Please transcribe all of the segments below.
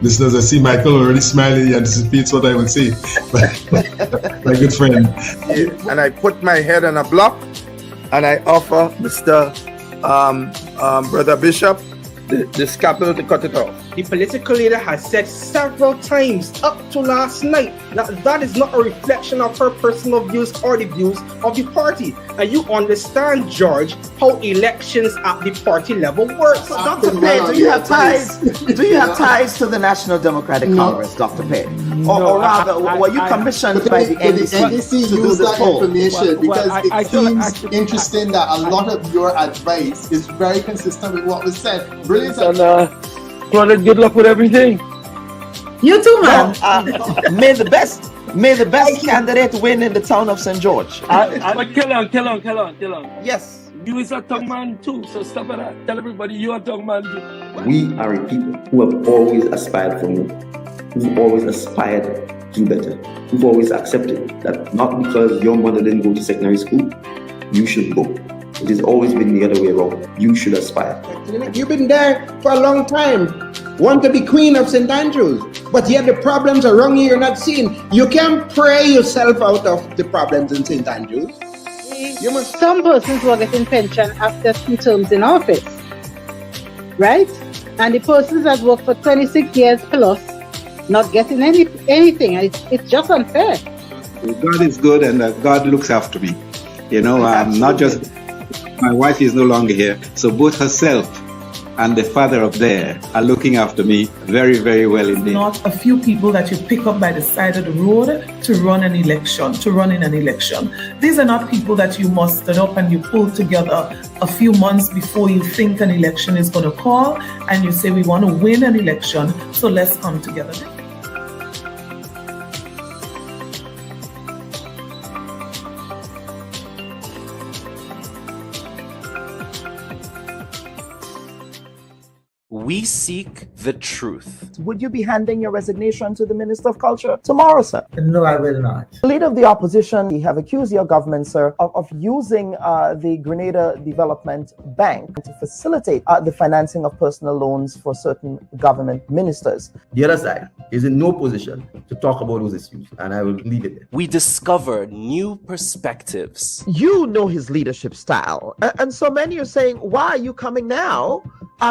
Listeners, I see Michael already smiling. He anticipates what I will say. My good friend. And I put my head on a block, and I offer Mr. Brother Bishop the scalpel to cut it off. The political leader has said several times up to last night that is not a reflection of her personal views or the views of the party. And you understand, George, how elections at the party level work. So, Dr. Pei, do you have ties? Do you have ties to the National Democratic Congress, Dr. Pei? Or rather, were you commissioned by the NDC to do this poll? Information because it seems interesting that a lot of your advice is very consistent with what was said. Brilliant. And good luck with everything. You too, man. May the best candidate win in the town of St. George. But kill on. Yes. You is a tongue man too, so stop at that. Tell everybody you are a tongue man too. We are a people who have always aspired for more, who've always aspired to do better, who've always accepted that not because your mother didn't go to secondary school, you should go. It has always been the other way around. You should aspire. You've been there for a long time. Want to be queen of St. Andrews, but yet the problems around you you're not seeing. You can't pray yourself out of the problems in St. Andrews. Some persons were getting pension after 2 terms in office, right? And the persons that worked for 26 years plus not getting anything. It's just unfair. God is good, and God looks after me. Not just my wife is no longer here, so both herself and the father up there are looking after me very, very well indeed. Not a few people that you pick up by the side of the road to run in an election. These are not people that you mustered up and you pull together a few months before you think an election is going to call, and you say we want to win an election, so let's come together. We seek the truth. Would you be handing your resignation to the Minister of Culture tomorrow, sir? No, I will not. The leader of the opposition, you have accused your government, sir, of using the Grenada Development Bank to facilitate the financing of personal loans for certain government ministers. The other side is in no position to talk about those issues, and I will leave it there. We discover new perspectives. You know his leadership style, and so many are saying, why are you coming now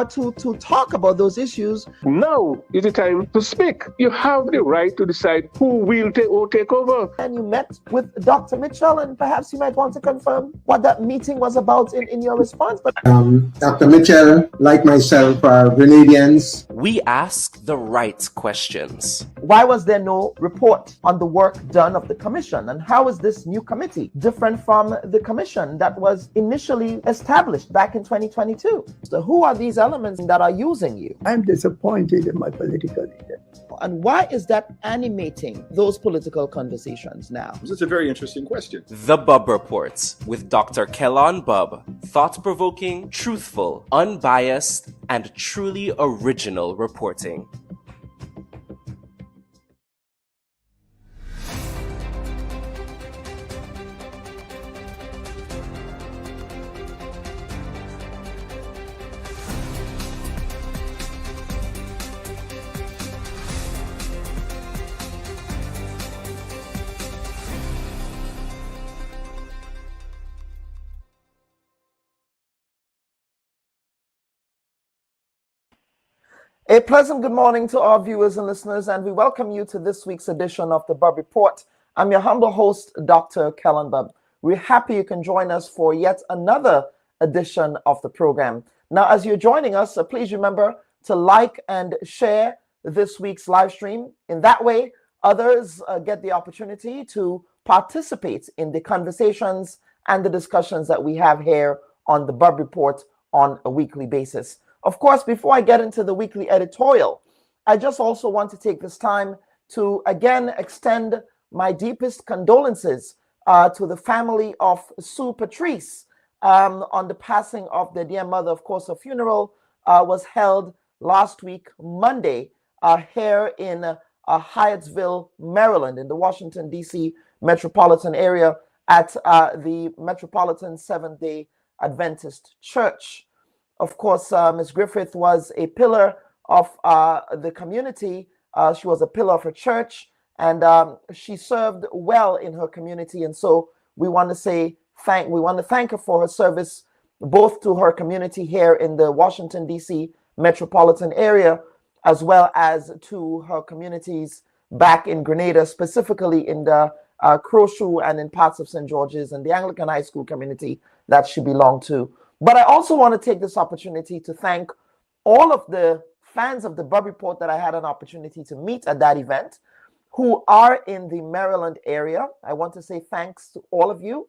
to talk about those issues? Now is the time to speak. You have the right to decide who will take over. And you met with Dr. Mitchell, and perhaps you might want to confirm what that meeting was about in your response. But Dr. Mitchell, like myself, are Grenadians. We ask the right questions. Why was there no report on the work done of the commission? And how is this new committee different from the commission that was initially established back in 2022? So who are these elements that are using you? I'm disappointed in my political leader. And why is that animating those political conversations now? This is a very interesting question. The Bubb Reports with Dr. Kellan Bubb. Thought-provoking, truthful, unbiased, and truly original reporting. A pleasant good morning to our viewers and listeners, and we welcome you to this week's edition of the Bubb Report. I'm your humble host, Dr. Kellan Bubb. We're happy you can join us for yet another edition of the program. Now, as you're joining us, please remember to like and share this week's live stream. In that way, others get the opportunity to participate in the conversations and the discussions that we have here on the Bubb Report on a weekly basis. Of course, before I get into the weekly editorial, I just also want to take this time to again extend my deepest condolences to the family of Sue Patrice on the passing of their dear mother. Of course, her funeral was held last week, Monday, here in Hyattsville, Maryland, in the Washington, D.C. metropolitan area at the Metropolitan Seventh-day Adventist Church. Of course, Ms. Griffith was a pillar of the community. She was a pillar of her church, and she served well in her community. And so we want to thank her for her service, both to her community here in the Washington, D.C. metropolitan area, as well as to her communities back in Grenada, specifically in the Crowshoe and in parts of St. George's and the Anglican High School community that she belonged to. But I also want to take this opportunity to thank all of the fans of the Bubb Report that I had an opportunity to meet at that event who are in the Maryland area. I want to say thanks to all of you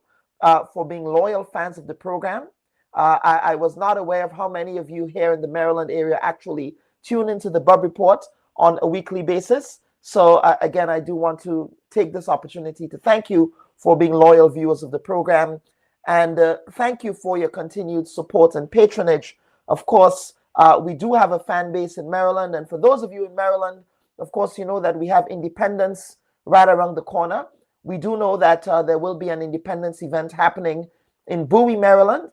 for being loyal fans of the program. I was not aware of how many of you here in the Maryland area actually tune into the Bubb Report on a weekly basis. So again, I do want to take this opportunity to thank you for being loyal viewers of the program. And thank you for your continued support and patronage. Of course, we do have a fan base in Maryland. And for those of you in Maryland, of course, you know that we have Independence right around the corner. We do know that there will be an Independence event happening in Bowie, Maryland,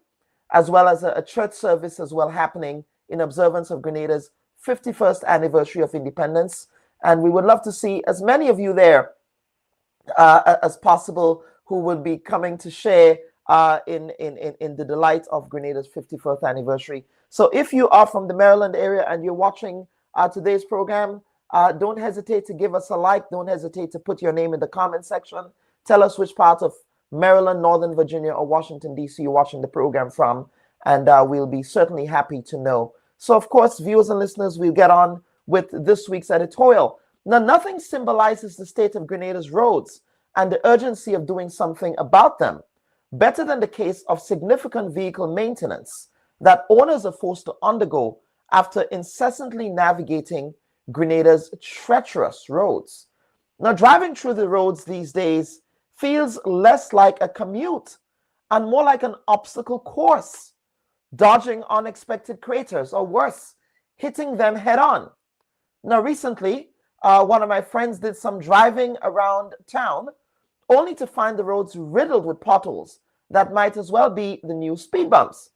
as well as a church service as well happening in observance of Grenada's 51st anniversary of independence. And we would love to see as many of you there as possible who will be coming to share in the delight of Grenada's 51st anniversary. So if you are from the Maryland area and you're watching today's program, don't hesitate to give us a like. Don't hesitate to put your name in the comment section. Tell us which part of Maryland, Northern Virginia, or Washington, D.C. you're watching the program from, and we'll be certainly happy to know. So, of course, viewers and listeners, we'll get on with this week's editorial. Now, nothing symbolizes the state of Grenada's roads and the urgency of doing something about them better than the case of significant vehicle maintenance that owners are forced to undergo after incessantly navigating Grenada's treacherous roads. Now, driving through the roads these days feels less like a commute and more like an obstacle course, dodging unexpected craters, or worse, hitting them head on. Now, recently, one of my friends did some driving around town only to find the roads riddled with potholes that might as well be the new speed bumps.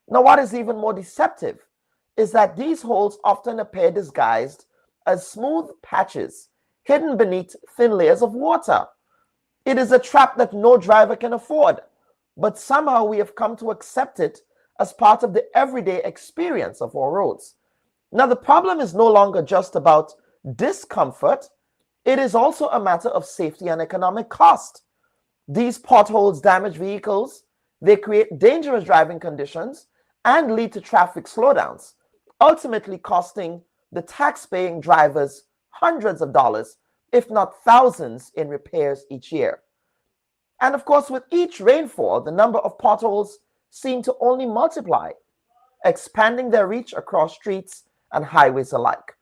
Now, what is even more deceptive is that these holes often appear disguised as smooth patches hidden beneath thin layers of water. It is a trap that no driver can afford, but somehow we have come to accept it as part of the everyday experience of our roads. Now, the problem is no longer just about discomfort. It is also a matter of safety and economic cost. These potholes damage vehicles, they create dangerous driving conditions, and lead to traffic slowdowns, ultimately costing the tax-paying drivers hundreds of dollars, if not thousands, in repairs each year. And of course, with each rainfall, the number of potholes seem to only multiply, expanding their reach across streets and highways alike.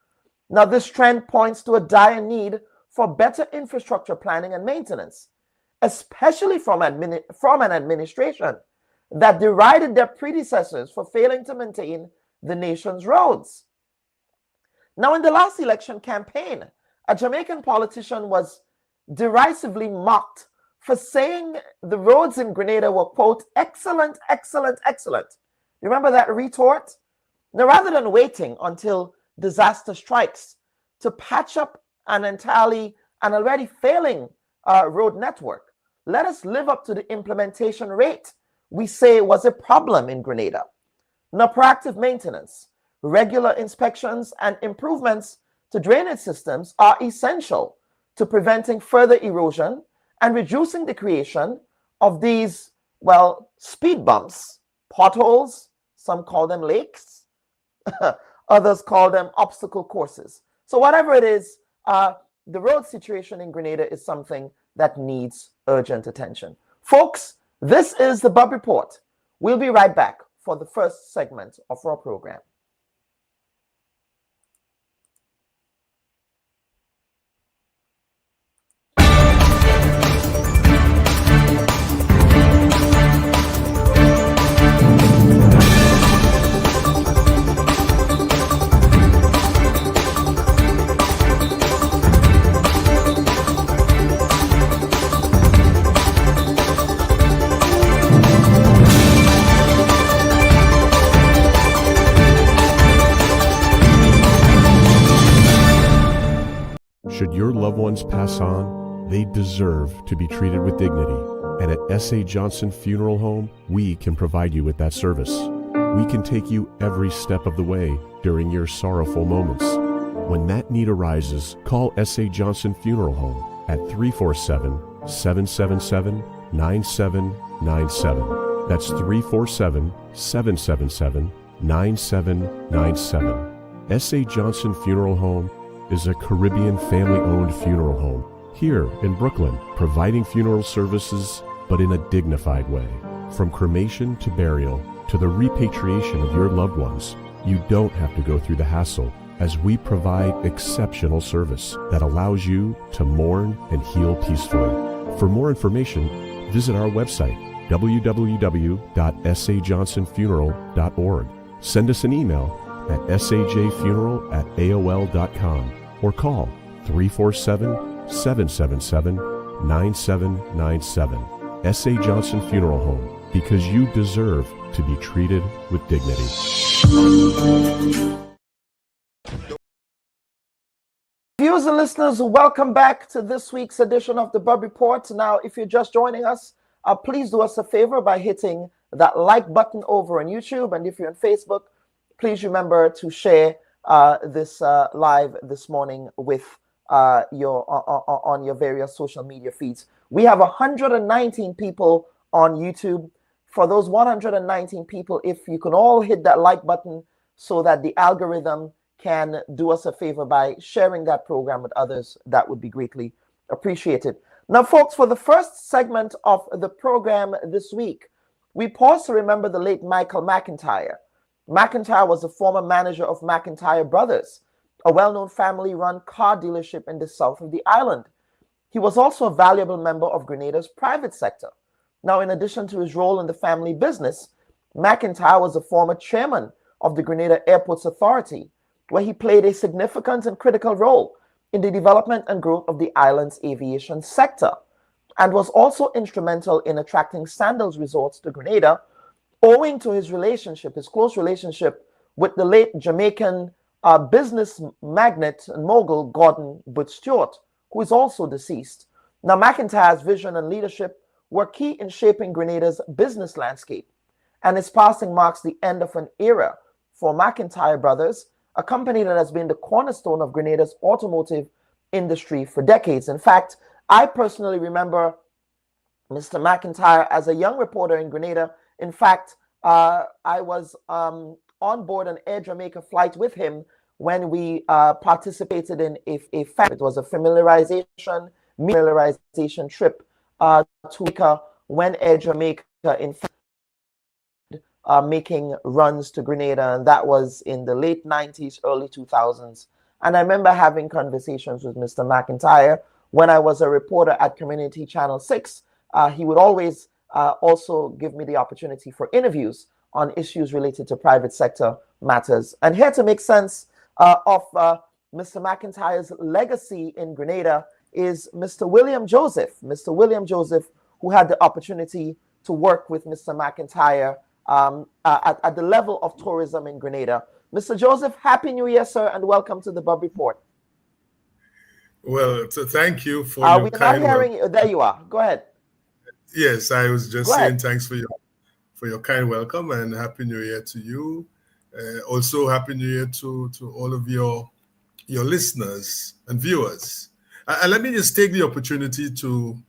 Now, this trend points to a dire need for better infrastructure planning and maintenance, especially from an administration that derided their predecessors for failing to maintain the nation's roads. Now, in the last election campaign, a Jamaican politician was derisively mocked for saying the roads in Grenada were, quote, excellent, excellent, excellent. Remember that retort? Now, rather than waiting until disaster strikes to patch up an already failing road network, let us live up to the implementation rate we say was a problem in Grenada. Now, proactive maintenance, regular inspections, and improvements to drainage systems are essential to preventing further erosion and reducing the creation of these, well, speed bumps, potholes, some call them lakes, others call them obstacle courses. So whatever it is, the road situation in Grenada is something that needs urgent attention. Folks, this is the Bubb Report. We'll be right back for the first segment of our program. loved ones pass on, they deserve to be treated with dignity. And at S.A. Johnson Funeral Home, we can provide you with that service. We can take you every step of the way during your sorrowful moments. When that need arises, call S.A. Johnson Funeral Home at 347-777-9797. That's 347-777-9797. S.A. Johnson Funeral Home is a Caribbean family-owned funeral home here in Brooklyn, providing funeral services, but in a dignified way. From cremation to burial to the repatriation of your loved ones, you don't have to go through the hassle, as we provide exceptional service that allows you to mourn and heal peacefully. For more information, visit our website, www.sajohnsonfuneral.org. Send us an email at sajfuneral@aol.com or call 347-777-9797. S.A. Johnson Funeral Home, because you deserve to be treated with dignity. Viewers and listeners, welcome back to this week's edition of the Bubb Report. Now, if you're just joining us, please do us a favor by hitting that like button over on YouTube. And if you're on Facebook, please remember to share this live this morning with on your various social media feeds. We have 119 people on YouTube. For those 119 people, if you can all hit that like button so that the algorithm can do us a favor by sharing that program with others, that would be greatly appreciated. Now, folks, for the first segment of the program this week, we pause to remember the late Michael McIntyre. McIntyre was a former manager of McIntyre Brothers, a well-known family-run car dealership in the south of the island. He was also a valuable member of Grenada's private sector. Now, in addition to his role in the family business, McIntyre was a former chairman of the Grenada Airports Authority, where he played a significant and critical role in the development and growth of the island's aviation sector, and was also instrumental in attracting Sandals resorts to Grenada, owing to his close relationship with the late Jamaican business magnate and mogul Gordon Butch Stewart, who is also deceased. Now, McIntyre's vision and leadership were key in shaping Grenada's business landscape, and his passing marks the end of an era for McIntyre Brothers, a company that has been the cornerstone of Grenada's automotive industry for decades. In fact, I personally remember Mr. McIntyre as a young reporter in Grenada. In fact, I was on board an Air Jamaica flight with him when we participated in it was a familiarization trip to Jamaica when Air Jamaica in fact making runs to Grenada, and that was in the late 90s, early 2000s. And I remember having conversations with Mr. McIntyre when I was a reporter at Community Channel 6. He would always also give me the opportunity for interviews on issues related to private sector matters. And here to make sense of Mr. McIntyre's legacy in Grenada is Mr. William Joseph. Mr. William Joseph, who had the opportunity to work with Mr. McIntyre at the level of tourism in Grenada. Mr. Joseph, Happy New Year, sir, and welcome to the Bubb Report. Well, so thank you for your we're not hearing you. There you are. Go ahead. Yes, I was just saying thanks for your kind welcome and Happy New Year to you. Also, Happy New Year to all of your listeners and viewers. And let me just take the opportunity to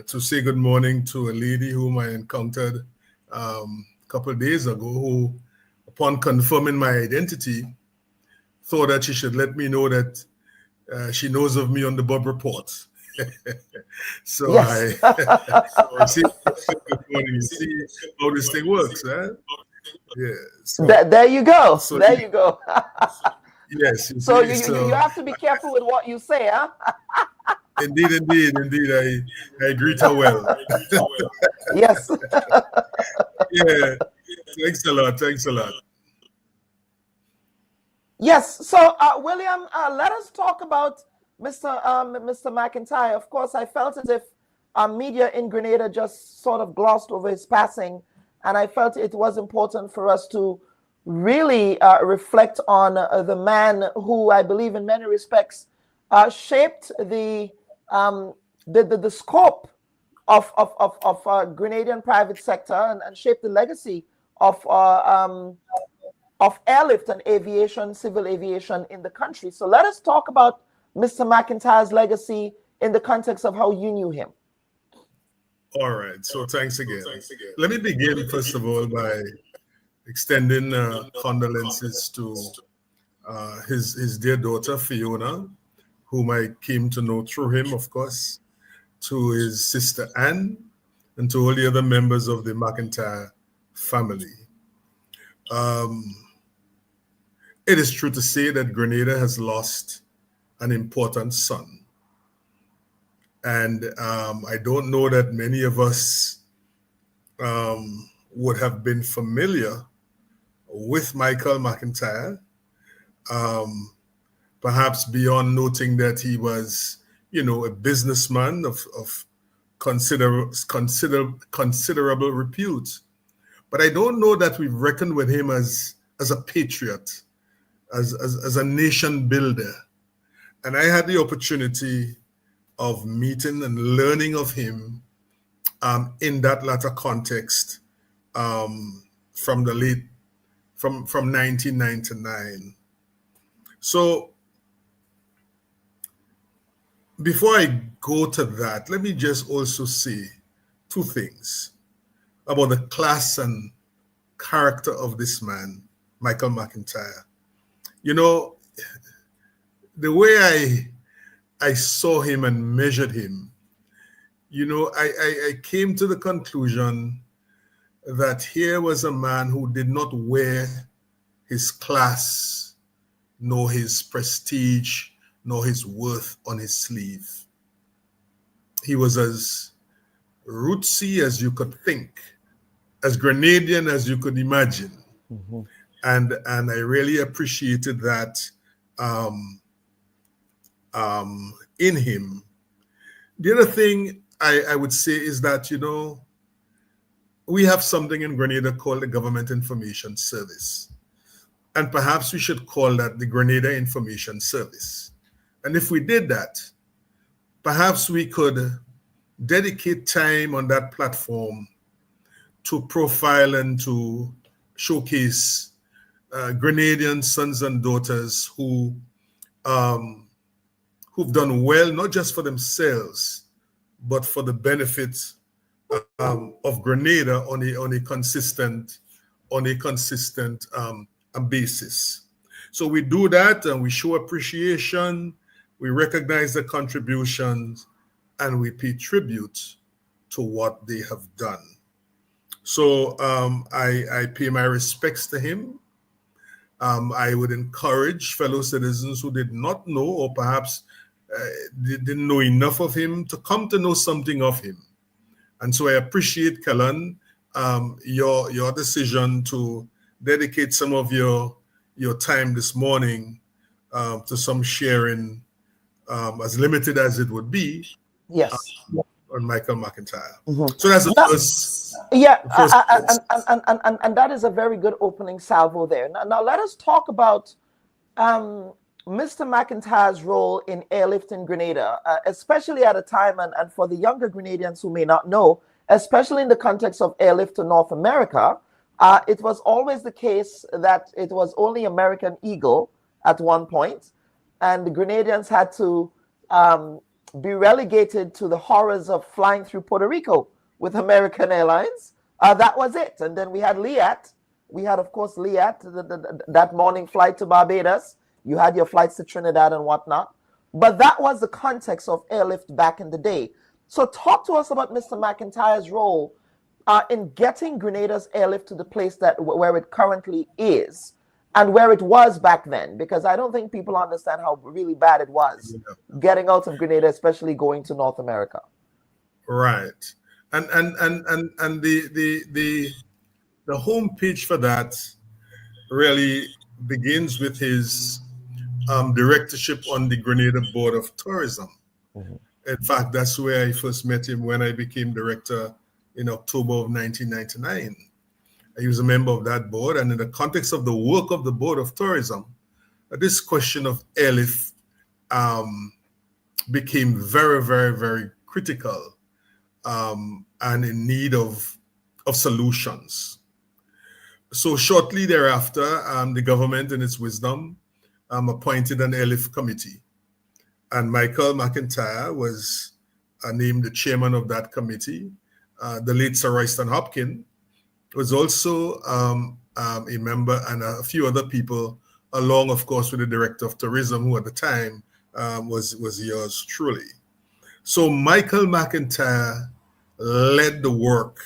say good morning to a lady whom I encountered a couple of days ago, who, upon confirming my identity, thought that she should let me know that she knows of me on the Bubb Report. So yes. I see good morning. You see how this thing works, huh? Yeah. So, there you go. So, there you go. Yes. So you have to be careful with what you say, huh? Indeed. I greet her well. Yes. Yeah. Thanks a lot. Yes. So, William, let us talk about Mr. McIntyre. Of course, I felt as if media in Grenada just sort of glossed over his passing, and I felt it was important for us to really reflect on the man who I believe in many respects shaped the scope of Grenadian private sector and shaped the legacy of airlift and aviation, civil aviation in the country. So let us talk about Mr. McIntyre's legacy in the context of how you knew him. All right. So thanks again. Let me begin, first of all, by extending condolences to his dear daughter, Fiona, whom I came to know through him, of course, to his sister, Anne, and to all the other members of the McIntyre family. It is true to say that Grenada has lost an important son. And I don't know that many of us would have been familiar with Michael McIntyre, perhaps beyond noting that he was, a businessman of considerable repute. But I don't know that we've reckoned with him as a patriot, as a nation builder. And I had the opportunity of meeting and learning of him in that latter context from 1999. So before I go to that, let me just also say two things about the class and character of this man, Michael McIntyre. The way I saw him and measured him, I came to the conclusion that here was a man who did not wear his class, nor his prestige, nor his worth on his sleeve. He was as rootsy as you could think, as Grenadian as you could imagine. Mm-hmm. And I really appreciated that in him. The other thing I would say is that, we have something in Grenada called the Government Information Service. And perhaps we should call that the Grenada Information Service. And if we did that, perhaps we could dedicate time on that platform to profile and to showcase Grenadian sons and daughters who've done well, not just for themselves, but for the benefit of Grenada on a consistent basis. So we do that and we show appreciation, we recognize the contributions, and we pay tribute to what they have done. So I pay my respects to him. I would encourage fellow citizens who did not know or perhaps didn't know enough of him to come to know something of him. And so I appreciate, Kellan, your decision to dedicate some of your time this morning to some sharing, as limited as it would be. Yes. On Michael McIntyre. Mm-hmm. So that's the first. Yeah, and that is a very good opening salvo there. Now let us talk about Mr. McIntyre's role in Airlift in Grenada, especially at a time, and for the younger Grenadians who may not know, especially in the context of Airlift to North America, it was always the case that it was only American Eagle at one point, and the Grenadians had to be relegated to the horrors of flying through Puerto Rico with American Airlines. That was it. And then we had LIAT. We had, of course, LIAT, that morning flight to Barbados. You had your flights to Trinidad and whatnot. But that was the context of Airlift back in the day. So talk to us about Mr. McIntyre's role in getting Grenada's Airlift to the place where it currently is and where it was back then, because I don't think people understand how really bad it was getting out of Grenada, especially going to North America. Right. And the home page for that really begins with his directorship on the Grenada Board of Tourism. Mm-hmm. In fact, that's where I first met him when I became director in October of 1999. He was a member of that board, and in the context of the work of the Board of Tourism, this question of Airlift became very, very, very critical and in need of solutions. So shortly thereafter, the government, in its wisdom, appointed an Airlift committee, and Michael McIntyre was named the chairman of that committee. The late Sir Royston Hopkins was also a member, and a few other people, along, of course, with the director of tourism, who at the time was yours truly. So Michael McIntyre led the work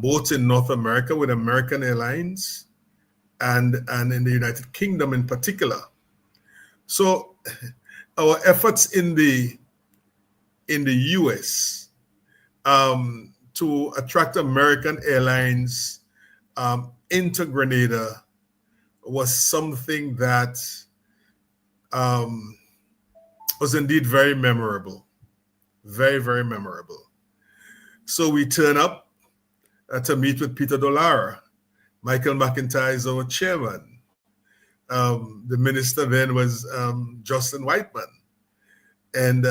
both in North America with American Airlines and in the United Kingdom in particular. So our efforts in the US to attract American Airlines into Grenada was something that was indeed very memorable, very, very memorable. So we turn up to meet with Peter Dollara. Michael McIntyre is our chairman. The minister then was Justin Whiteman. And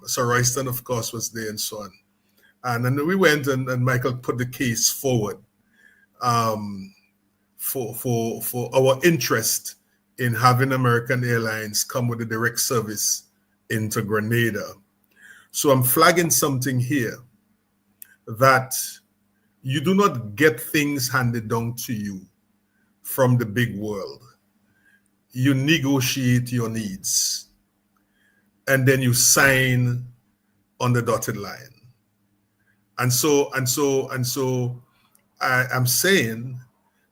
Sir Royston, of course, was there and so on. And then we went and Michael put the case forward for our interest in having American Airlines come with a direct service into Grenada. So I'm flagging something here, that you do not get things handed down to you from the big world. You negotiate your needs, and then you sign on the dotted line. And so I'm saying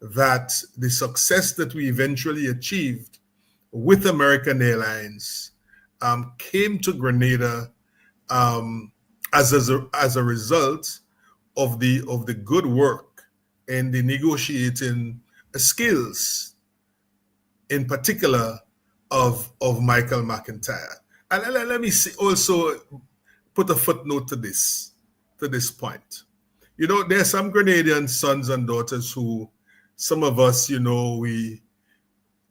that the success that we eventually achieved with American Airlines came to Grenada as a result of the good work and the negotiating skills, in particular of Michael McIntyre. And let me also put a footnote to this point. You know, there are some Grenadian sons and daughters who, some of us, you know, we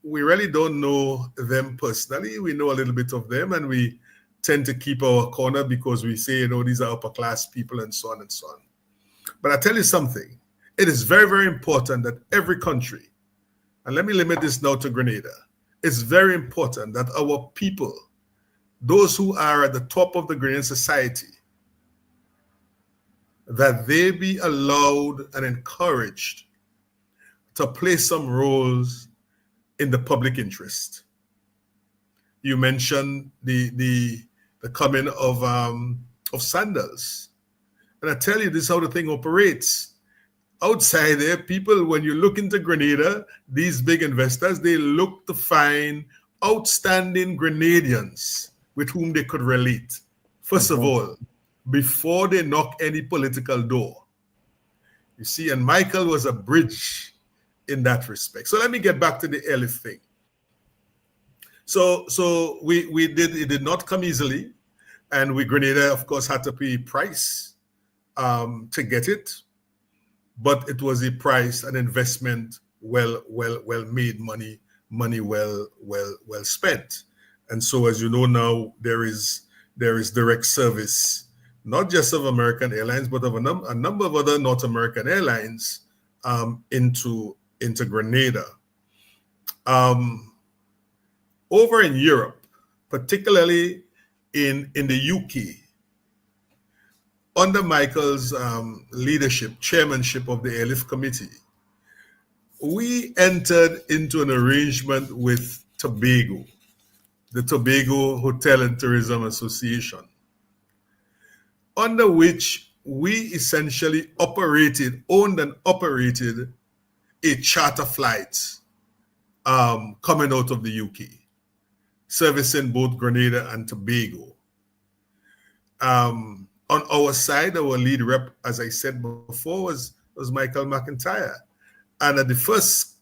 really don't know them personally. We know a little bit of them, and we tend to keep our corner because we say, you know, these are upper class people and so on and so on. But I tell you something, it is very, very important that every country, and let me limit this now to Grenada, it's very important that our people, those who are at the top of the Grenadian society, that they be allowed and encouraged to play some roles in the public interest. You mentioned the coming of sandals. And I tell you, this is how the thing operates. Outside there, people, when you look into Grenada, these big investors, they look to find outstanding Grenadians with whom they could relate. First of all, before they knock any political door. You see, and Michael was a bridge in that respect. So let me get back to the Airlift thing. So it did not come easily, and Grenada, of course, had to pay a price to get it, but it was a price, an investment well made, money well spent. And so, as you know now, there is direct service, not just of American Airlines, but of a number of other North American airlines into Grenada. Over in Europe, particularly in the UK, under Michael's leadership, chairmanship of the Airlift Committee, we entered into an arrangement with Tobago, the Tobago Hotel and Tourism Association, under which we essentially owned and operated a charter flight coming out of the UK, servicing both Grenada and Tobago. On our side, our lead rep, as I said before, was Michael McIntyre. And at the first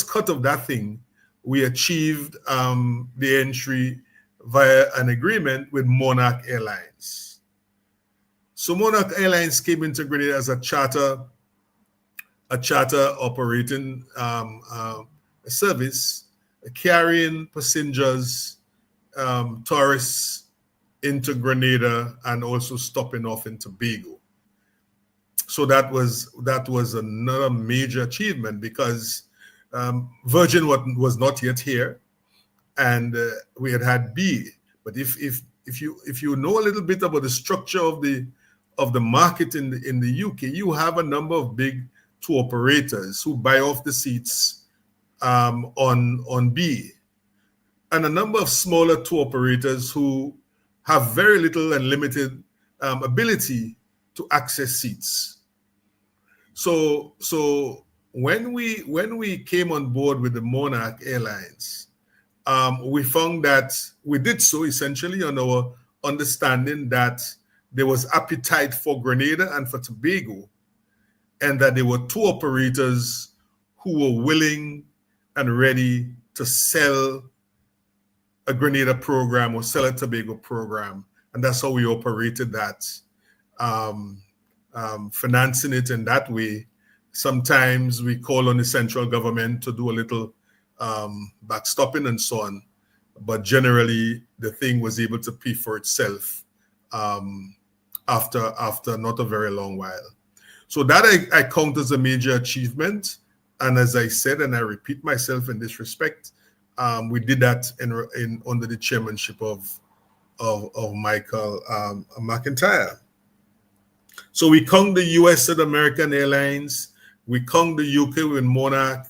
cut of that thing, we achieved the entry via an agreement with Monarch Airlines. So Monarch Airlines came into Grenada as a charter operating service, carrying passengers tourists into Grenada and also stopping off in Tobago. So that was another major achievement, because Virgin was not yet here, and we had B. But if you know a little bit about the structure of the market in the UK, you have a number of big tour operators who buy off the seats on B, and a number of smaller tour operators who have very little and limited ability to access seats. So when we came on board with the Monarch Airlines, we found that we did so essentially on our understanding that there was appetite for Grenada and for Tobago, and that there were tour operators who were willing and ready to sell a Grenada program or sell a Tobago program. And that's how we operated that, financing it in that way. Sometimes we call on the central government to do a little backstopping and so on, but generally the thing was able to pay for itself after not a very long while. So that I count as a major achievement. And as I said, and I repeat myself in this respect, we did that in under the chairmanship of Michael McIntyre. So we count the US at American Airlines, we count the UK with Monarch,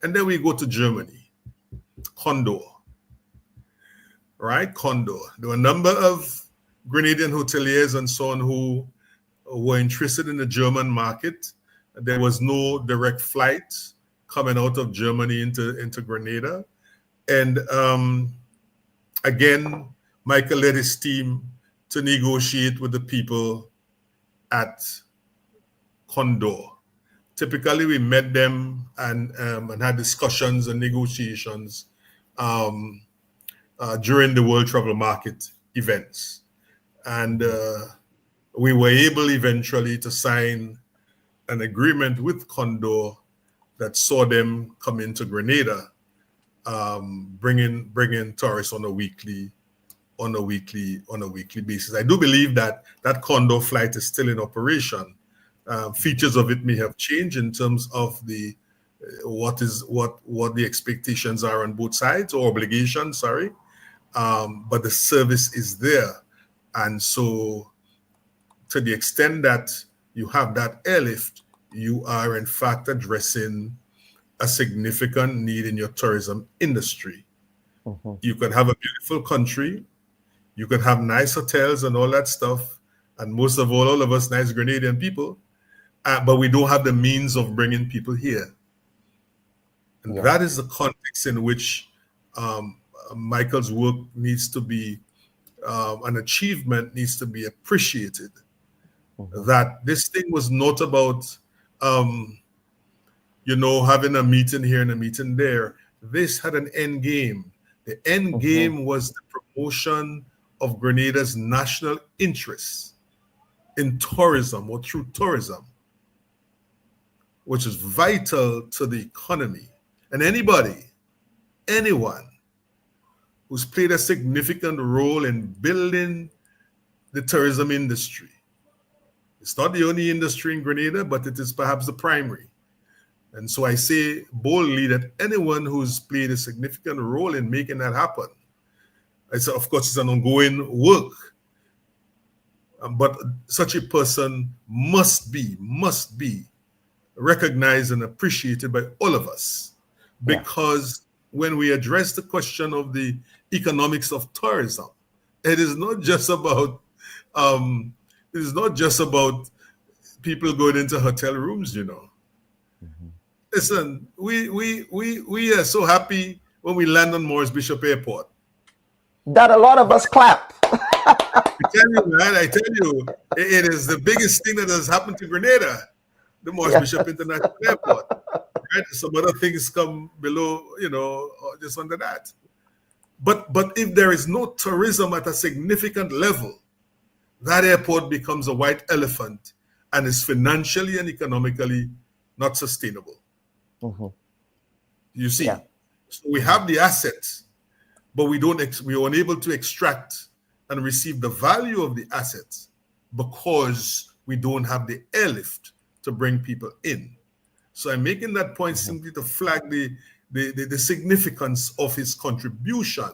and then we go to Germany, Condor. Right, Condor. There were a number of Grenadian hoteliers and so on who were interested in the German market. There was no direct flight coming out of Germany into Grenada. And again, Michael led his team to negotiate with the people at Condor. Typically, we met them and had discussions and negotiations during the World Travel Market events. And we were able eventually to sign an agreement with Condor that saw them come into Grenada, bringing tourists on a weekly basis. I do believe that Condor flight is still in operation. Features of it may have changed in terms of the what the expectations are on both sides, or obligations, sorry. But the service is there. And so to the extent that you have that airlift, you are in fact addressing a significant need in your tourism industry. Mm-hmm. You could have a beautiful country, you could have nice hotels and all that stuff, and most of all of us nice Grenadian people, but we don't have the means of bringing people here. And that is the context in which Michael's work needs to be, an achievement needs to be appreciated. Mm-hmm. That this thing was not about, having a meeting here and a meeting there. This had an end game. The end game was the promotion of Grenada's national interests in tourism or through tourism, which is vital to the economy. And anyone who's played a significant role in building the tourism industry. It's not the only industry in Grenada, but it is perhaps the primary. And so I say boldly that anyone who's played a significant role in making that happen, of course, it's an ongoing work, but such a person must be recognized and appreciated by all of us. Because when we address the question of the economics of tourism, it is not just about people going into hotel rooms, Mm-hmm. Listen, we are so happy when we land on Morris Bishop Airport that a lot of us clap. I tell you, it is the biggest thing that has happened to Grenada, the Morris Bishop International Airport. Right? Some other things come below, just under that. But if there is no tourism at a significant level, that airport becomes a white elephant and is financially and economically not sustainable. Mm-hmm. You see, so we have the assets, but we were unable to extract and receive the value of the assets because we don't have the airlift to bring people in. So I'm making that point simply to flag the significance of his contribution.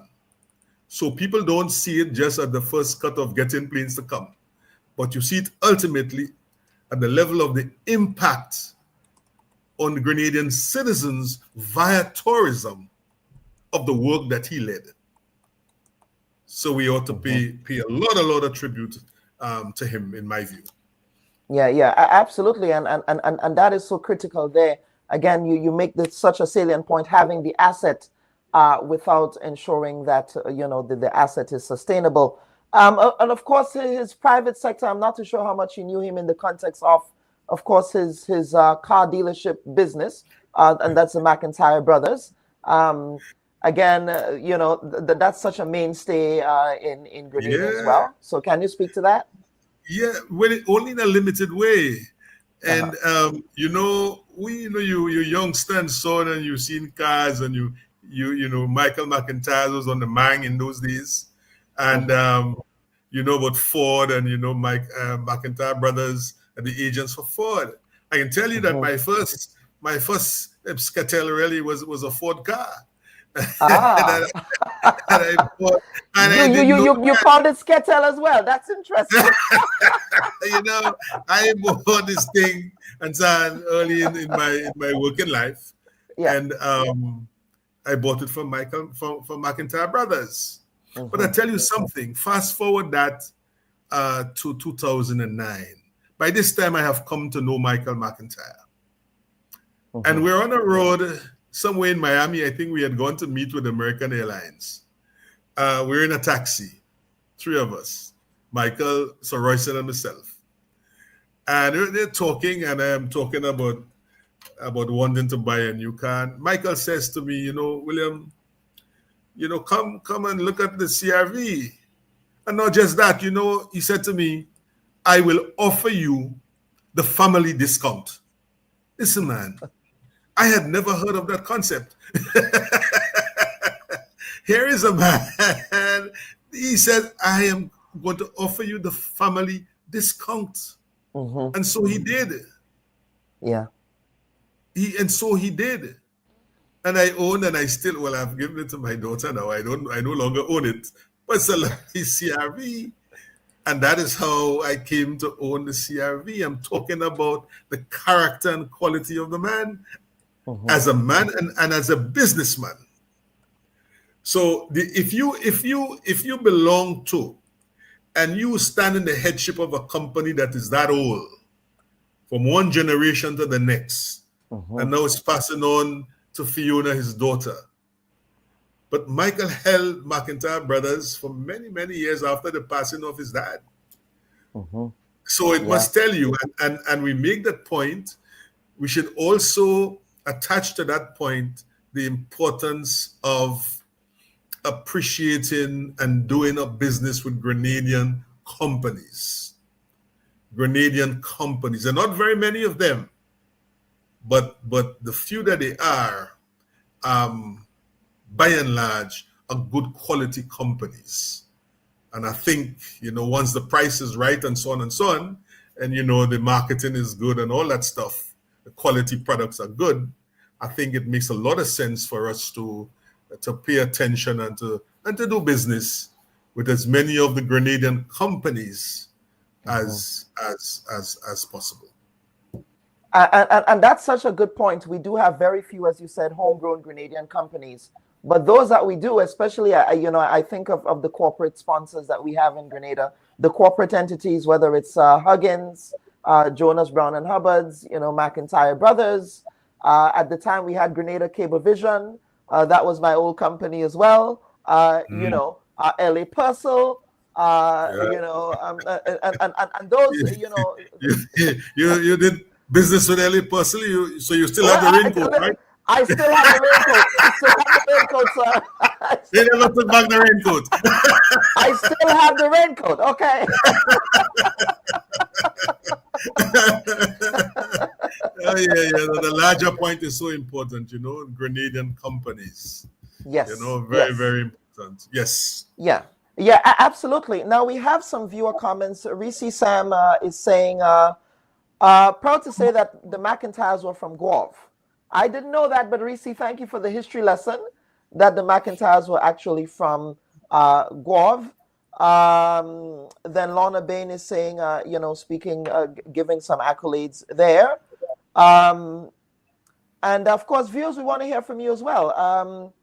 So people don't see it just at the first cut of getting planes to come, but you see it ultimately at the level of the impact on the Grenadian citizens via tourism of the work that he led. So we ought to pay a lot of tribute to him, in my view. Yeah, absolutely, and that is so critical there. Again, you make this such a salient point, having the asset without ensuring that the asset is sustainable. And of course, his private sector, I'm not too sure how much you knew him in the context of course, his car dealership business, and that's the McIntyre brothers. Again, that's such a mainstay in Grenada as well. So can you speak to that? Yeah, well, only in a limited way. And you youngster and son, and you've seen cars, and you know Michael McIntyre was on the Mang in those days, and you know about Ford, and you know McIntyre brothers and the agents for Ford. I can tell you that my first Scatel really was a Ford car. Ah. You called it Sketel as well. That's interesting. I bought this thing and so early in my working life, and I bought it from McIntyre brothers. But I tell you something. Fast forward that to 2009. By this time, I have come to know Michael McIntyre, and we're on a road somewhere in Miami. I think we had gone to meet with American Airlines. We're in a taxi, three of us, Michael, Sir Royson, and myself. And they're talking, and I'm talking about wanting to buy a new car. Michael says to me, William, come and look at the CRV. And not just that, he said to me, I will offer you the family discount. Listen, man, I had never heard of that concept. Here is a man. He said, I am going to offer you the family discount. And so he did. Yeah. So he did. And I own, and I still, I've given it to my daughter now. I no longer own it. But it's a lovely CRV. And that is how I came to own the CRV. I'm talking about the character and quality of the man as a man and as a businessman. So if you belong to and you stand in the headship of a company that is that old, from one generation to the next, and now it's passing on to Fiona, his daughter. But Michael held McIntyre brothers for many, many years after the passing of his dad. So it must tell you, and we make that point, we should also attach to that point the importance of appreciating and doing a business with Grenadian companies. Grenadian companies. There are not very many of them, but the few that they are, by and large, are good quality companies. And I think, once the price is right and so on, and the marketing is good and all that stuff, the quality products are good, I think it makes a lot of sense for us to pay attention and to do business with as many of the Grenadian companies as possible. And that's such a good point. We do have very few, as you said, homegrown Grenadian companies. But those that we do, especially, I think of the corporate sponsors that we have in Grenada, the corporate entities, whether it's Huggins, Jonas Brown and Hubbard's, McIntyre Brothers. At the time, we had Grenada Cablevision. That was my old company as well. LA Purcell, and those, You did business with LA Purcell, so you still have the raincoat, right? I still have the raincoat. I still have the raincoat, sir. They never took back the raincoat. I still have the raincoat. Okay. The larger point is so important, Grenadian companies. Yes. Very, very important. important. Yes. Yeah. Yeah, absolutely. Now we have some viewer comments. Reese Sam is saying, proud to say that the McIntyres were from Guelph. I didn't know that, but Reese, thank you for the history lesson that the McIntyres were actually from Guelph. Then Lorna Bain is saying, speaking, giving some accolades there. And of course, viewers, we want to hear from you as well.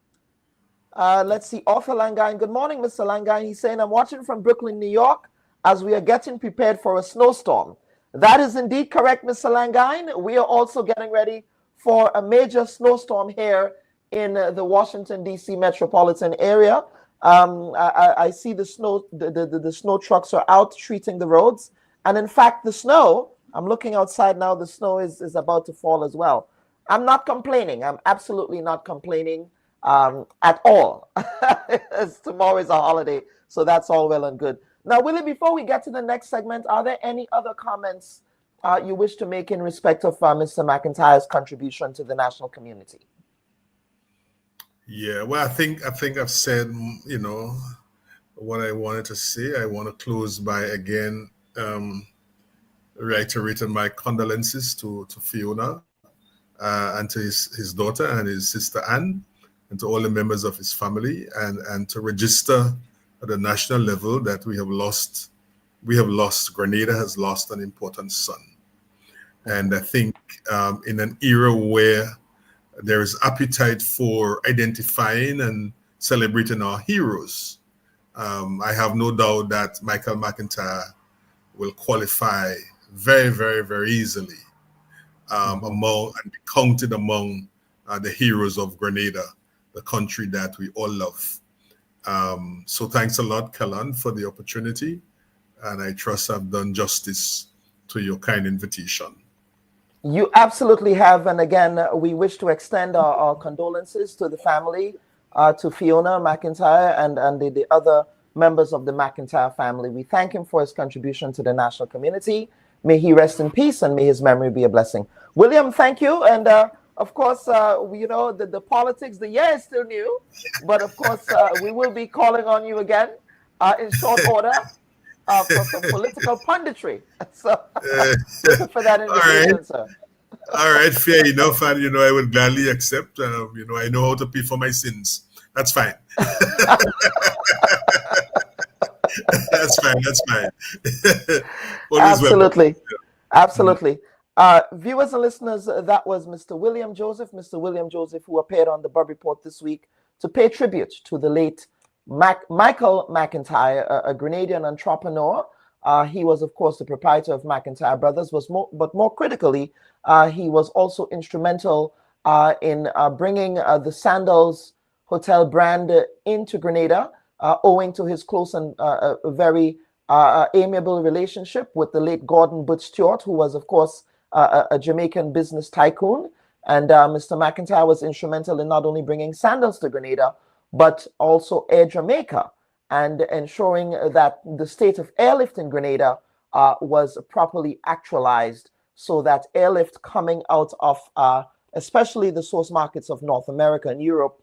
Let's see, Arthur Langine. Good morning, Mr. Langine. He's saying, I'm watching from Brooklyn, New York, as we are getting prepared for a snowstorm. That is indeed correct, Mr. Langine. We are also getting ready for a major snowstorm here in the Washington, D.C. metropolitan area. I see the snow, the snow trucks are out treating the roads. And in fact, the snow, I'm looking outside now, the snow is about to fall as well. I'm not complaining. I'm absolutely not complaining at all. Tomorrow is a holiday, so that's all well and good. Now, Willie, before we get to the next segment, are there any other comments you wish to make in respect of Mr. McIntyre's contribution to the national community? Yeah, well, I think I've said, what I wanted to say. I want to close by again reiterating my condolences to Fiona and to his daughter and his sister Anne, and to all the members of his family, and to register at the national level that we have lost, Grenada has lost an important son. And I think in an era where there is appetite for identifying and celebrating our heroes, I have no doubt that Michael McIntyre will qualify very, very, very easily among and be counted among the heroes of Grenada, the country that we all love. So thanks a lot, Kellan, for the opportunity, and I trust I've done justice to your kind invitation. You absolutely have, and again, we wish to extend our condolences to the family, to Fiona McIntyre and the other members of the McIntyre family. We thank him for his contribution to the national community. May he rest in peace, and may his memory be a blessing. William, thank you, and of course, the politics, the year is still new, but of course, we will be calling on you again in short order for some political punditry. So, looking for that invitation, right, sir. All right, fair enough, and I would gladly accept. I know how to pay for my sins. That's fine. That's fine. That's fine. Absolutely, absolutely. Viewers and listeners, that was Mr. William Joseph. Mr. William Joseph, who appeared on the Bubb Report this week to pay tribute to the late Michael McIntyre, a Grenadian entrepreneur. He was, of course, the proprietor of McIntyre Brothers, but more critically, he was also instrumental in bringing the Sandals Hotel brand into Grenada, owing to his close and very amiable relationship with the late Gordon Butch Stewart, who was, of course, a Jamaican business tycoon. And Mr. McIntyre was instrumental in not only bringing sandals to Grenada, but also Air Jamaica, and ensuring that the state of Airlift in Grenada was properly actualized, so that Airlift coming out of especially the source markets of North America and Europe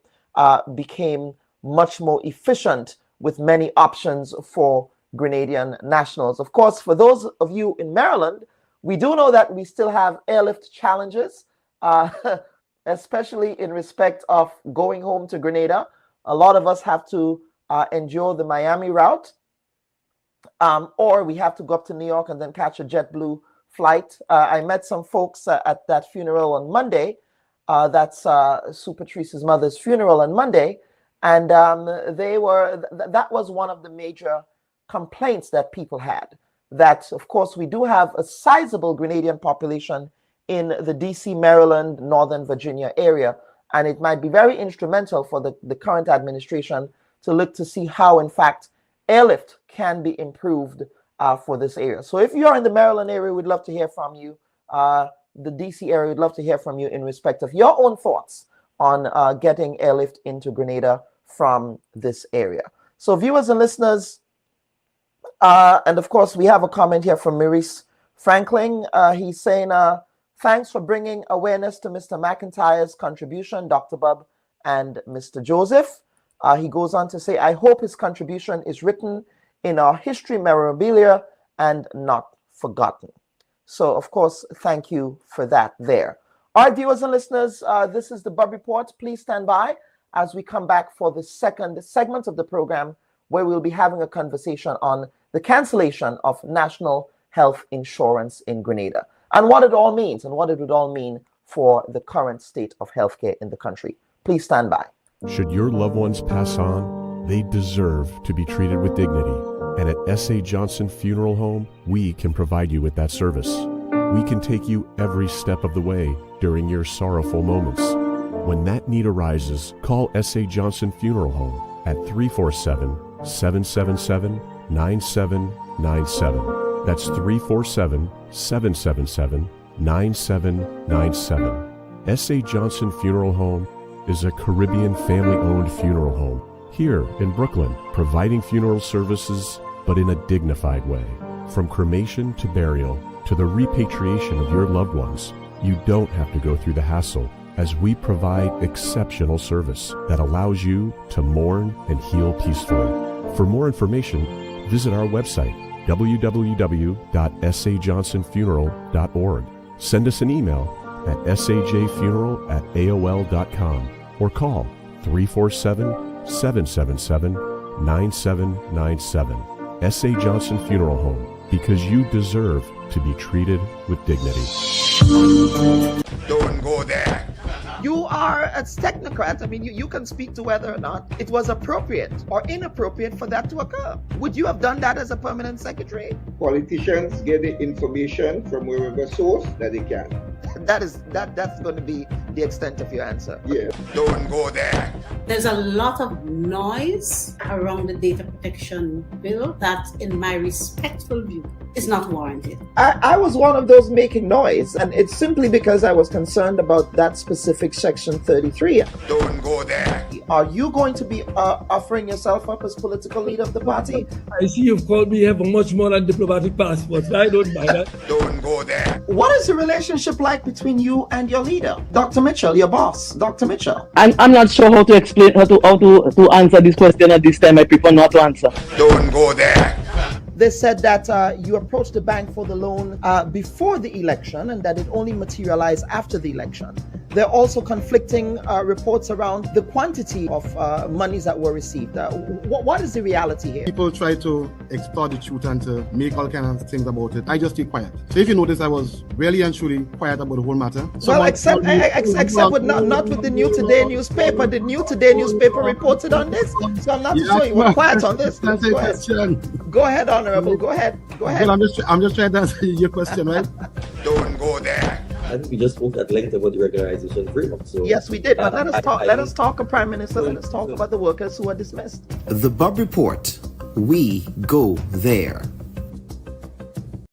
became much more efficient, with many options for Grenadian nationals. Of course, for those of you in Maryland, we do know that we still have airlift challenges, especially in respect of going home to Grenada. A lot of us have to endure the Miami route, or we have to go up to New York and then catch a JetBlue flight. I met some folks at that funeral on Monday. That's Sue Patrice's mother's funeral on Monday. And that was one of the major complaints that people had. That, of course, we do have a sizable Grenadian population in the DC, Maryland, Northern Virginia area. And it might be very instrumental for the current administration to look to see how, in fact, airlift can be improved for this area. So if you're in the Maryland area, we'd love to hear from you. The DC area, we'd love to hear from you in respect of your own thoughts on getting airlift into Grenada from this area. So viewers and listeners, and of course, we have a comment here from Maurice Franklin. He's saying, thanks for bringing awareness to Mr. McIntyre's contribution, Dr. Bubb and Mr. Joseph. He goes on to say, I hope his contribution is written in our history memorabilia and not forgotten. So, of course, thank you for that there. All right, viewers and listeners, this is the Bubb Report. Please stand by as we come back for the second segment of the program, where we'll be having a conversation on the cancellation of national health insurance in Grenada and what it all means and what it would all mean for the current state of healthcare in the country. Please stand by. Should your loved ones pass on, they deserve to be treated with dignity. And at S.A. Johnson Funeral Home, we can provide you with that service. We can take you every step of the way during your sorrowful moments. When that need arises, call S.A. Johnson Funeral Home at 347-777-9797. That's 347-777-9797. S.A. Johnson Funeral Home is a Caribbean family-owned funeral home here in Brooklyn, providing funeral services, but in a dignified way. From cremation to burial to the repatriation of your loved ones, you don't have to go through the hassle, as we provide exceptional service that allows you to mourn and heal peacefully. For more information, visit our website, www.sajohnsonfuneral.org. Send us an email at sajfuneral@aol.com or call 347-777-9797. S.A. Johnson Funeral Home, because you deserve to be treated with dignity. Don't go there. You are a technocrat. I mean, you can speak to whether or not it was appropriate or inappropriate for that to occur. Would you have done that as a permanent secretary? Politicians get the information from wherever source that they can. That's going to be the extent of your answer. Yeah. Don't go there. There's a lot of noise around the data protection bill that, in my respectful view, is not warranted. I was one of those making noise, and it's simply because I was concerned about that specific section 33. Don't go there. Are you going to be offering yourself up as political leader of the party? I see you've called me have a much more than diplomatic passport. I don't mind that. Don't go there. What is the relationship like between you and your leader, Dr. Mitchell, your boss, Dr. Mitchell? I'm not sure how to explain how to answer this question at this time. I prefer not to answer. Don't go there. They said that you approached the bank for the loan before the election and that it only materialized after the election. There are also conflicting reports around the quantity of monies that were received. What is the reality here? People try to extort the truth and to make all kinds of things about it. I just keep quiet. So if you notice, I was really and truly quiet about the whole matter. Well, except with not with the New Today newspaper. The New Today newspaper reported on this, so I'm not too sure you were quiet on this. Go ahead, Honorable. Go ahead. Well, I'm just trying to answer your question, right? Don't go there. I think we just spoke at length about the regularization framework. So yes, we did. But let us talk. Let us talk, Prime Minister. Let us talk about the workers who are dismissed. The Bubb Report. We go there.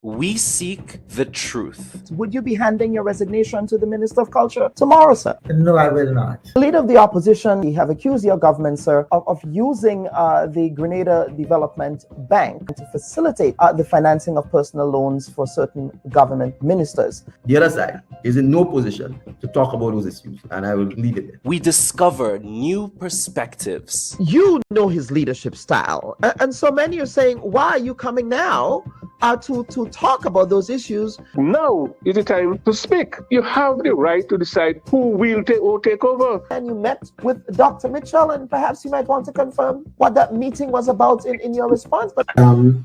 We seek the truth. Would you be handing your resignation to the Minister of Culture tomorrow, sir? No, I will not. The leader of the opposition, you have accused your government, sir, of using the Grenada Development Bank to facilitate the financing of personal loans for certain government ministers. The other side is in no position to talk about those issues, and I will leave it there. We discover new perspectives. You know his leadership style. And so many are saying, why are you coming now to talk about those issues? Now is the time to speak. You have the right to decide who will take over. And you met with Dr. Mitchell, and perhaps you might want to confirm what that meeting was about in your response. But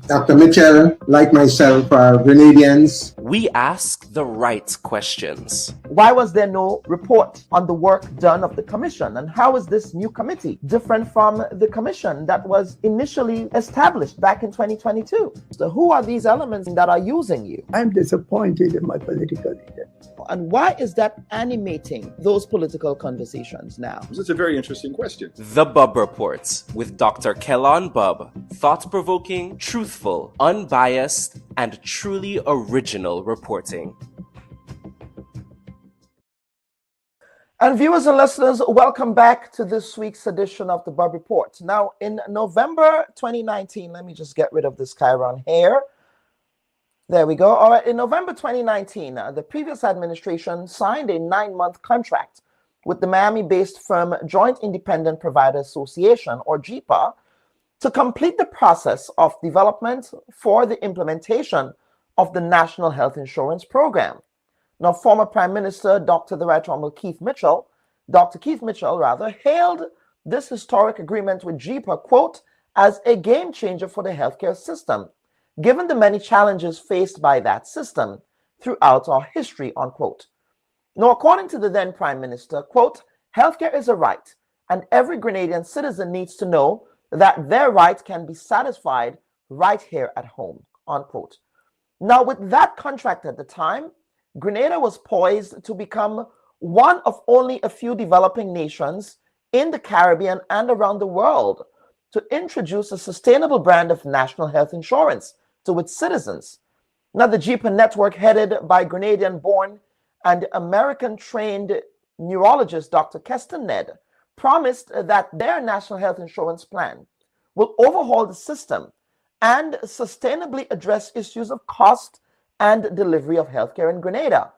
Dr. Mitchell, like myself, are Grenadians. We ask the right questions. Why was there no report on the work done of the commission? And how is this new committee different from the commission that was initially established back in 2022? So who are these elements that are using you? I'm disappointed in my political leader. And why is that animating those political conversations now? It's a very interesting question. The Bubb Report with Dr. Kellon Bubb. Thought-provoking, truthful, unbiased, and truly original reporting. And viewers and listeners, welcome back to this week's edition of the Bubb Report. Now, in November 2019, let me just get rid of this Chiron here. There we go. All right. In November 2019, the previous administration signed a 9-month contract with the Miami-based firm Joint Independent Provider Association, or JIPA, to complete the process of development for the implementation of the National Health Insurance Program. Now, former Prime Minister Dr. Keith Mitchell, hailed this historic agreement with JIPA, quote, as a game changer for the healthcare system, given the many challenges faced by that system throughout our history, unquote. Now, according to the then Prime Minister, quote, healthcare is a right, and every Grenadian citizen needs to know that their right can be satisfied right here at home, unquote. Now, with that contract at the time, Grenada was poised to become one of only a few developing nations in the Caribbean and around the world to introduce a sustainable brand of national health insurance to its citizens. Now, the JIPA network, headed by Grenadian-born and American-trained neurologist Dr. Kester Ned, promised that their national health insurance plan will overhaul the system and sustainably address issues of cost and delivery of healthcare in Grenada.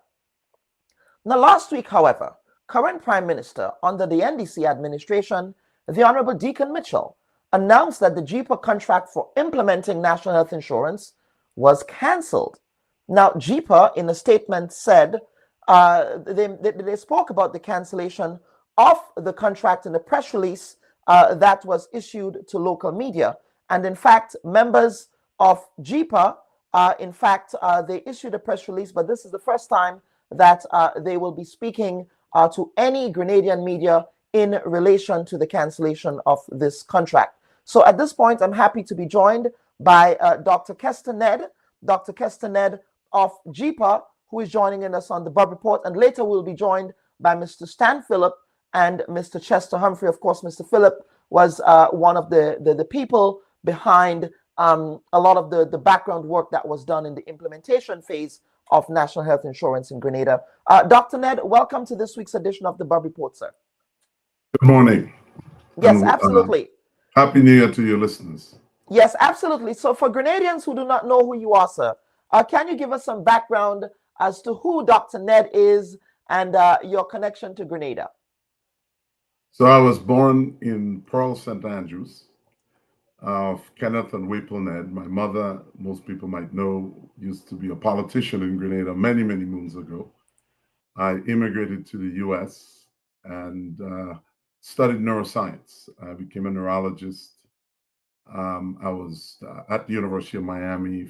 Now, last week, however, current Prime Minister under the NDC administration, the Honorable Deacon Mitchell, announced that the JIPA contract for implementing national health insurance was cancelled. Now, JIPA, in a statement, said they spoke about the cancellation of the contract in a press release that was issued to local media. And in fact, members of JIPA, they issued a press release, but this is the first time that they will be speaking to any Grenadian media in relation to the cancellation of this contract. So at this point, I'm happy to be joined by Dr. Kester Ned of JIPA, who is joining us on the Bubb Report, and later we'll be joined by Mr. Stan Phillip and Mr. Chester Humphrey. Of course, Mr. Phillip was one of the people behind a lot of the background work that was done in the implementation phase of national health insurance in Grenada. Dr. Ned, welcome to this week's edition of the Bubb Report, sir. Good morning. Yes, absolutely. Happy New Year to your listeners. Yes, absolutely. So for Grenadians who do not know who you are, sir, can you give us some background as to who Dr. Ned is and your connection to Grenada? So I was born in Pearl, St. Andrews, of Kenneth and Whipple Ned. My mother, most people might know, used to be a politician in Grenada many, many moons ago. I immigrated to the US and studied neuroscience. I became a neurologist. I was at the University of Miami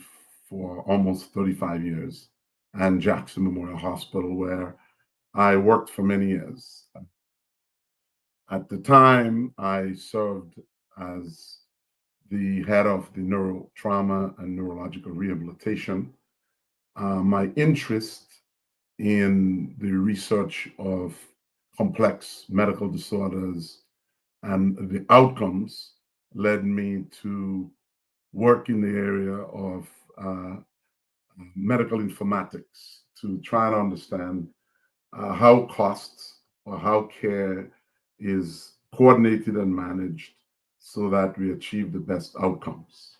for almost 35 years and Jackson Memorial Hospital, where I worked for many years. At the time, I served as the head of the neurotrauma and neurological rehabilitation. My interest in the research of complex medical disorders and the outcomes led me to work in the area of medical informatics to try and understand how costs or how care is coordinated and managed so that we achieve the best outcomes.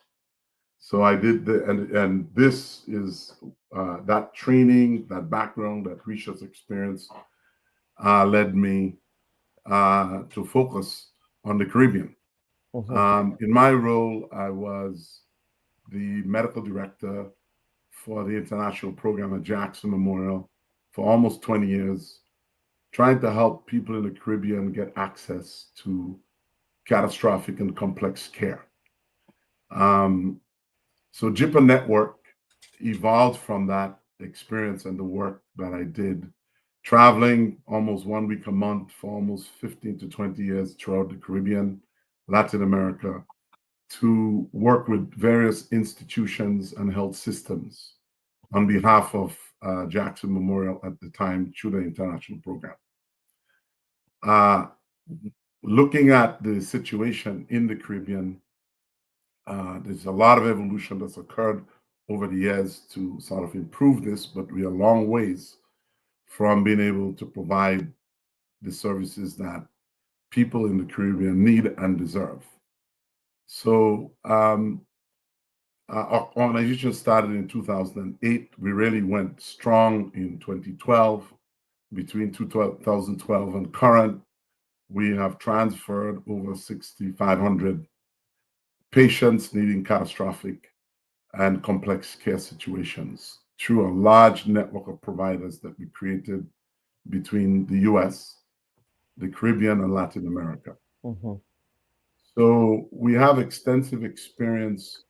So I did and this is that training, that background, that research experience led me to focus on the Caribbean. In my role, I was the medical director for the international program at Jackson Memorial for almost 20 years, trying to help people in the Caribbean get access to catastrophic and complex care. So JIPA Network evolved from that experience and the work that I did, traveling almost 1 week a month for almost 15 to 20 years throughout the Caribbean, Latin America, to work with various institutions and health systems on behalf of Jackson Memorial at the time through the international program. Looking at the situation in the Caribbean, there's a lot of evolution that's occurred over the years to sort of improve this, but we are long ways from being able to provide the services that people in the Caribbean need and deserve. So our organization started in 2008. We really went strong in 2012. between 2012 and current, we have transferred over 6,500 patients needing catastrophic and complex care situations through a large network of providers that we created between the US, the Caribbean, and Latin America. So we have extensive experience.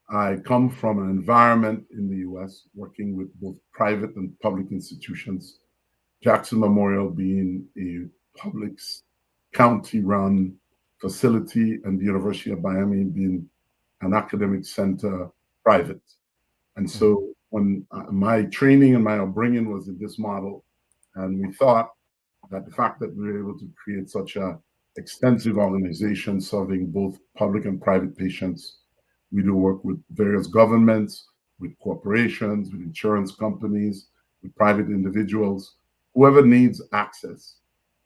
I come from an environment in the US working with both private and public institutions, Jackson Memorial being a public county-run facility and the University of Miami being an academic center private. And so when my training and my upbringing was in this model, and we thought that the fact that we were able to create such a extensive organization serving both public and private patients, we do work with various governments, with corporations, with insurance companies, with private individuals, whoever needs access.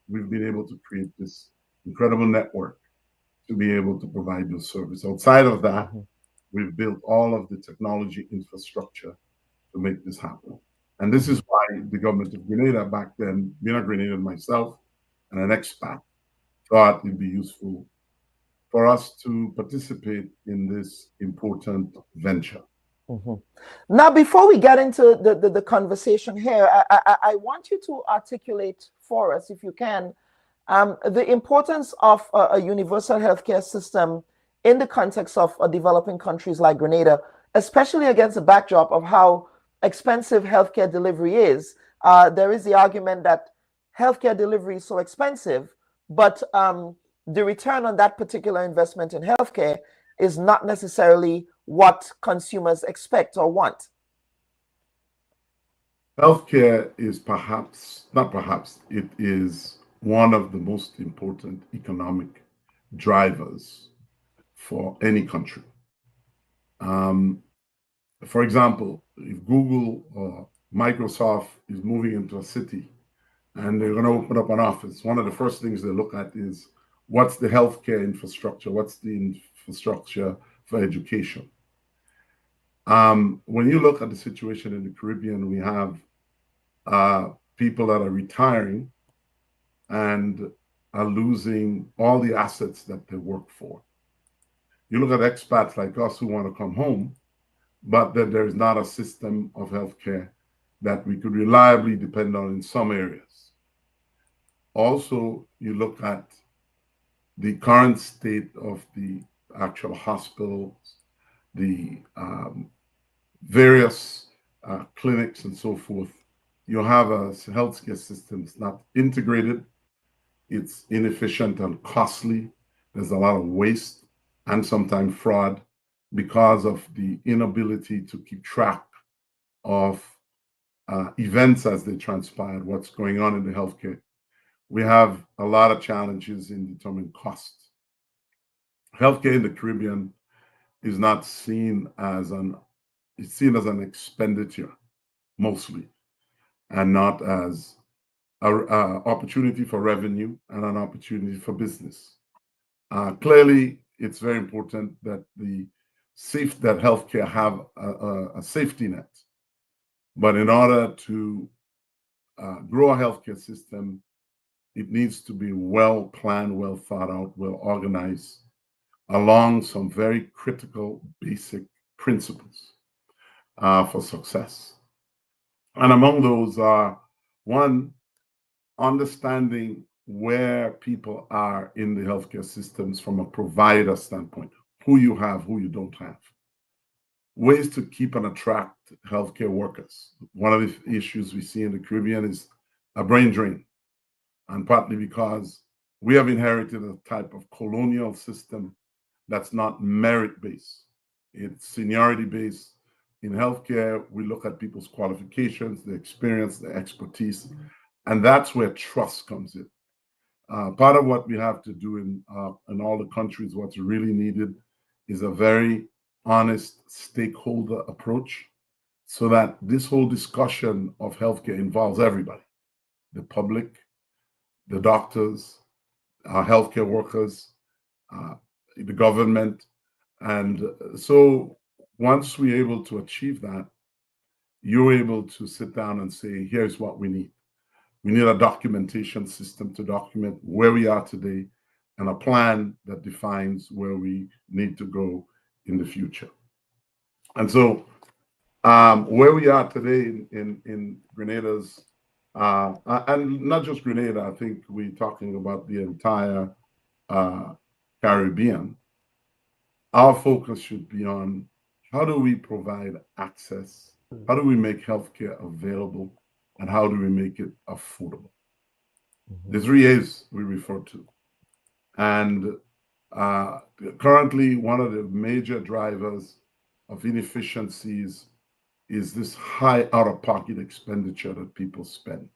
We've been able to create this incredible network to be able to provide those services. Outside of that, we've built all of the technology infrastructure to make this happen. And this is why the government of Grenada back then, being a Grenadian myself and an expat, thought it'd be useful for us to participate in this important venture. Now, before we get into the conversation here, I want you to articulate for us, if you can, the importance of a universal healthcare system in the context of developing countries like Grenada, especially against the backdrop of how expensive healthcare delivery is. There is the argument that healthcare delivery is so expensive, but the return on that particular investment in healthcare is not necessarily what consumers expect or want. Healthcare is it is one of the most important economic drivers for any country. For example, if Google or Microsoft is moving into a city and they're going to open up an office, one of the first things they look at is what's the healthcare infrastructure, what's the infrastructure for education. When you look at the situation in the Caribbean, we have people that are retiring and are losing all the assets that they work for. You look at expats like us who want to come home, but that there is not a system of healthcare that we could reliably depend on in some areas. Also, you look at the current state of the actual hospitals, the various clinics and so forth. You have a healthcare system that's not integrated. It's inefficient and costly. There's a lot of waste and sometimes fraud because of the inability to keep track of events as they transpire, what's going on in the healthcare. We have a lot of challenges in determining cost. Healthcare in the Caribbean is not seen as it's seen as an expenditure mostly, and not as an opportunity for revenue and an opportunity for business. Clearly, it's very important that that healthcare have a safety net. But in order to grow a healthcare system, it needs to be well planned, well thought out, well organized, along some very critical basic principles for success. And among those are, one, understanding where people are in the healthcare systems from a provider standpoint, who you have, who you don't have. Ways to keep and attract healthcare workers. One of the issues we see in the Caribbean is a brain drain, and partly because we have inherited a type of colonial system that's not merit-based. It's seniority-based. In healthcare, we look at people's qualifications, their experience, their expertise, and that's where trust comes in. Part of what we have to do in all the countries, what's really needed is a very honest stakeholder approach so that this whole discussion of healthcare involves everybody, the public, the doctors, our healthcare workers, the government. And so once we're able to achieve that, you're able to sit down and say, here's what we need. We need a documentation system to document where we are today and a plan that defines where we need to go in the future. And so where we are today in Grenada's, and not just Grenada, I think we're talking about the entire Caribbean, our focus should be on how do we provide access, how do we make healthcare available, and how do we make it affordable? The 3 A's we refer to. And currently, one of the major drivers of inefficiencies is this high out-of-pocket expenditure that people spend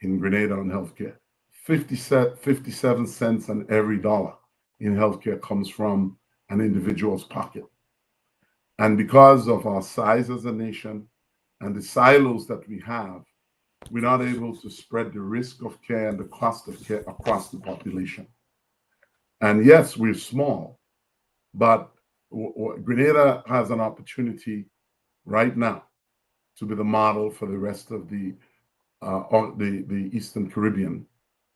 in Grenada on healthcare. 57 cents on every dollar in healthcare comes from an individual's pocket. And because of our size as a nation and the silos that we have, we're not able to spread the risk of care and the cost of care across the population. And yes, we're small, but Grenada has an opportunity right now to be the model for the rest of the Eastern Caribbean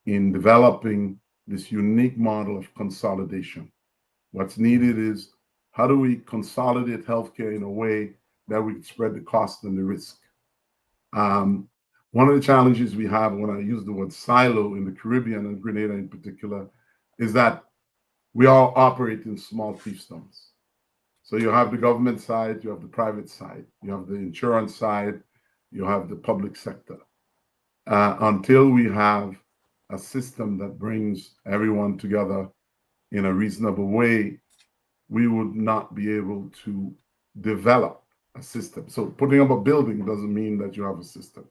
in developing this unique model of consolidation. What's needed is how do we consolidate healthcare in a way that we can spread the cost and the risk? One of the challenges we have when I use the word silo in the Caribbean and Grenada in particular is that we all operate in small fiefdoms. So you have the government side, you have the private side, you have the insurance side, you have the public sector. Until we have a system that brings everyone together in a reasonable way, we would not be able to develop a system. So putting up a building doesn't mean that you have a system.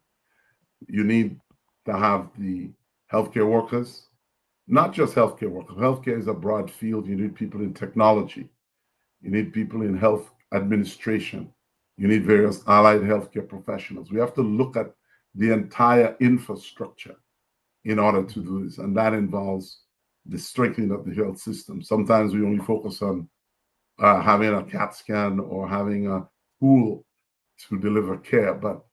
You need to have the healthcare workers, not just healthcare workers. Healthcare is a broad field. You need people in technology. You need people in health administration. You need various allied healthcare professionals. We have to look at the entire infrastructure in order to do this. And that involves the strengthening of the health system. Sometimes we only focus on having a CAT scan or having a pool to deliver care, but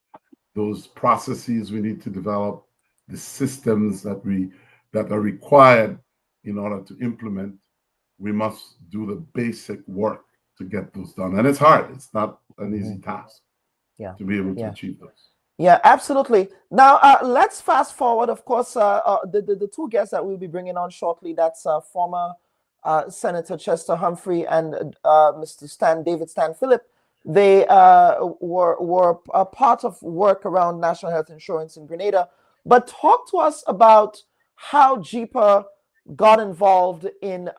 those processes we need to develop, the systems that are required in order to implement, we must do the basic work to get those done. And it's hard. It's not an easy task to be able to achieve those. Yeah, absolutely. Now, let's fast forward. Of course, the two guests that we'll be bringing on shortly, that's former Senator Chester Humphrey and Mr. David Stan Phillip. They were a part of work around national health insurance in Grenada. But talk to us about how JIPA got involved in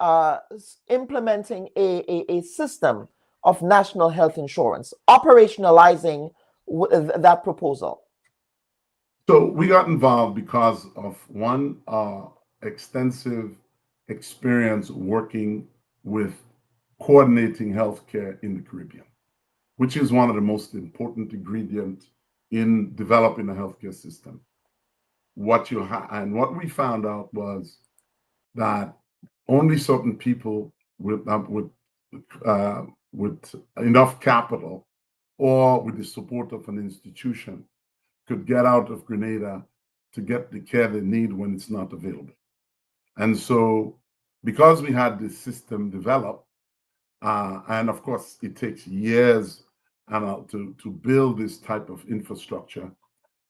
implementing a system of national health insurance, operationalizing that proposal. So we got involved because of one extensive experience working with coordinating healthcare in the Caribbean, which is one of the most important ingredients in developing a healthcare system. What we found out was that only certain people with enough capital or with the support of an institution could get out of Grenada to get the care they need when it's not available. And so because we had this system developed, and of course it takes years to build this type of infrastructure,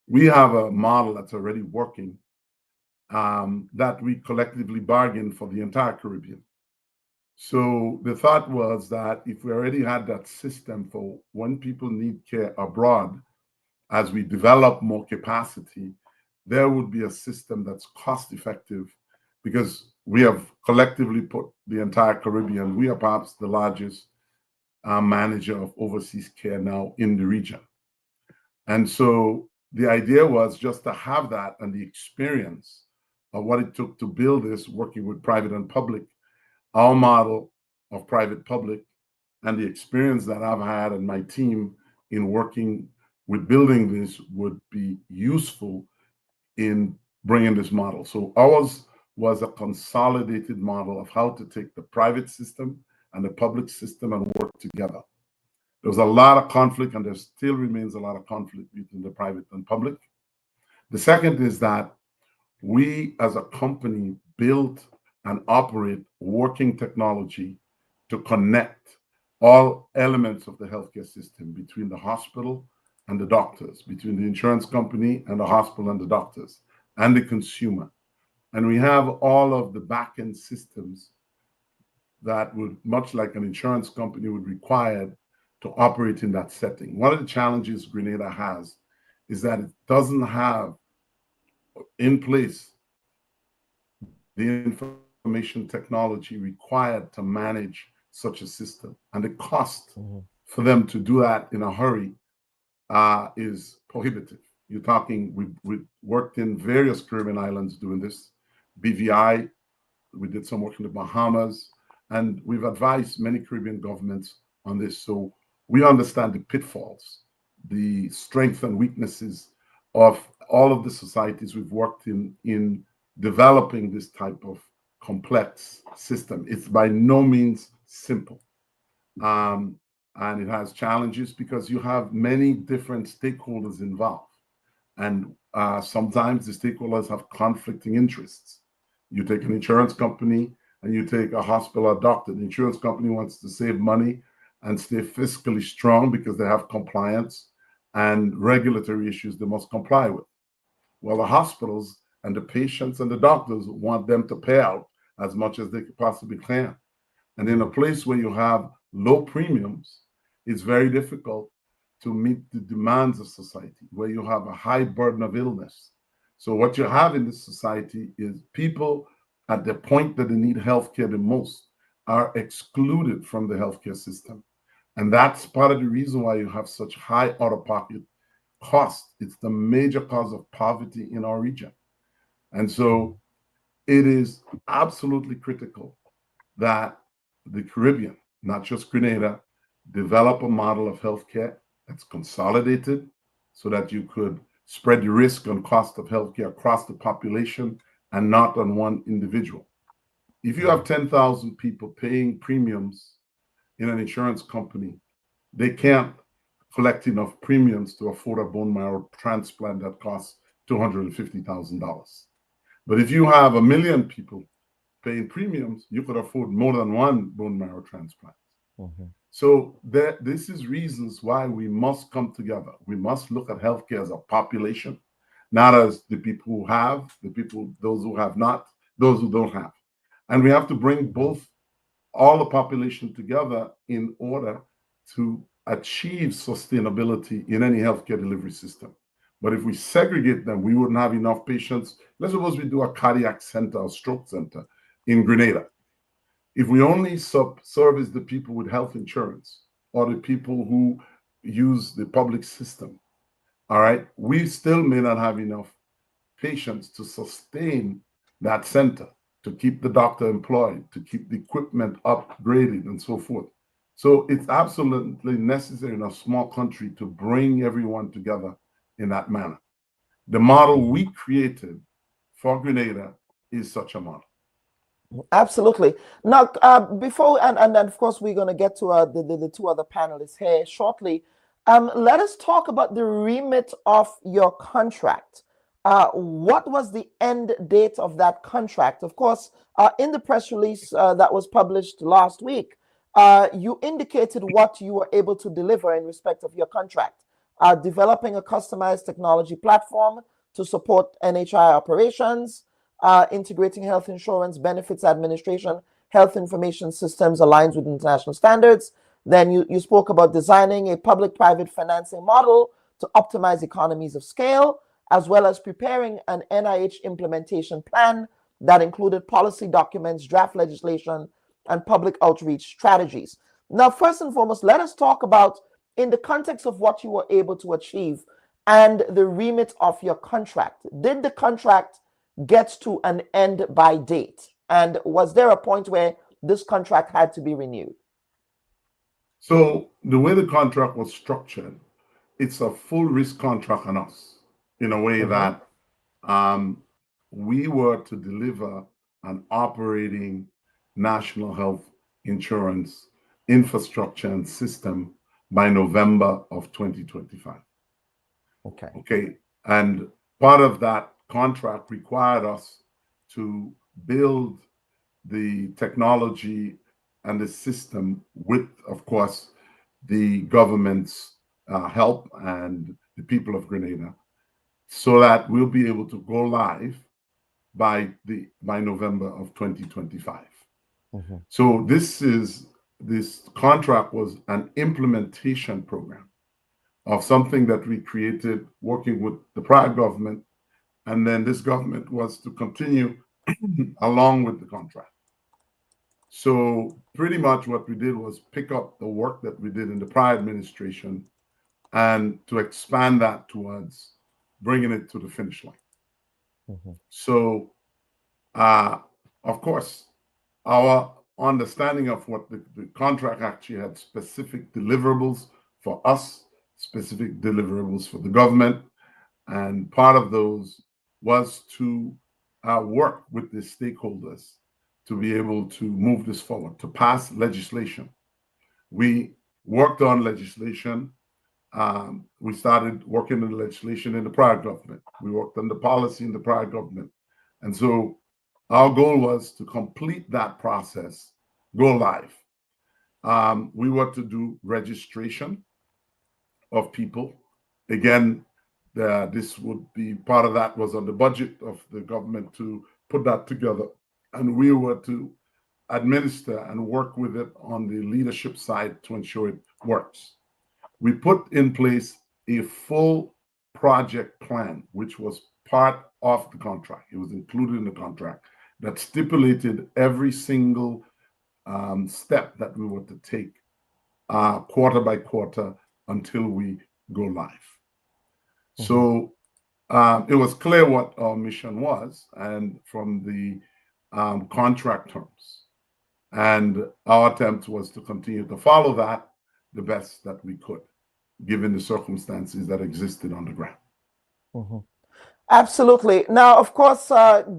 we have a model that's already working that we collectively bargained for the entire Caribbean. So the thought was that if we already had that system for when people need care abroad, as we develop more capacity, there would be a system that's cost effective because we have collectively put the entire Caribbean. We are perhaps the largest manager of overseas care now in the region. And so the idea was just to have that and the experience of what it took to build this, working with private and public, our model of private public, and the experience that I've had and my team in working with building this would be useful in bringing this model. So ours was a consolidated model of how to take the private system and the public system and work together. There was a lot of conflict, and there still remains a lot of conflict between the private and public. The second is that we as a company build and operate working technology to connect all elements of the healthcare system between the hospital and the doctors, between the insurance company and the hospital and the doctors, and the consumer. And we have all of the back-end systems that would, much like an insurance company would require to operate in that setting. One of the challenges Grenada has is that it doesn't have in place the information technology required to manage such a system. And the cost for them to do that in a hurry is prohibitive. You're talking, we've worked in various Caribbean islands doing this. BVI, we did some work in the Bahamas, and we've advised many Caribbean governments on this. So we understand the pitfalls, the strengths and weaknesses of all of the societies we've worked in developing this type of complex system. It's by no means simple. And it has challenges because you have many different stakeholders involved. And sometimes the stakeholders have conflicting interests. You take an insurance company and you take a hospital or doctor. The insurance company wants to save money and stay fiscally strong because they have compliance and regulatory issues they must comply with. Well, the hospitals and the patients and the doctors want them to pay out as much as they possibly can. And in a place where you have low premiums, it's very difficult to meet the demands of society, where you have a high burden of illness. So what you have in this society is people at the point that they need healthcare the most are excluded from the healthcare system. And that's part of the reason why you have such high out-of-pocket costs. It's the major cause of poverty in our region. And so it is absolutely critical that the Caribbean, not just Grenada, develop a model of healthcare that's consolidated so that you could spread the risk and cost of healthcare across the population and not on one individual. If you have 10,000 people paying premiums in an insurance company, they can't collect enough premiums to afford a bone marrow transplant that costs $250,000. But if you have 1 million people paying premiums, you could afford more than one bone marrow transplant. So this is reasons why we must come together. We must look at healthcare as a population, not as the people who have, those who have not, those who don't have. And we have to bring all the population together in order to achieve sustainability in any healthcare delivery system. But if we segregate them, we wouldn't have enough patients. Let's suppose we do a cardiac center or stroke center in Grenada. If we only service the people with health insurance or the people who use the public system, all right, we still may not have enough patients to sustain that center, to keep the doctor employed, to keep the equipment upgraded and so forth. So it's absolutely necessary in a small country to bring everyone together in that manner. The model we created for Grenada is such a model. Absolutely. Now, before, and then of course, we're going to get to the two other panelists here shortly. Let us talk about the remit of your contract. What was the end date of that contract? Of course, in the press release that was published last week, you indicated what you were able to deliver in respect of your contract. Developing a customized technology platform to support NHI operations, integrating health insurance, benefits administration, health information systems aligns with international standards. Then you spoke about designing a public-private financing model to optimize economies of scale, as well as preparing an NIH implementation plan that included policy documents, draft legislation, and public outreach strategies. Now, first and foremost, let us talk about, in the context of what you were able to achieve and the remit of your contract. Did the contract get to an end by date? And was there a point where this contract had to be renewed? So the way the contract was structured, it's a full risk contract on us in a way that we were to deliver an operating national health insurance infrastructure and system by November of 2025. Okay. And part of that contract required us to build the technology and the system with, of course, the government's help and the people of Grenada, so that we'll be able to go live by November of 2025. So this contract was an implementation program of something that we created working with the prior government, and then this government was to continue along with the contract. So pretty much what we did was pick up the work that we did in the prior administration and to expand that towards bringing it to the finish line. So, of course, our understanding of what the contract actually had specific deliverables for us, specific deliverables for the government, and part of those was to work with the stakeholders to be able to move this forward, to pass legislation. We worked on legislation. We started working on legislation in the prior government. We worked on the policy in the prior government. And so our goal was to complete that process, go live. We were to do registration of people. Again, this would be part of that was on the budget of the government to put that together. And we were to administer and work with it on the leadership side to ensure it works. We put in place a full project plan, which was part of the contract. It was included in the contract that stipulated every single step that we were to take quarter by quarter until we go live. So it was clear what our mission was, and from the contract terms. And our attempt was to continue to follow that the best that we could, given the circumstances that existed on the ground. Absolutely. Now, of course,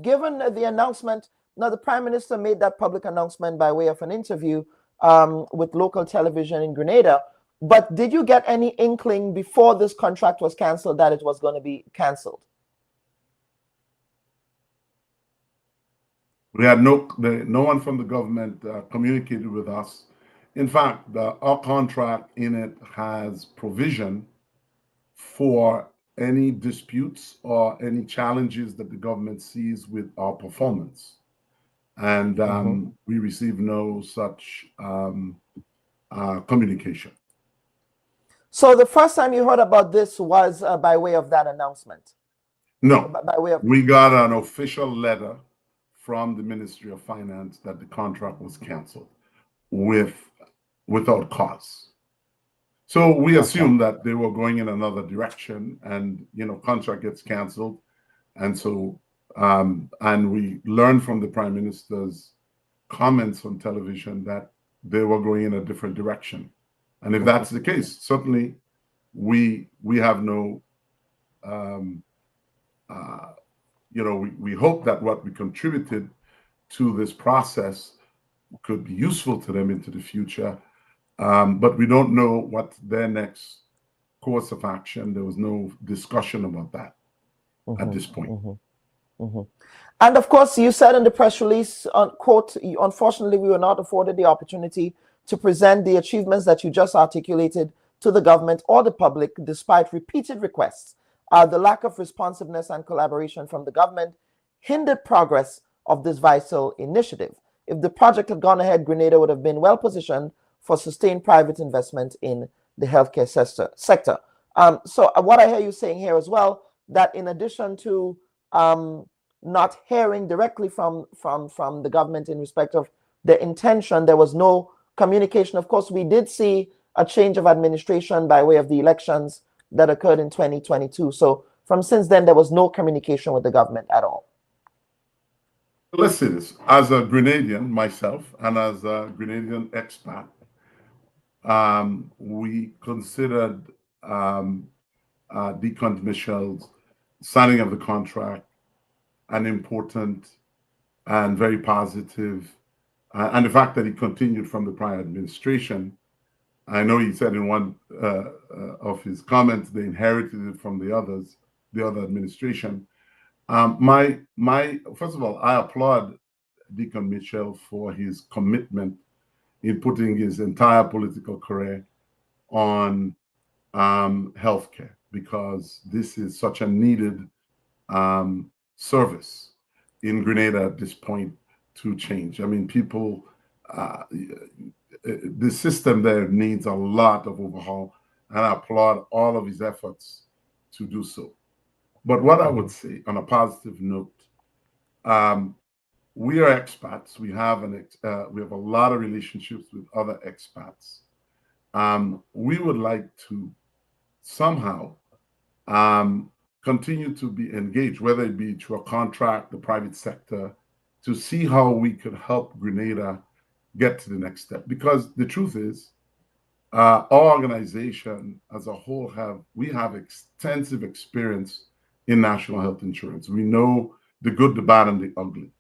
given the announcement, now the Prime Minister made that public announcement by way of an interview with local television in Grenada. But did you get any inkling before this contract was canceled that it was going to be canceled? We had no one from the government communicated with us. In fact, our contract in it has provision for any disputes or any challenges that the government sees with our performance. And we received no such communication. So the first time you heard about this was by way of that announcement? No, by way of... we got an official letter from the Ministry of Finance that the contract was canceled without cause. So we assumed that they were going in another direction, and contract gets canceled, and so and we learned from the Prime Minister's comments on television that they were going in a different direction. And if that's the case, certainly we have no we hope that what we contributed to this process could be useful to them into the future, but we don't know what their next course of action. There was no discussion about that at this point. And of course, you said in the press release, quote, unfortunately, we were not afforded the opportunity to present the achievements that you just articulated to the government or the public, despite repeated requests. The lack of responsiveness and collaboration from the government hindered progress of this vital initiative. If the project had gone ahead, Grenada would have been well positioned for sustained private investment in the healthcare sector. So what I hear you saying here as well, that in addition to not hearing directly from the government in respect of the intention, there was no communication. Of course, we did see a change of administration by way of the elections that occurred in 2022. So from since then, there was no communication with the government at all. Listen, as a Grenadian myself and as a Grenadian expat, we considered Deacon Michel's signing of the contract an important and very positive, and the fact that he continued from the prior administration. I know he said in one of his comments they inherited it from the others, the other administration. First of all, I applaud Deacon Mitchell for his commitment in putting his entire political career on healthcare, because this is such a needed service in Grenada at this point to change. I mean, people, the system there needs a lot of overhaul, and I applaud all of his efforts to do so. But what I would say on a positive note, we are expats. We have a lot of relationships with other expats. We would like to somehow continue to be engaged, whether it be through a contract, the private sector, to see how we could help Grenada get to the next step. Because the truth is, our organization as a whole have extensive experience in national health insurance. We know the good, the bad, and the ugly.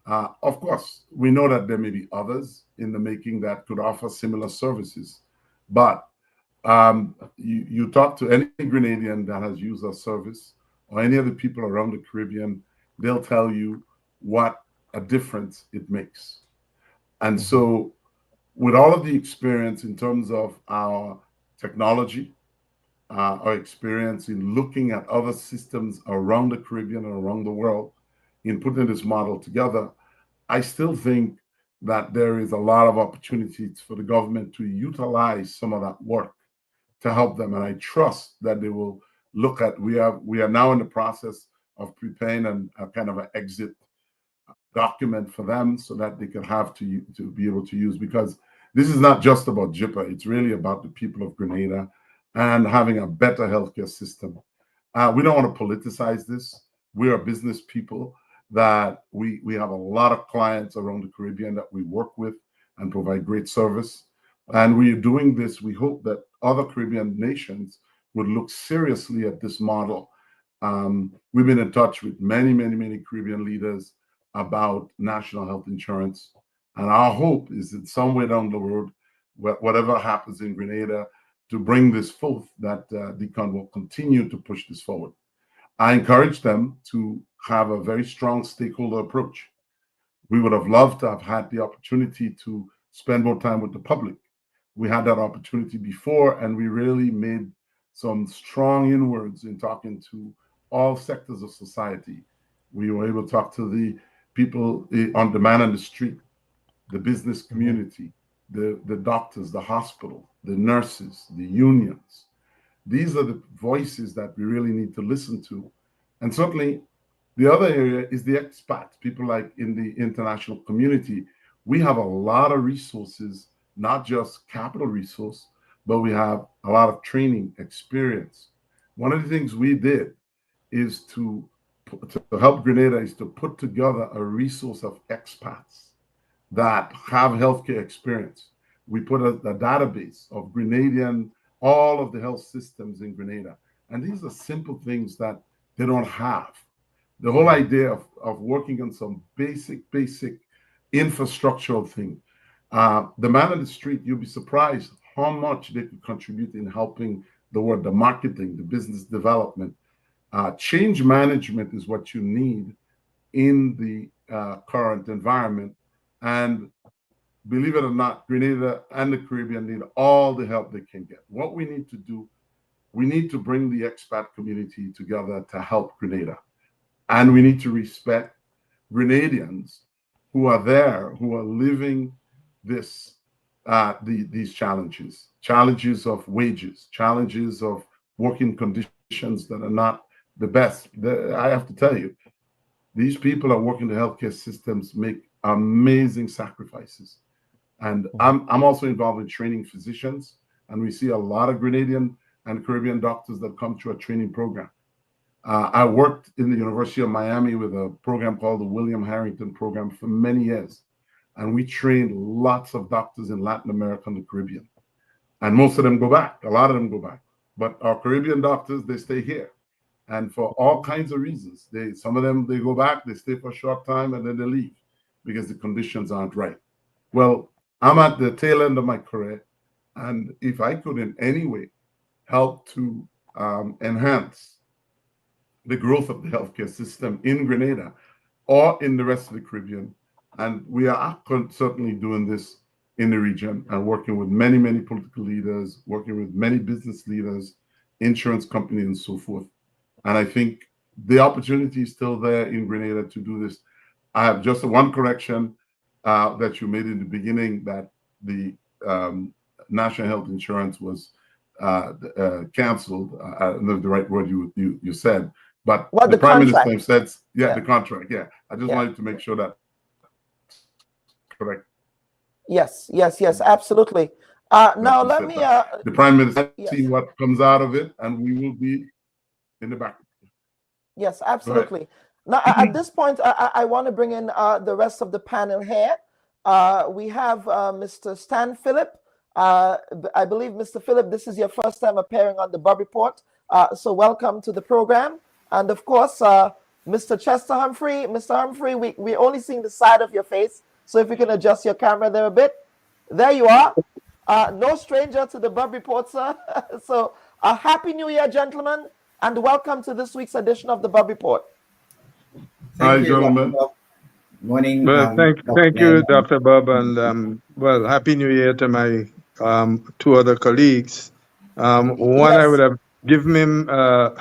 Of course, we know that there may be others in the making that could offer similar services, but you talk to any Grenadian that has used our service, or any other people around the Caribbean, they'll tell you what a difference it makes. And so with all of the experience in terms of our technology, our experience in looking at other systems around the Caribbean and around the world in putting this model together, I still think that there is a lot of opportunities for the government to utilize some of that work to help them. And I trust that they will look at, we are now in the process of preparing a kind of an exit document for them so that they can have to be able to use, because this is not just about JIPA, it's really about the people of Grenada and having a better healthcare system. We don't want to politicize this. We are business people that we have a lot of clients around the Caribbean that we work with and provide great service. And we are doing this. We hope that other Caribbean nations would look seriously at this model. We've been in touch with many Caribbean leaders about national health insurance. And our hope is that somewhere down the road, whatever happens in Grenada, to bring this forth, that Deacon will continue to push this forward. I encourage them to have a very strong stakeholder approach. We would have loved to have had the opportunity to spend more time with the public. We had that opportunity before, and we really made some strong inroads in talking to all sectors of society. We were able to talk to the people on the man on the street, the business community, the doctors, the hospital, the nurses, the unions. These are the voices that we really need to listen to. And certainly the other area is the expats, people like in the international community. We have a lot of resources, not just capital resource, but we have a lot of training experience. One of the things we did is to help Grenada is to put together a resource of expats that have healthcare experience. We put a database of Grenadian, all of the health systems in Grenada. And these are simple things that they don't have. The whole idea of working on some basic infrastructural thing. The man on the street, you'll be surprised how much they could contribute in helping the marketing, the business development. Change management is what you need in the current environment. And believe it or not, Grenada and the Caribbean need all the help they can get. What we need to do, we need to bring the expat community together to help Grenada. And we need to respect Grenadians who are there, who are living these challenges of wages, challenges of working conditions that are not the best. I have to tell you, these people are working the healthcare systems, make amazing sacrifices. And I'm also involved in training physicians, and we see a lot of Grenadian and Caribbean doctors that come through a training program. I worked in the University of Miami with a program called the William Harrington Program for many years. And we trained lots of doctors in Latin America and the Caribbean. And most of them go back. A lot of them go back. But our Caribbean doctors, they stay here. And for all kinds of reasons. Some of them, they go back, they stay for a short time, and then they leave because the conditions aren't right. Well, I'm at the tail end of my career. And if I could in any way help to enhance the growth of the healthcare system in Grenada or in the rest of the Caribbean. And we are certainly doing this in the region and working with many, many political leaders, working with many business leaders, insurance companies, and so forth. And I think the opportunity is still there in Grenada to do this. I have just one correction that you made in the beginning, that the national health insurance was canceled. I don't know the right word you said, but the Prime Minister said, the contract. Yeah, I just wanted to make sure that correct. Yes, absolutely. Now let me. The Prime Minister see what comes out of it, and we will be in the back. Yes, absolutely. Now, at this point, I want to bring in the rest of the panel here. We have Mr. Stan Phillip. I believe, Mr. Phillip, this is your first time appearing on the Bubb Report. So welcome to the program. And of course, Mr. Chester Humphrey. Mr. Humphrey, we're only seeing the side of your face. So if you can adjust your camera there a bit. There you are. No stranger to the Bubb Report, sir. So Happy New Year, gentlemen, and welcome to this week's edition of the Bubb Report. Hi, gentlemen. Morning. Well, thank you, Dr. Bubb, and well, Happy New Year to my two other colleagues. One, I would have given him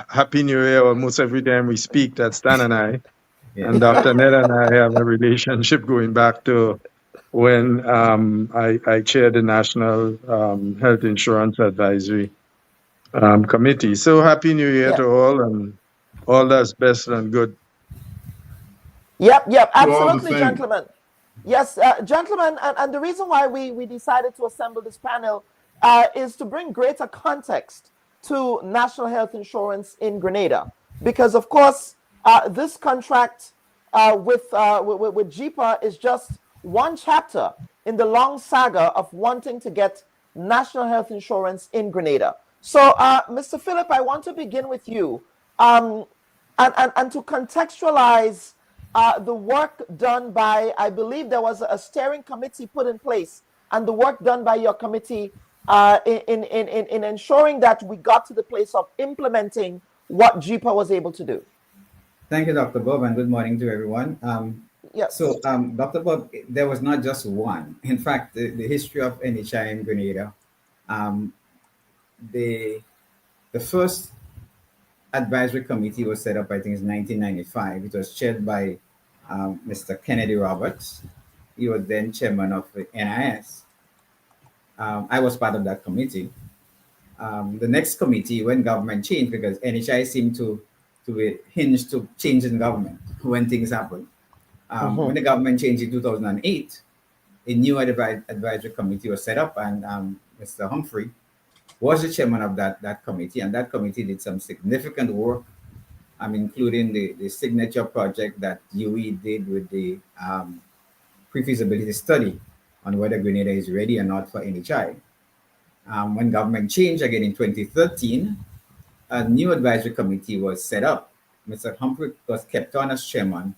Happy New Year almost every time we speak. That's Stan and I. Yeah. And Dr. Ned and I have a relationship going back to when I chaired the National Health Insurance Advisory Committee. So Happy New Year to all, and all that's best and good. Yep, absolutely, gentlemen. Yes, gentlemen, and the reason why we decided to assemble this panel is to bring greater context to national health insurance in Grenada. Because, of course, this contract with JIPA is just one chapter in the long saga of wanting to get national health insurance in Grenada. So, Mr. Phillip, I want to begin with you and to contextualize the work done by, I believe there was a steering committee put in place, and the work done by your committee in ensuring that we got to the place of implementing what JIPA was able to do. Thank you, Dr. Bubb, and good morning to everyone. Yes. So, Dr. Bubb, there was not just one. In fact, the history of NHI in Grenada, the first advisory committee was set up, I think, in 1995. It was chaired by Mr. Kennedy Roberts. He was then chairman of the NIS. I was part of that committee. The next committee, when government changed, because NHI seemed to be hinged to change in government when things happen. When the government changed in 2008, a new advisory committee was set up, and Mr. Humphrey was the chairman of that committee, and that committee did some significant work, including the signature project that UE did with the pre-feasibility study on whether Grenada is ready or not for NHI. When government changed again in 2013, a new advisory committee was set up. Mr. Humphrey was kept on as chairman,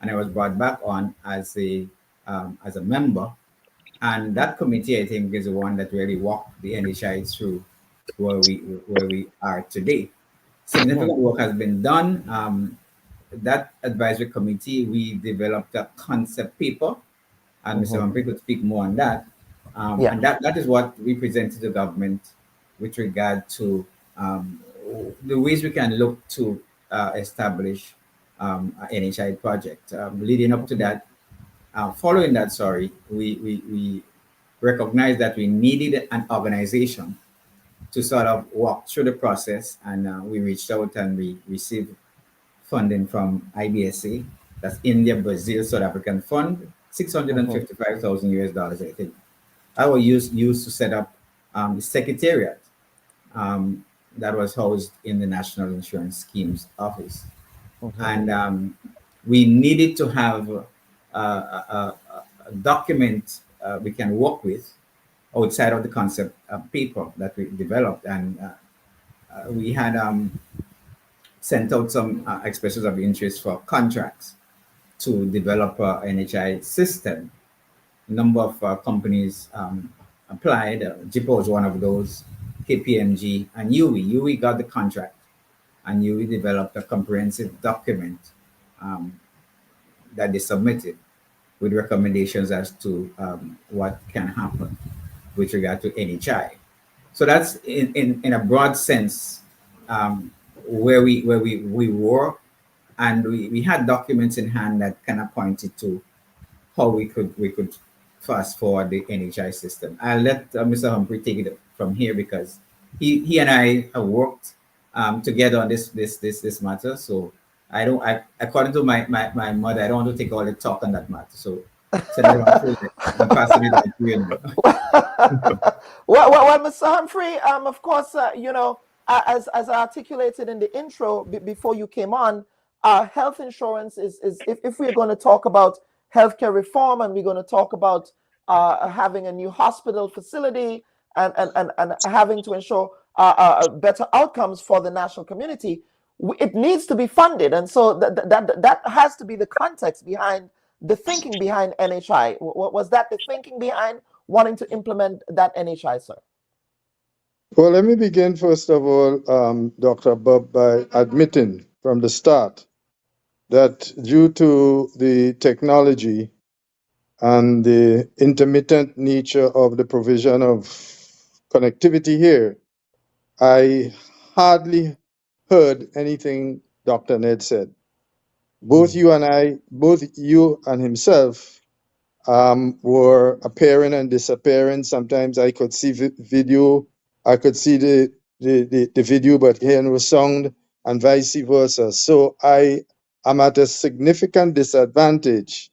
and I was brought back on as a member. And that committee, I think, is the one that really walked the NHI through where we are today. Significant work has been done. That advisory committee, we developed a concept paper, and Mr. Humphrey could speak more on that. And that is what we presented to the government with regard to the ways we can look to establish an NHI project. Leading up to that, following that, we recognized that we needed an organization to sort of walk through the process, and we reached out and we received funding from IBSA, that's India, Brazil, South African Fund, $655,000 I think. I was used to set up the secretariat that was housed in the National Insurance Schemes Office. And we needed to have a document we can work with outside of the concept paper that we developed. And we had sent out some expressions of interest for contracts to develop an NHI system. A number of companies applied. JIPA was one of those, KPMG, and UE. UE got the contract. and we developed a comprehensive document that they submitted with recommendations as to what can happen with regard to NHI. So that's in a broad sense where we were, and we had documents in hand that kind of pointed to how we could fast forward the NHI system. I'll let Mr. Humphrey take it from here because he and I have worked together on this matter. So according to my mother, I don't want to take all the talk on that matter. So I'm passing it on to you. Well, Mr. Humphrey, of course, as articulated in the intro before you came on, health insurance is if we're going to talk about healthcare reform and we're going to talk about having a new hospital facility and having to ensure better outcomes for the national community, it needs to be funded. And so that has to be the context behind the thinking behind NHI. Was that the thinking behind wanting to implement that NHI, sir? Well, let me begin first of all, Dr. Bubb, by admitting from the start that due to the technology and the intermittent nature of the provision of connectivity here, I hardly heard anything Dr. Ned said. Both you and himself were appearing and disappearing. Sometimes I could see video, I could see the video, but hear no sound, and vice versa. So I am at a significant disadvantage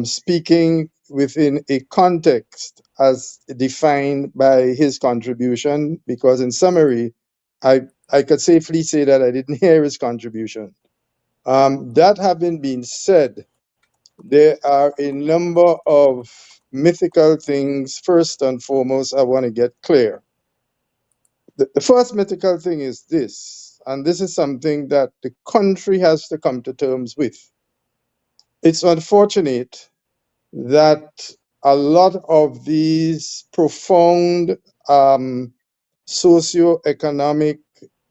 speaking within a context as defined by his contribution, because in summary, I could safely say that I didn't hear his contribution. That having been said, there are a number of mythical things. First and foremost, I want to get clear. The first mythical thing is this, and this is something that the country has to come to terms with. It's unfortunate that a lot of these profound socio-economic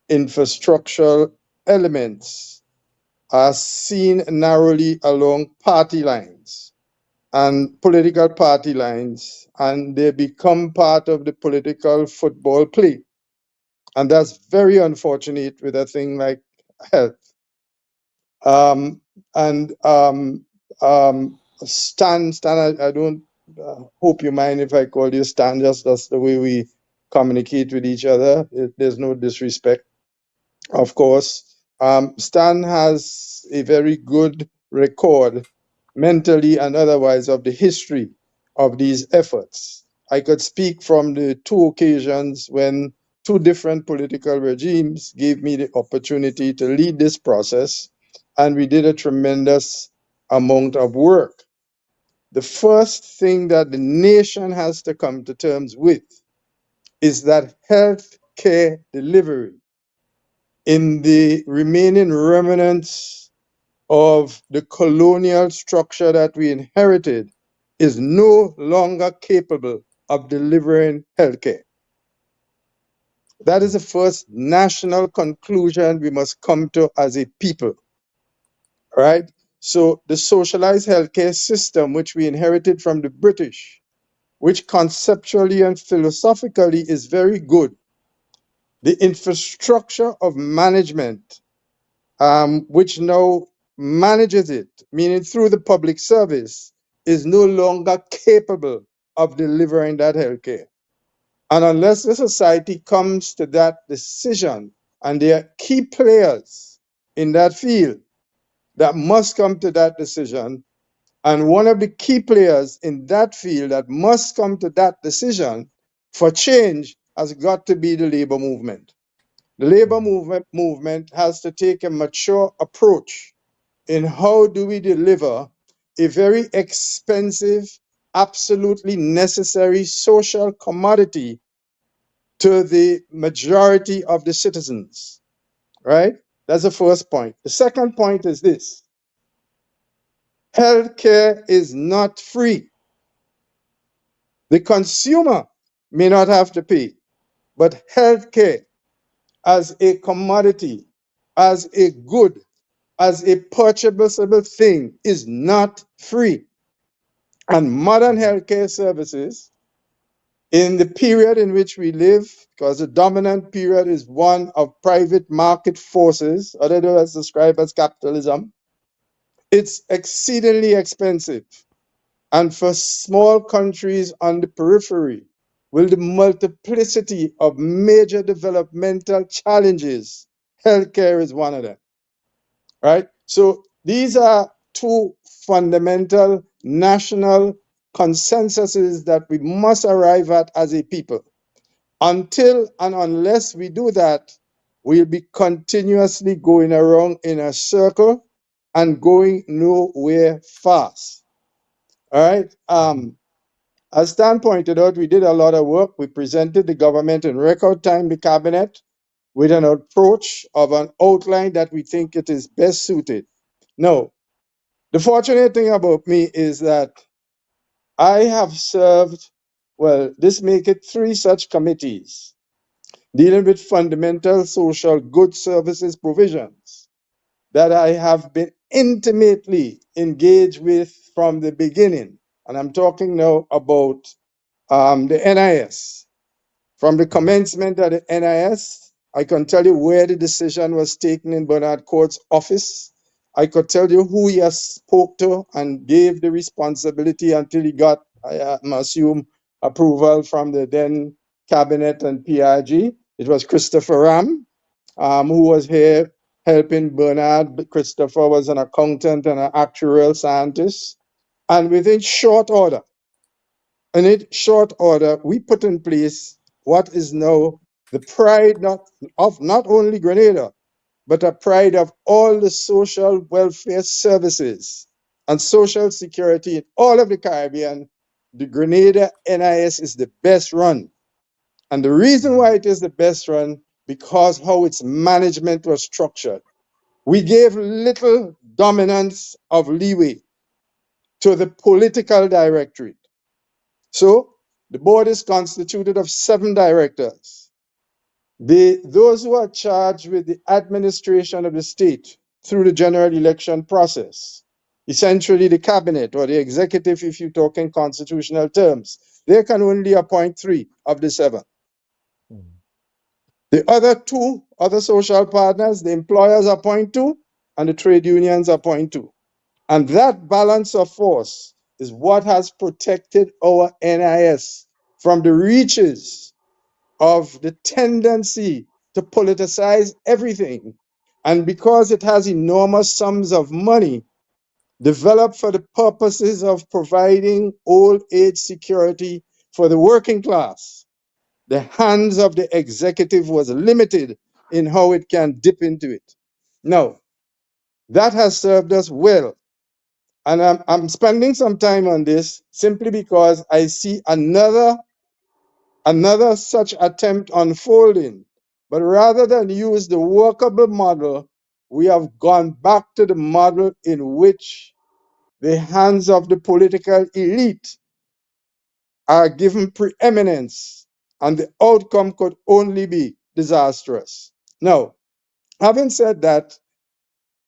infrastructural elements are seen narrowly along party lines and political party lines, and they become part of the political football play. And that's very unfortunate with a thing like health. Stan, I don't hope you mind if I call you Stan, just that's the way we communicate with each other. There's no disrespect, of course. Stan has a very good record, mentally and otherwise, of the history of these efforts. I could speak from the two occasions when two different political regimes gave me the opportunity to lead this process, and we did a tremendous amount of work. The first thing that the nation has to come to terms with is that health care delivery in the remaining remnants of the colonial structure that we inherited is no longer capable of delivering healthcare. That is the first national conclusion we must come to as a people, right? So the socialized healthcare system, which we inherited from the British, which conceptually and philosophically is very good, the infrastructure of management, which now manages it, meaning through the public service, is no longer capable of delivering that healthcare. And unless the society comes to that decision, and there are key players in that field that must come to that decision, and one of the key players in that field that must come to that decision for change has got to be the labor movement. The labor movement has to take a mature approach in how do we deliver a very expensive, absolutely necessary social commodity to the majority of the citizens, right? That's the first point. The second point is this. Healthcare is not free. The consumer may not have to pay, but healthcare as a commodity, as a good, as a purchasable thing is not free. And modern healthcare services, in the period in which we live, because the dominant period is one of private market forces, otherwise described as capitalism, it's exceedingly expensive. And for small countries on the periphery, with the multiplicity of major developmental challenges, healthcare is one of them, right? So these are two fundamental national consensuses that we must arrive at as a people. Until and unless we do that, we'll be continuously going around in a circle and going nowhere fast. All right. As Stan pointed out, we did a lot of work. We presented the government in record time, the cabinet, with an approach of an outline that we think it is best suited. Now, the fortunate thing about me is that I have served, well, this make it 3 such committees dealing with fundamental social good services provisions that I have been intimately engaged with from the beginning. And I'm talking now about the NIS. From the commencement of the NIS, I can tell you where the decision was taken in Bernard Court's office. I could tell you who he has spoke to and gave the responsibility until he got, I assume, approval from the then cabinet and PRG. It was Christopher Ram, who was here helping Bernard. Christopher was an accountant and an actuarial scientist. And within short order, we put in place what is now the pride of not only Grenada, but a pride of all the social welfare services and social security in all of the Caribbean. The Grenada NIS is the best run. And the reason why it is the best run, because how its management was structured. We gave little dominance of leeway to the political directorate. So the board is constituted of 7 directors. Those who are charged with the administration of the state through the general election process, essentially the cabinet or the executive, if you talk in constitutional terms, they can only appoint 3 of the 7. The other 2 other social partners, the employers appoint 2 and the trade unions appoint 2. And that balance of force is what has protected our NIS from the reaches of the tendency to politicize everything. And because it has enormous sums of money developed for the purposes of providing old age security for the working class, the hands of the executive was limited in how it can dip into it. Now, that has served us well. And I'm spending some time on this simply because I see another such attempt unfolding. But rather than use the workable model, we have gone back to the model in which the hands of the political elite are given preeminence, and the outcome could only be disastrous. Now, having said that,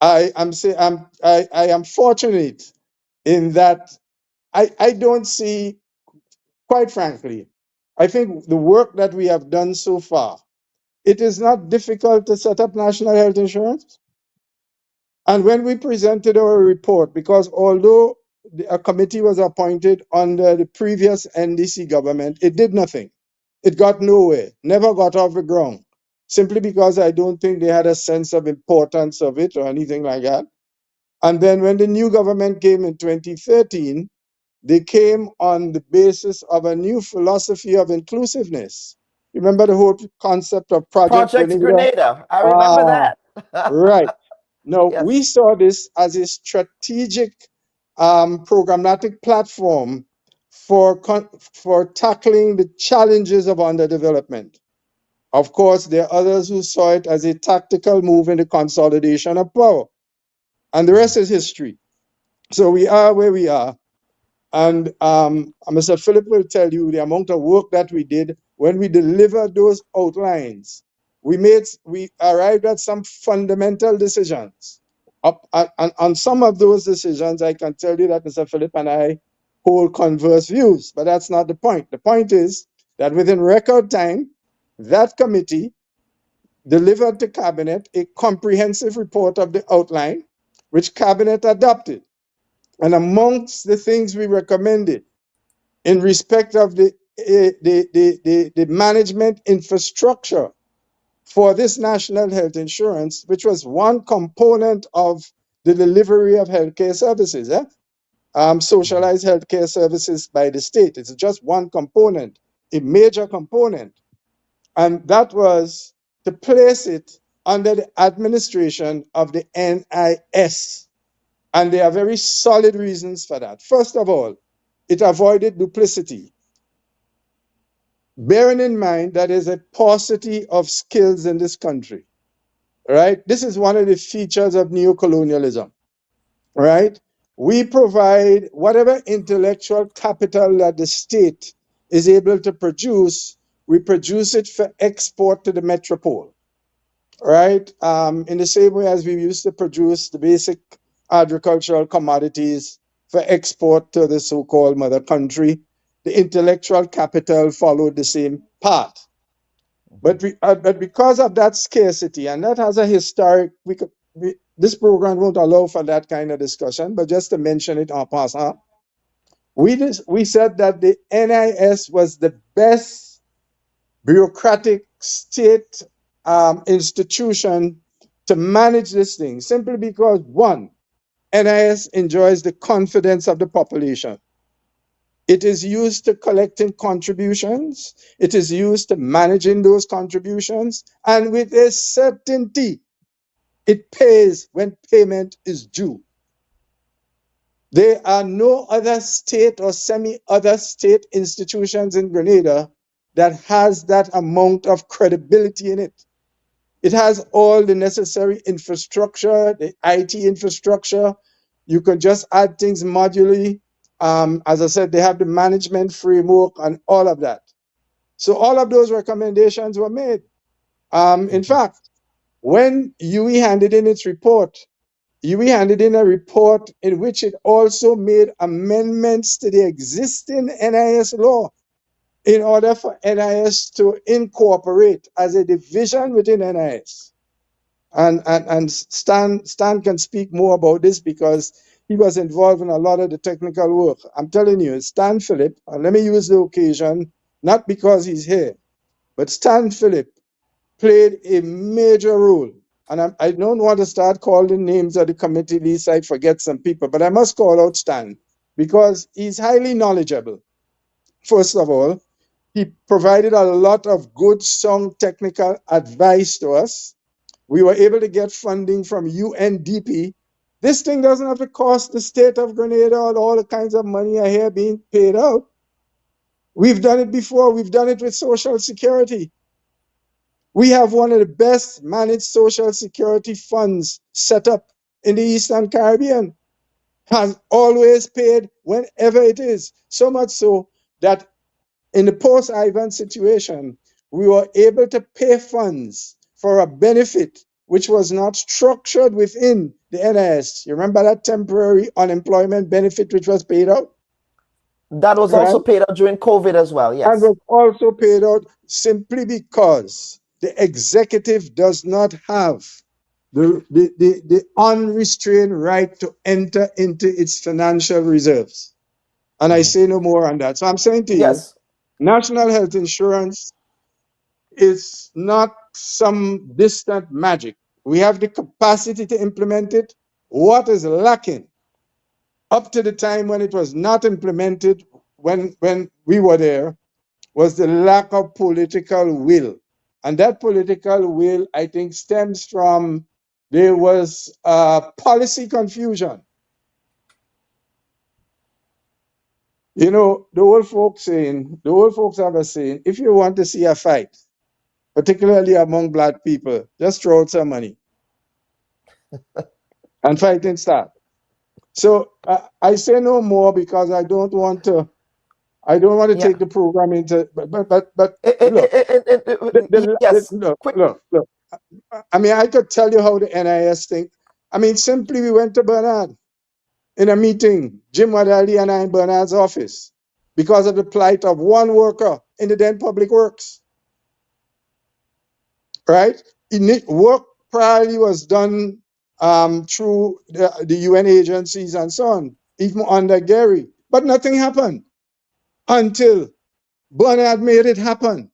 I am fortunate in that I don't see, quite frankly, I think the work that we have done so far, it is not difficult to set up national health insurance. And when we presented our report, because although a committee was appointed under the previous NDC government, it did nothing. It got nowhere, never got off the ground, simply because I don't think they had a sense of importance of it or anything like that. And then when the new government came in 2013, they came on the basis of a new philosophy of inclusiveness. Remember the whole concept of Project Grenada. I remember that. Right. Now, we saw this as a strategic programmatic platform for tackling the challenges of underdevelopment. Of course, there are others who saw it as a tactical move in the consolidation of power. And the rest is history. So we are where we are. And Mr. Philip will tell you the amount of work that we did when we delivered those outlines. we arrived at some fundamental decisions. On some of those decisions, I can tell you that Mr. Philip and I hold converse views, but that's not the point. The point is that within record time, that committee delivered to Cabinet a comprehensive report of the outline, which Cabinet adopted. And amongst the things we recommended in respect of the management infrastructure for this national health insurance, which was one component of the delivery of healthcare services, socialized healthcare services by the state. It's just one component, a major component. And that was to place it under the administration of the NIS. And there are very solid reasons for that. First of all, it avoided duplicity. Bearing in mind that there's a paucity of skills in this country, right? This is one of the features of neocolonialism, right? We provide whatever intellectual capital that the state is able to produce, we produce it for export to the metropole, right? In the same way as we used to produce the basic agricultural commodities for export to the so-called mother country, the intellectual capital followed the same path. But because of that scarcity, and that has a historic, this program won't allow for that kind of discussion, but just to mention it en passant, we said that the NIS was the best bureaucratic state institution to manage this thing, simply because, one, NIS enjoys the confidence of the population. It is used to collecting contributions. It is used to managing those contributions. And with a certainty, it pays when payment is due. There are no other state or semi-other state institutions in Grenada that has that amount of credibility in it. It has all the necessary infrastructure, the IT infrastructure. You can just add things modularly. As I said, they have the management framework and all of that. So all of those recommendations were made. In fact, when UE handed in its report, UE handed in a report in which it also made amendments to the existing NIS law in order for NIS to incorporate as a division within NIS. And Stan can speak more about this because he was involved in a lot of the technical work. I'm telling you, Stan Phillip, and let me use the occasion, not because he's here, but Stan Phillip played a major role. And I don't want to start calling names of the committee, lest I forget some people, but I must call out Stan because he's highly knowledgeable. First of all, he provided a lot of good, sound technical advice to us. We were able to get funding from UNDP. This thing doesn't have to cost the state of Grenada all the kinds of money I hear being paid out. We've done it before. We've done it with Social Security. We have one of the best managed Social Security funds set up in the Eastern Caribbean. Has always paid whenever it is. So much so that in the post-Ivan situation, we were able to pay funds for a benefit which was not structured within the NIS. You remember that temporary unemployment benefit which was paid out? That was also paid out during COVID as well, yes. And was also paid out simply because the executive does not have the unrestrained right to enter into its financial reserves. And I say no more on that. So I'm saying to you, national health insurance is not some distant magic. We have the capacity to implement it. What is lacking up to the time when it was not implemented, when we were there, was the lack of political will. And that political will, I think, stems from there was policy confusion. You know, the old folks have a saying, if you want to see a fight, particularly among black people, just throw out some money and fighting start. So I say no more because I don't want to I don't want to take the program into, but look. I mean, I could tell you how the NIS think. I mean, simply we went to Bernard in a meeting, Jim Wadali and I in Bernard's office, because of the plight of one worker in the then public works. Right? Work priorly was done through the UN agencies and so on, even under Gary. But nothing happened until Bernard made it happen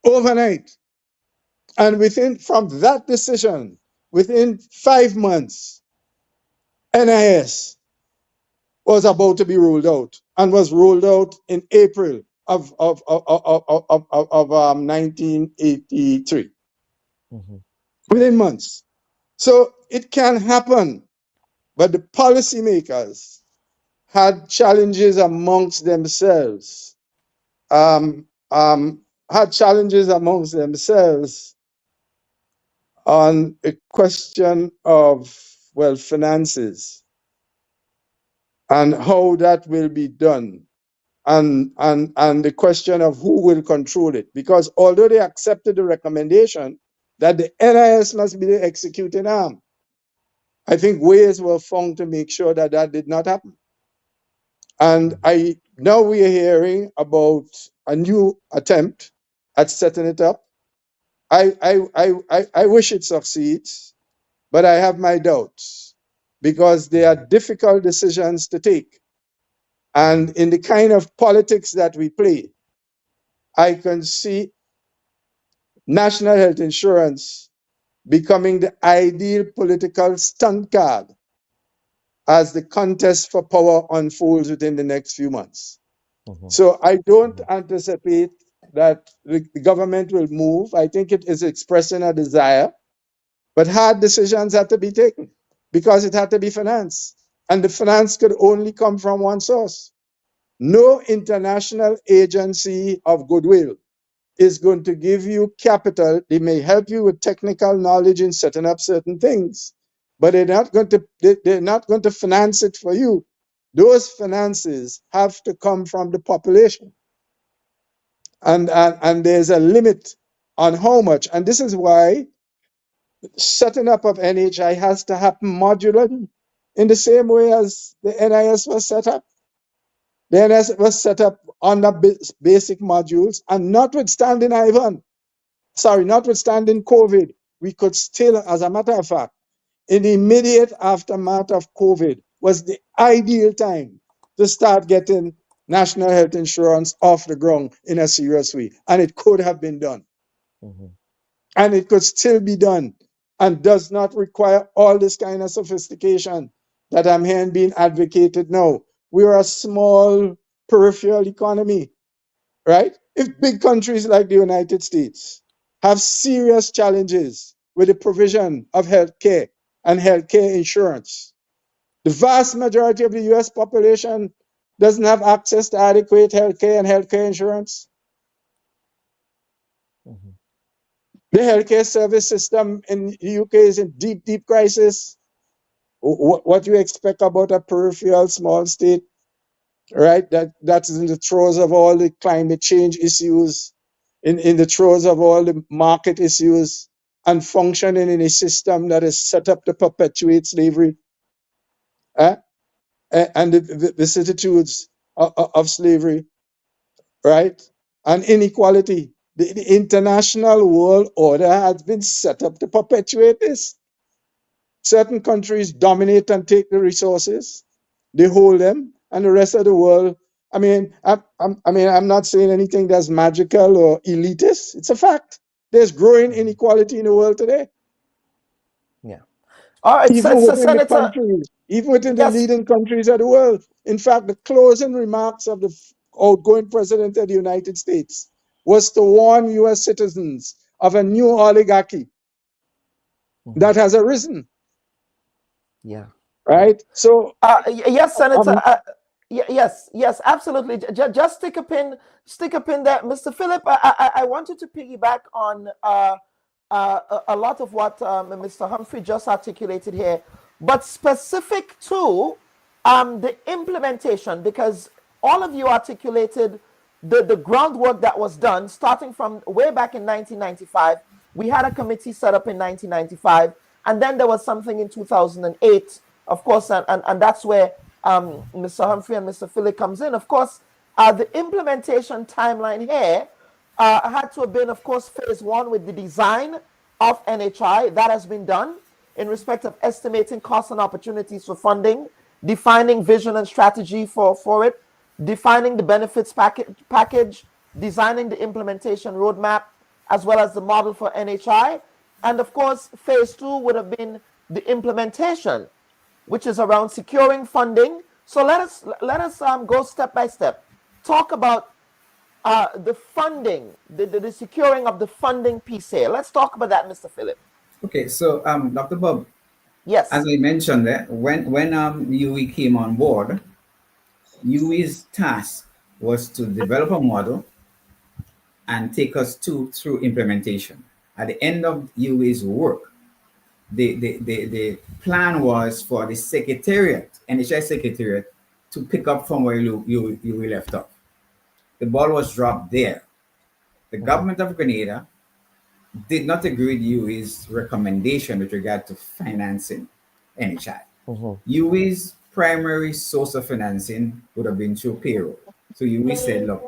overnight. And from that decision, within 5 months, NIS was about to be rolled out and was rolled out in April of 1983. Within months. So it can happen, but the policymakers had challenges amongst themselves. Had challenges amongst themselves on a question of, well, finances and how that will be done, and the question of who will control it. Because although they accepted the recommendation that the NIS must be the executing arm, I think ways were found to make sure that that did not happen. And now we are hearing about a new attempt at setting it up. I wish it succeeds, but I have my doubts because they are difficult decisions to take. And in the kind of politics that we play, I can see national health insurance becoming the ideal political stunt card as the contest for power unfolds within the next few months. So I don't anticipate that the government will move. I think it is expressing a desire, but hard decisions have to be taken because it had to be financed. And the finance could only come from one source. No international agency of goodwill is going to give you capital. They may help you with technical knowledge in setting up certain things, but they're not going to finance it for you. Those finances have to come from the population. And there's a limit on how much. And this is why setting up of NHI has to happen modularly in the same way as the NIS was set up. The NIS was set up under basic modules, and notwithstanding COVID, we could still, as a matter of fact, in the immediate aftermath of COVID was the ideal time to start getting national health insurance off the ground in a serious way. And it could have been done. And it could still be done and does not require all this kind of sophistication that I'm hearing being advocated now. We're a small peripheral economy, right? If big countries like the United States have serious challenges with the provision of healthcare and healthcare insurance, the vast majority of the US population doesn't have access to adequate healthcare and healthcare insurance. The healthcare service system in the UK is in deep, deep crisis. What do you expect about a peripheral small state, right? That's in the throes of all the climate change issues, in the throes of all the market issues, and functioning in a system that is set up to perpetuate slavery, and the vicissitudes of slavery, right? And inequality. The international world order has been set up to perpetuate this. Certain countries dominate and take the resources, they hold them, and the rest of the world. I'm not saying anything that's magical or elitist. It's a fact. There's growing inequality in the world today. Yeah. All right, even within the countries, even within the leading countries of the world. In fact, the closing remarks of the outgoing president of the United States was to warn U.S. citizens of a new oligarchy that has arisen. Yeah. Right. So. Yes, Senator. Yes, absolutely. Just stick a pin there, Mr. Philip. I wanted to piggyback on a lot of what Mr. Humphrey just articulated here, but specific to the implementation, because all of you articulated the groundwork that was done starting from way back in 1995. We had a committee set up in 1995, and then there was something in 2008, of course, and that's where Mr. Humphrey and Mr. Philip comes in. Of course, the implementation timeline here had to have been, of course, phase one with the design of NHI. That has been done in respect of estimating costs and opportunities for funding, defining vision and strategy for it, defining the benefits package, designing the implementation roadmap, as well as the model for NHI. And of course, phase two would have been the implementation, which is around securing funding. So let us go step by step. Talk about the funding, the securing of the funding piece here. Let's talk about that, Mr. Philip. Okay, so Dr. Bubb. Yes. As I mentioned there, when UE came on board, UE's task was to develop a model and take us through implementation. At the end of UE's work, the plan was for the secretariat, NHI secretariat, to pick up from where UE left off. The ball was dropped there. The government of Grenada did not agree with UE's recommendation with regard to financing NHI. UE's primary source of financing would have been through payroll. So UE said, look,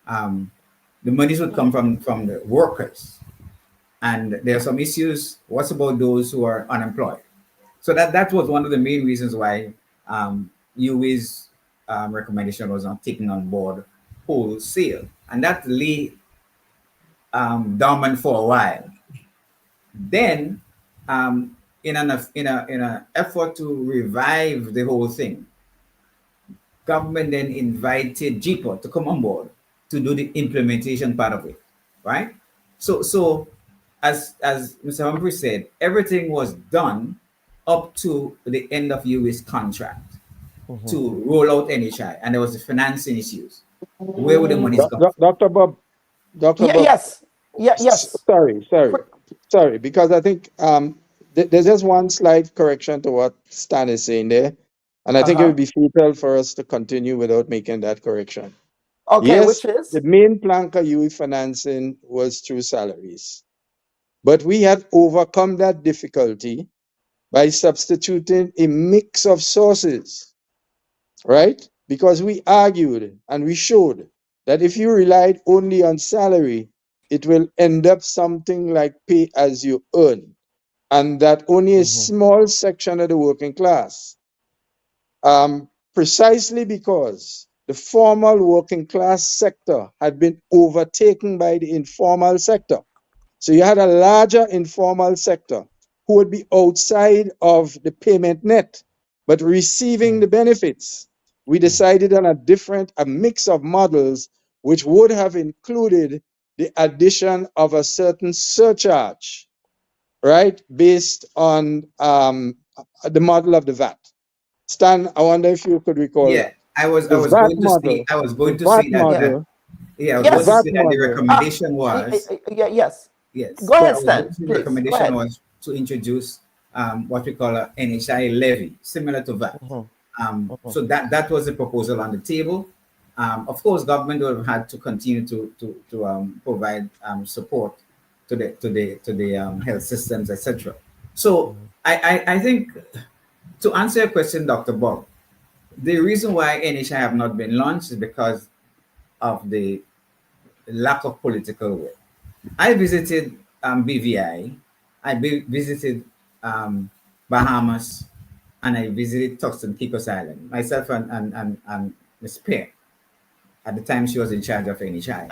the monies would come from the workers. And there are some issues. What about those who are unemployed? So that was one of the main reasons why UE's recommendation was not taken on board wholesale. And that lay dormant for a while. Then, in an effort to revive the whole thing, government then invited JIPA to come on board to do the implementation part of it, right? So as Mr. Humphrey said, everything was done up to the end of UE's contract to roll out NHI, and there was the financing issues. Where would the money come? Dr. Bubb. Dr. Bubb. Yes. Yes. Sorry, because I think there's just one slight correction to what Stan is saying there. And I think it would be futile for us to continue without making that correction. Okay, yes, which is? The main plank of UE financing was through salaries. But we had overcome that difficulty by substituting a mix of sources, right? Because we argued and we showed that if you relied only on salary, it will end up something like pay as you earn, and that only a small section of the working class, precisely because the formal working class sector had been overtaken by the informal sector. So you had a larger informal sector who would be outside of the payment net, but receiving the benefits. We decided on a mix of models, which would have included the addition of a certain surcharge, right, based on the model of the VAT. Stan, I wonder if you could recall that. I was going to say that. The recommendation was. Yes. Go ahead, Stan. The recommendation was to introduce what we call a NHI levy, similar to VAT. So that was the proposal on the table. Of course, government would have had to continue to provide support to the health systems, etc. So I think, to answer your question, Dr. Bubb, the reason why NHI have not been launched is because of the lack of political will. I visited BVI, I visited Bahamas, and I visited Tuxton Caicos Island, myself and Ms. Pear. At the time, she was in charge of NHI.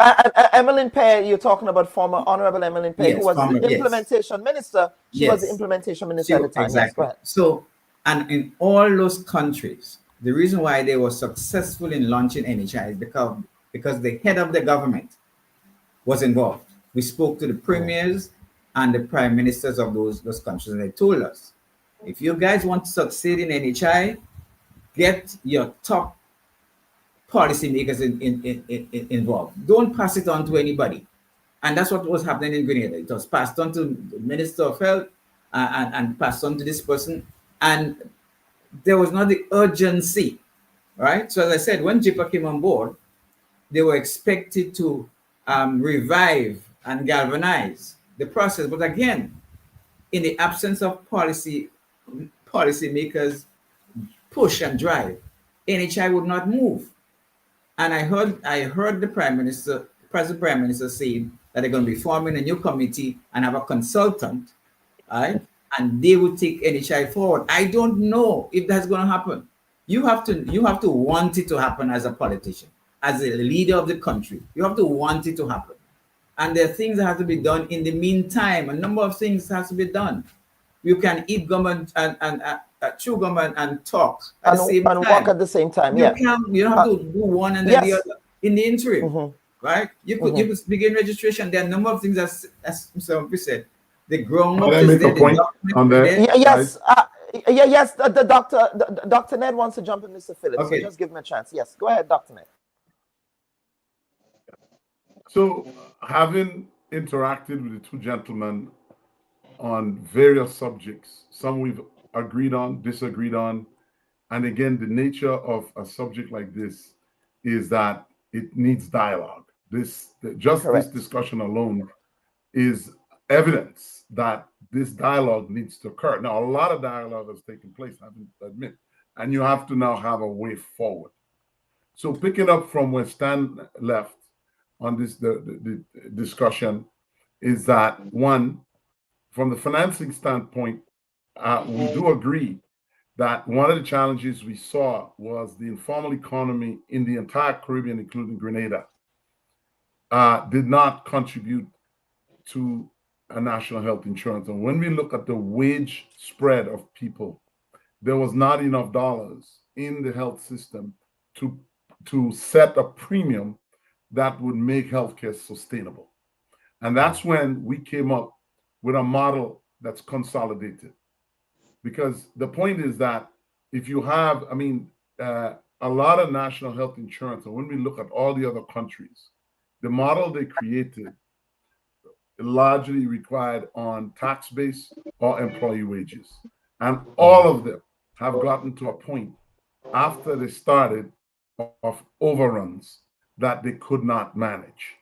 Emmeline Pear, you're talking about former Honorable Emmeline Pear, who was the implementation minister. She was the implementation minister at the time. Exactly. Yes, go ahead. So, and in all those countries, the reason why they were successful in launching NHI is because the head of the government was involved. We spoke to the premiers and the prime ministers of those countries, and they told us, if you guys want to succeed in NHI, get your top policymakers involved. Don't pass it on to anybody. And that's what was happening in Grenada. It was passed on to the Minister of Health and passed on to this person. And there was not the urgency right? So as I said, when JIPA came on board, they were expected to revive and galvanize the process. But again, in the absence of policymakers push and drive, NHI would not move. And I heard the present Prime Minister saying that they're going to be forming a new committee and have a consultant, right? And they will take NHI forward. I don't know if that's going to happen. You have to want it to happen as a politician, as a leader of the country. You have to want it to happen. And there are things that have to be done in the meantime. A number of things has to be done. You can eat government and chew government and talk at the same time. And walk at the same time. You don't have to do one and then the other in the interim, right? You could begin registration. There are a number of things as Mr. Humphrey said. The groundwork Can I make a point on that? Yes. The Dr. Ned wants to jump in, Mr. Phillips. Okay. So just give him a chance. Yes, go ahead, Dr. Ned. So, having interacted with the two gentlemen on various subjects, some we've agreed on, disagreed on, and again, the nature of a subject like this is that it needs dialogue. This discussion alone is evidence that this dialogue needs to occur. Now, a lot of dialogue has taken place, I have to admit, and you have to now have a way forward. So, picking up from where Stan left on this the discussion is that, one, from the financing standpoint, we do agree that one of the challenges we saw was the informal economy in the entire Caribbean, including Grenada, did not contribute to a national health insurance. And when we look at the wage spread of people, there was not enough dollars in the health system to set a premium that would make healthcare sustainable. And that's when we came up with a model that's consolidated. Because the point is that if you have, a lot of national health insurance, and when we look at all the other countries, the model they created largely required on tax base or employee wages. And all of them have gotten to a point after they started of overruns that they could not manage.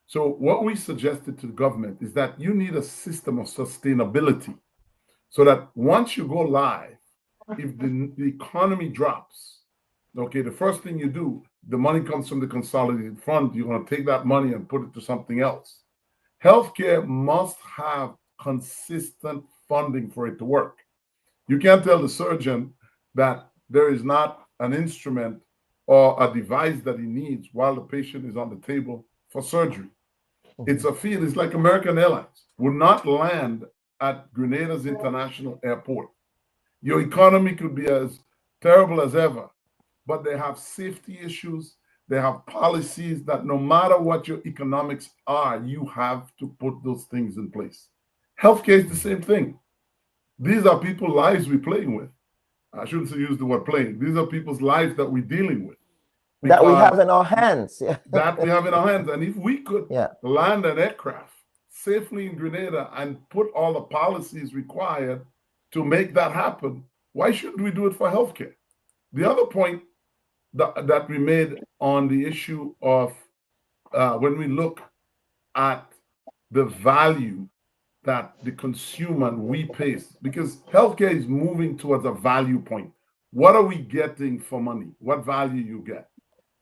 So what we suggested to the government is that you need a system of sustainability so that once you go live, if the economy drops, okay, the first thing you do, the money comes from the consolidated fund, you're going to take that money and put it to something else. Healthcare must have consistent funding for it to work. You can't tell the surgeon that there is not an instrument or a device that he needs while the patient is on the table for surgery. It's a field, it's like American Airlines would not land at Grenada's international airport. Your economy could be as terrible as ever, but they have safety issues, they have policies that no matter what your economics are, you have to put those things in place. Healthcare is the same thing. These are people's lives we're playing with. I shouldn't use the word playing. These are people's lives that we're dealing with. That we have in our hands. That we have in our hands. And if we could land an aircraft safely in Grenada and put all the policies required to make that happen, why shouldn't we do it for healthcare? The other point that we made on the issue of when we look at the value that the consumer and we pay, because healthcare is moving towards a value point. What are we getting for money? What value you get?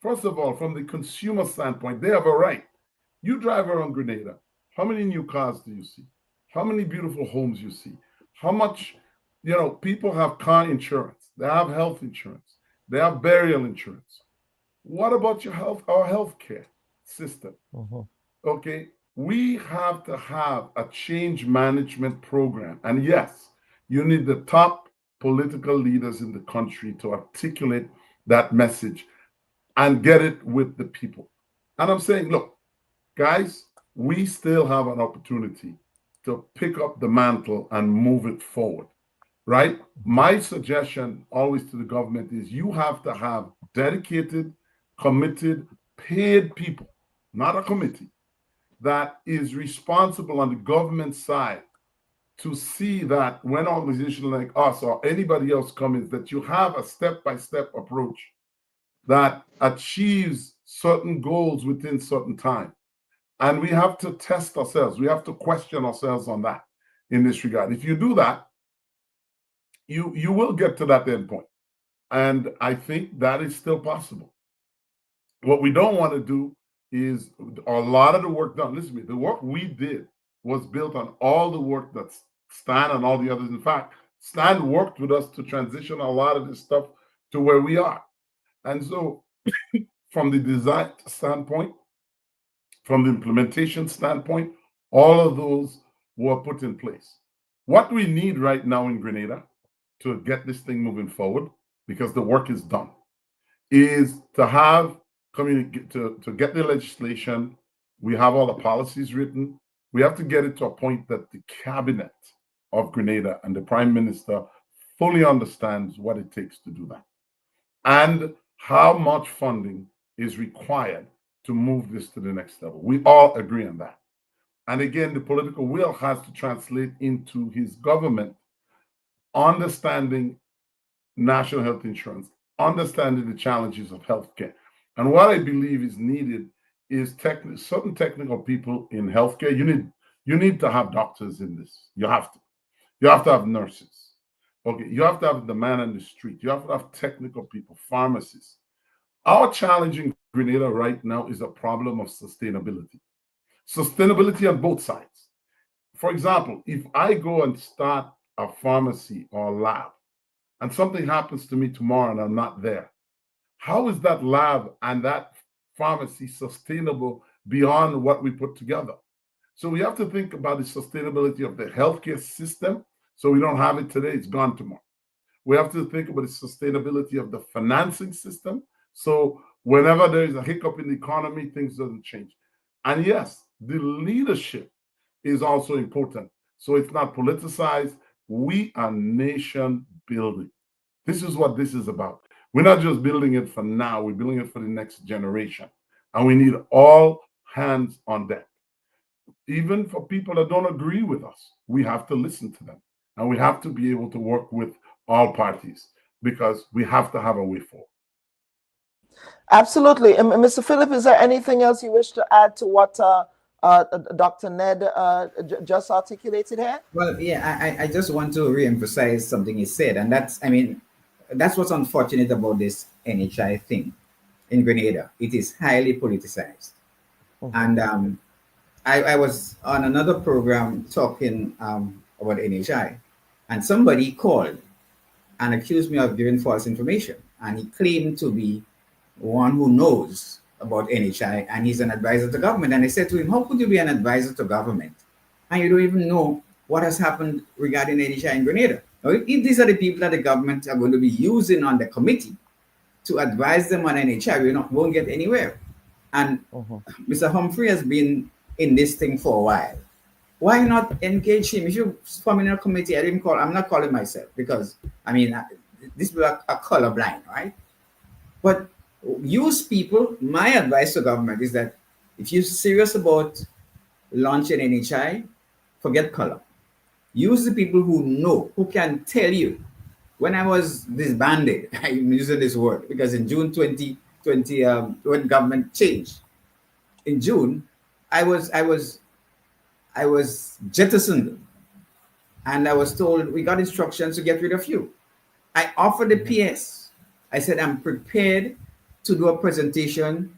First of all, from the consumer standpoint, they have a right. You drive around Grenada, how many new cars do you see? How many beautiful homes you see? How much, people have car insurance, they have health insurance, they have burial insurance. What about our healthcare system? Okay, we have to have a change management program. And yes, you need the top political leaders in the country to articulate that message and get it with the people. And I'm saying, look, guys, we still have an opportunity to pick up the mantle and move it forward, right? My suggestion always to the government is you have to have dedicated, committed, paid people, not a committee, that is responsible on the government side to see that when organizations like us or anybody else come in, that you have a step-by-step approach that achieves certain goals within certain time. And we have to test ourselves. We have to question ourselves on that in this regard. If you do that, you will get to that end point. And I think that is still possible. What we don't want to do is a lot of the work done. Listen to me, the work we did was built on all the work that Stan and all the others. In fact, Stan worked with us to transition a lot of this stuff to where we are. And so from the design standpoint, from the implementation standpoint, all of those were put in place. What we need right now in Grenada to get this thing moving forward, because the work is done, is to have to get the legislation. We have all the policies written. We have to get it to a point that the cabinet of Grenada and the prime minister fully understands what it takes to do that, and how much funding is required to move this to the next level. We all agree on that. And again, the political will has to translate into his government understanding national health insurance, understanding the challenges of healthcare. And what I believe is needed is certain technical people in healthcare. You need to have doctors in this. You have to. You have to have nurses. Okay, you have to have the man on the street. You have to have technical people, pharmacists. Our challenge in Grenada right now is a problem of sustainability. Sustainability on both sides. For example, if I go and start a pharmacy or a lab, and something happens to me tomorrow and I'm not there, how is that lab and that pharmacy sustainable beyond what we put together? So we have to think about the sustainability of the healthcare system. So we don't have it today, it's gone tomorrow. We have to think about the sustainability of the financing system. So whenever there is a hiccup in the economy, things doesn't change. And yes, the leadership is also important. So it's not politicized. We are nation building. This is what this is about. We're not just building it for now, we're building it for the next generation. And we need all hands on deck. Even for people that don't agree with us, we have to listen to them. And we have to be able to work with all parties, because we have to have a way forward. Absolutely. Mr. Phillip, is there anything else you wish to add to what Dr. Ned just articulated here? Well, yeah, I just want to reemphasize something he said, and that's what's unfortunate about this NHI thing in Grenada. It is highly politicized. And I was on another program talking about NHI, and somebody called and accused me of giving false information. And he claimed to be one who knows about NHI, and he's an advisor to government. And I said to him, how could you be an advisor to government and you don't even know what has happened regarding NHI in Grenada? Now, if these are the people that the government are going to be using on the committee to advise them on NHI, won't get anywhere. And Mr. Humphrey has been in this thing for a while. Why not engage him? If you form in a committee, I'm not calling myself, because this will are colorblind, right? But use people. My advice to government is that if you're serious about launching NHI, forget color. Use the people who know, who can tell you. When I was disbanded, I'm using this word because in June 2020, when government changed, in June, I was jettisoned, and I was told we got instructions to get rid of you. I offered the PS. I said I'm prepared to do a presentation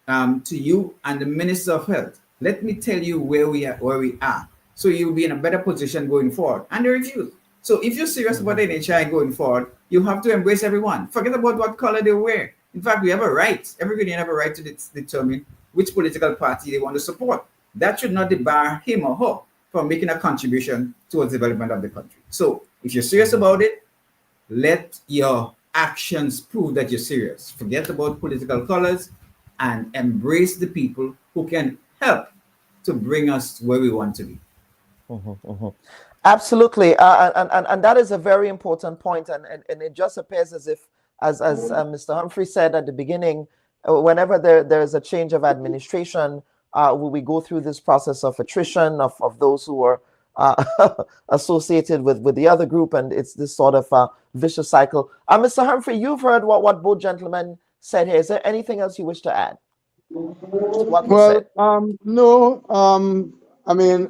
to you and the Minister of Health. Let me tell you where we are, so you'll be in a better position going forward. And they refused. So if you're serious about NHI going forward, you have to embrace everyone. Forget about what color they wear. In fact, we have a right. Everybody have a right to determine which political party they want to support. That should not debar him or her from making a contribution towards the development of the country. So if you're serious about it, let your actions prove that you're serious. Forget about political colors and embrace the people who can help to bring us where we want to be. Absolutely, and that is a very important point, and it just appears as if, as Mr. Humphrey said at the beginning, whenever there is a change of administration, we go through this process of attrition of those who are associated with the other group, and it's this sort of vicious cycle. Mr. Humphrey, you've heard what both gentlemen said here. Is there anything else you wish to add to what was said? No. I mean,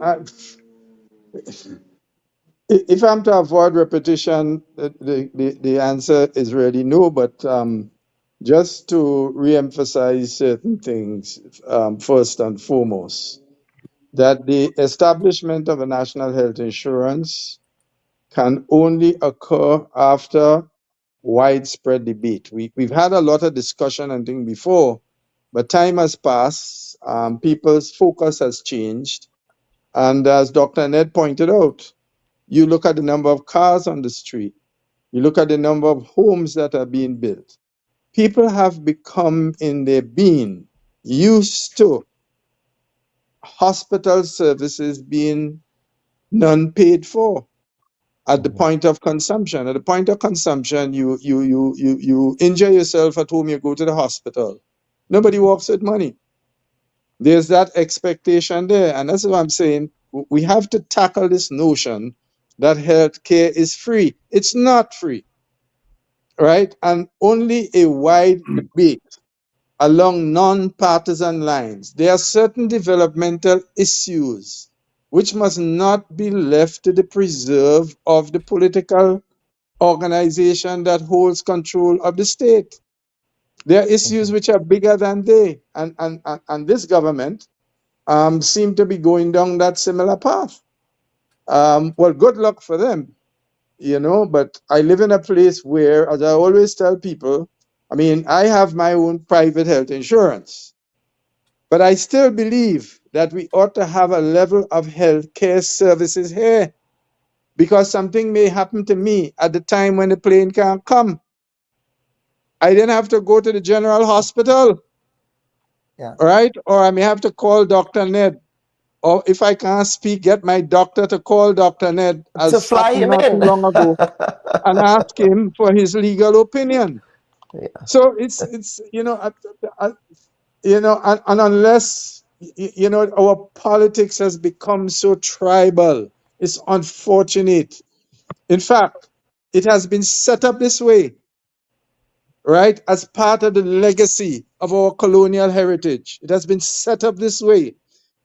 if I'm to avoid repetition, the answer is really no. But just to re-emphasize certain things, first and foremost, that the establishment of a national health insurance can only occur after widespread debate. We've had a lot of discussion and things before, but time has passed. People's focus has changed. And as Dr. Ned pointed out, you look at the number of cars on the street, you look at the number of homes that are being built. People have become, in their being, used to hospital services being non-paid for at the point of consumption. At the point of consumption, you injure yourself at home, you go to the hospital. Nobody walks with money. There's that expectation there. And that's what I'm saying. We have to tackle this notion that healthcare is free. It's not free, right? And only a wide debate along non-partisan lines. There are certain developmental issues which must not be left to the preserve of the political organization that holds control of the state. There are issues which are bigger than they, and this government seem to be going down that similar path. Well, good luck for them, but I live in a place where, as I always tell people, I mean, I have my own private health insurance, but I still believe that we ought to have a level of health care services here, because something may happen to me at the time when the plane can't come. I didn't have to go to the general hospital, right? Or I may have to call Dr. Ned. Or if I can't speak, get my doctor to call Dr. Ned, as happened not too long ago, and ask him for his legal opinion. Yeah. So it's and unless our politics has become so tribal, it's unfortunate. In fact, it has been set up this way, right, as part of the legacy of our colonial heritage. It has been set up this way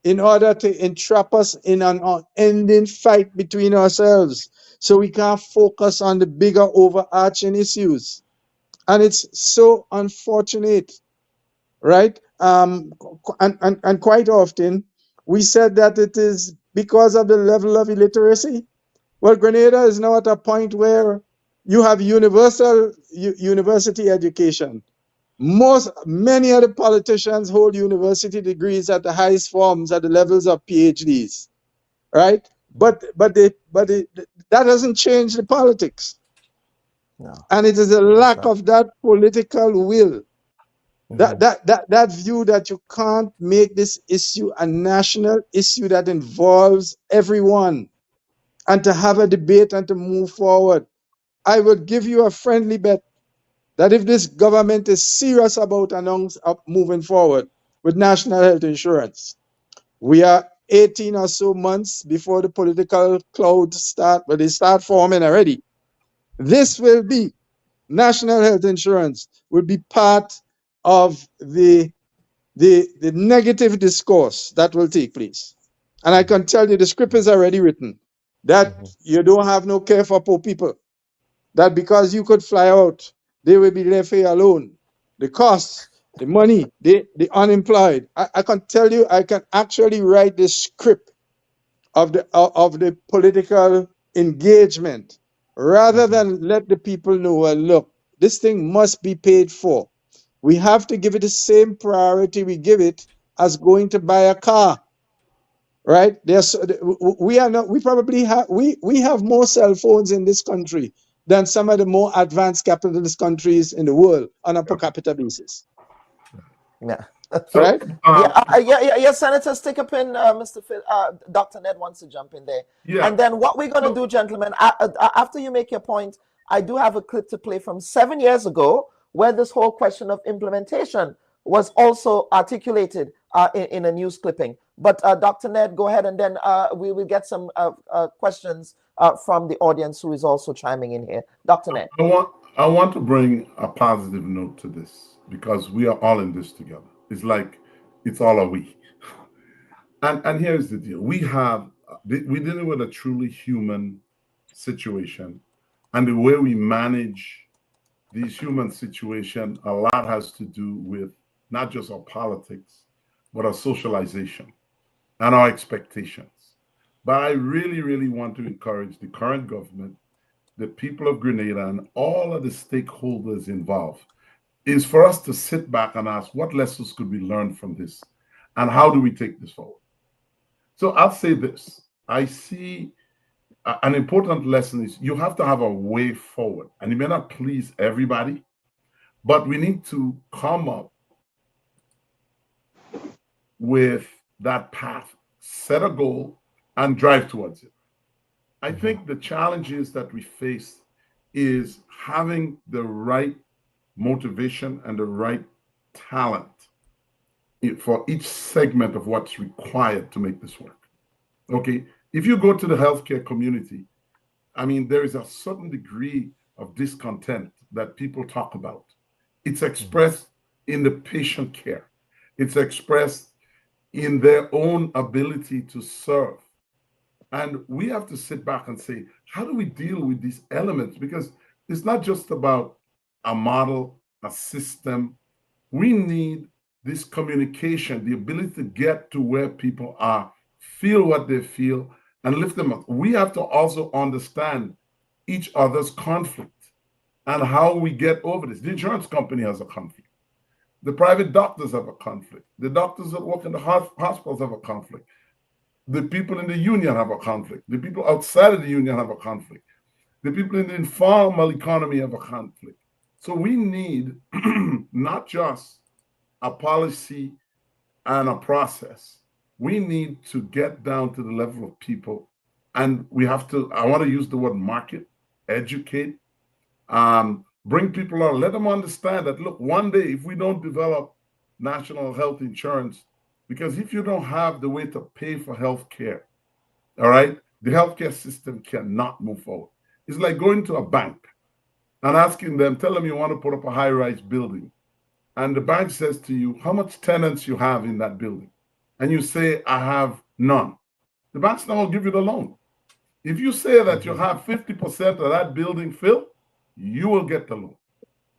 in order to entrap us in an unending fight between ourselves, so we can't focus on the bigger overarching issues. And it's so unfortunate, right? And quite often we said that it is because of the level of illiteracy. Well, Grenada is now at a point where you have universal university education. Many of the politicians hold university degrees at the highest forms, at the levels of PhDs, right? But that doesn't change the politics. No. And it is a lack of that political will, that view that you can't make this issue a national issue that involves everyone, and to have a debate and to move forward. I would give you a friendly bet that if this government is serious about moving forward with national health insurance, we are 18 or so months before the political clouds start, but they start forming already. This will be, national health insurance will be part of the negative discourse that will take place. And I can tell you the script is already written, that you don't have no care for poor people, that because you could fly out, they will be left here alone. The costs, the money, the unemployed. I can tell you, I can actually write the script of the political engagement, rather than let the people know, well, look, this thing must be paid for. We have to give it the same priority we give it as going to buy a car, right? We have more cell phones in this country than some of the more advanced capitalist countries in the world on a per capita basis. Yeah. Right? Senator, stick a pin. Dr. Ned wants to jump in there. Yeah. And then what we're going to do, gentlemen, after you make your point, I do have a clip to play from 7 years ago, where this whole question of implementation was also articulated in a news clipping. But Dr. Ned, go ahead, and then we will get some questions from the audience who is also chiming in here. Dr. Ned. I want to bring a positive note to this because we are all in this together. It's like it's all a we. And here's the deal. We're dealing with a truly human situation. And the way we manage these human situations, a lot has to do with not just our politics, but our socialization and our expectations. But I really, really want to encourage the current government, the people of Grenada, and all of the stakeholders involved, is for us to sit back and ask, what lessons could we learn from this? And how do we take this forward? So I'll say this. I see an important lesson is you have to have a way forward. And it may not please everybody, but we need to come up with that path, set a goal, and drive towards it. I think the challenges that we face is having the right motivation and the right talent for each segment of what's required to make this work. Okay, if you go to the healthcare community, I mean, there is a certain degree of discontent that people talk about. It's expressed in the patient care. It's expressed in their own ability to serve. And we have to sit back and say, how do we deal with these elements? Because it's not just about a model, a system. We need this communication, the ability to get to where people are, feel what they feel, and lift them up. We have to also understand each other's conflict and how we get over this. The insurance company has a conflict. The private doctors have a conflict. The doctors that work in the hospitals have a conflict. The people in the union have a conflict. The people outside of the union have a conflict. The people in the informal economy have a conflict. So we need not just a policy and a process. We need to get down to the level of people. And we have to, I want to use the word market, educate, bring people out, let them understand that, look, one day if we don't develop national health insurance, because if you don't have the way to pay for health care, all right, the healthcare system cannot move forward. It's like going to a bank and asking them, tell them you want to put up a high-rise building. And the bank says to you, how much tenants you have in that building? And you say, I have none. The bank's not going to give you the loan. If you say that you have 50% of that building filled, you will get the loan.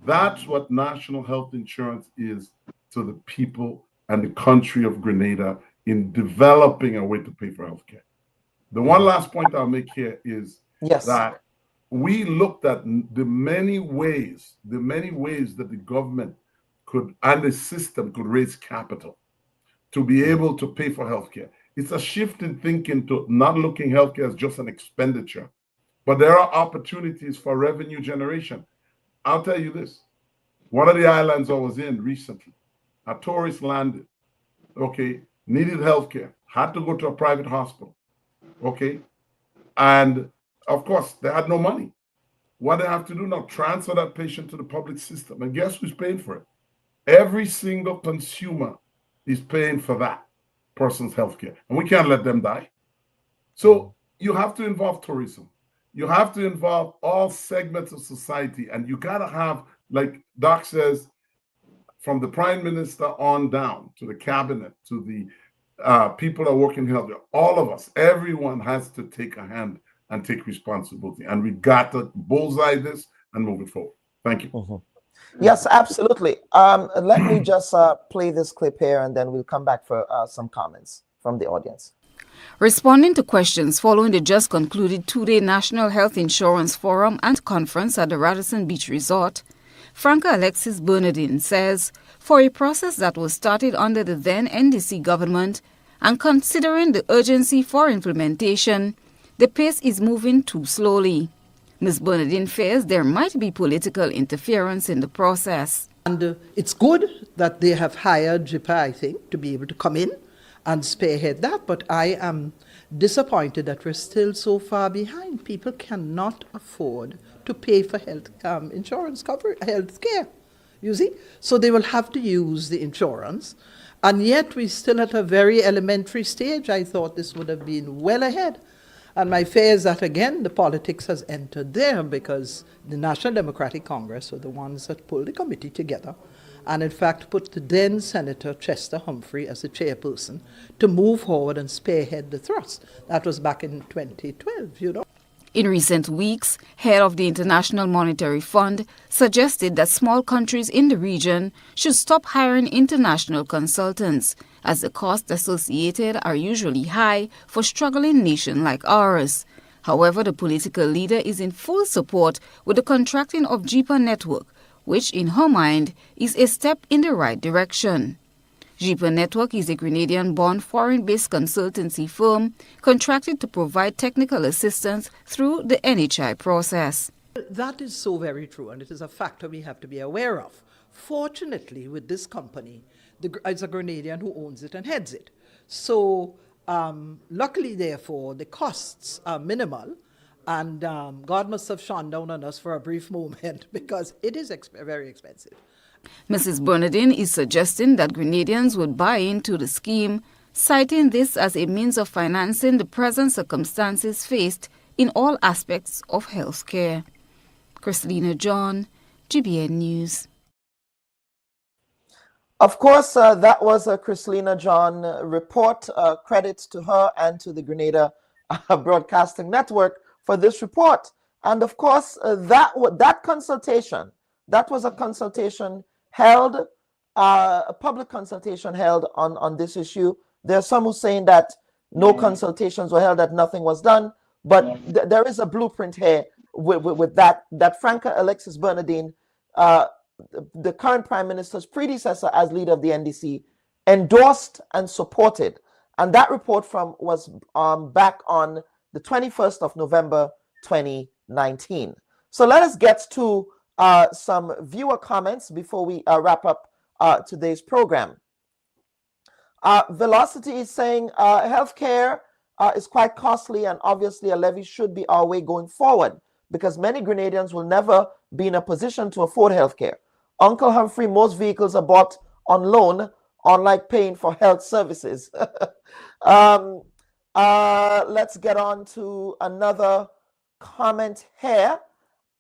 That's what national health insurance is to the people and the country of Grenada in developing a way to pay for healthcare. The one last point I'll make here is that we looked at the many ways that the government could and the system could raise capital to be able to pay for healthcare. It's a shift in thinking to not looking healthcare as just an expenditure, but there are opportunities for revenue generation. I'll tell you this. One of the islands I was in recently, a tourist landed, okay, needed healthcare, had to go to a private hospital, okay, and of course, they had no money. What they have to do now, transfer that patient to the public system. And guess who's paying for it? Every single consumer is paying for that person's healthcare. And we can't let them die. So you have to involve tourism. You have to involve all segments of society. And you got to have, like Doc says, from the prime minister on down to the cabinet, to the people that work in healthcare, all of us, everyone has to take a hand and take responsibility. And we got to bullseye this and move it forward. Thank you. Yes, absolutely. Let me just play this clip here, and then we'll come back for some comments from the audience. Responding to questions following the just concluded two-day National Health Insurance Forum and Conference at the Radisson Beach Resort, Franca Alexis Bernardine says, for a process that was started under the then NDC government and considering the urgency for implementation, the pace is moving too slowly. Ms. Bernardine fears there might be political interference in the process. And it's good that they have hired JIPA, I think, to be able to come in and spearhead that. But I am disappointed that we're still so far behind. People cannot afford to pay for health insurance cover, health care. you see? So they will have to use the insurance. And yet we're still at a very elementary stage. I thought this would have been well ahead. And my fear is that, again, the politics has entered there because the National Democratic Congress were the ones that pulled the committee together and, in fact, put the then Senator Chester Humphrey as the chairperson to move forward and spearhead the thrust. That was back in 2012, you know. In recent weeks, head of the International Monetary Fund suggested that small countries in the region should stop hiring international consultants, as the costs associated are usually high for struggling nations like ours. However, the political leader is in full support with the contracting of JIPA network, which in her mind is a step in the right direction. JIPA Network is a Grenadian-born foreign-based consultancy firm contracted to provide technical assistance through the NHI process. That is so very true, and it is a factor we have to be aware of. Fortunately, with this company, it's a Grenadian who owns it and heads it. So luckily, therefore, the costs are minimal, and God must have shone down on us for a brief moment because it is very expensive. Mrs. Bernardine is suggesting that Grenadians would buy into the scheme, citing this as a means of financing the present circumstances faced in all aspects of healthcare. Christina John, GBN News. Of course, that was a Christina John report. Credits to her and to the Grenada Broadcasting Network for this report. And of course, that consultation, that was a consultation held, a public consultation held on this issue. There are some who are saying that no consultations were held, that nothing was done, but there is a blueprint here with that Franca Alexis Bernardine, the current Prime Minister's predecessor as leader of the NDC, endorsed and supported. And that report was back on the 21st of November, 2019. So let us get to some viewer comments before we wrap up today's program. Velocity is saying healthcare is quite costly, and obviously a levy should be our way going forward because many Grenadians will never be in a position to afford healthcare. Uncle Humphrey, most vehicles are bought on loan, unlike paying for health services. Let's get on to another comment here.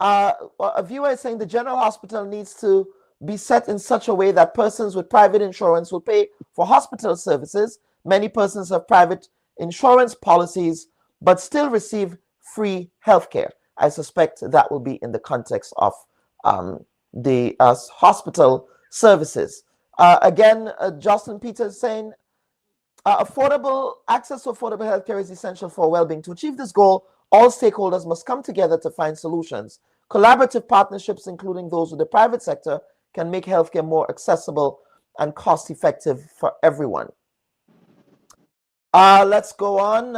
A viewer is saying the general hospital needs to be set in such a way that persons with private insurance will pay for hospital services. Many persons have private insurance policies but still receive free healthcare. I suspect that will be in the context of the hospital services. Again, Jocelyn Peters saying access to affordable healthcare is essential for well-being. To achieve this goal, all stakeholders must come together to find solutions. Collaborative partnerships, including those with the private sector, can make healthcare more accessible and cost-effective for everyone. Let's go on.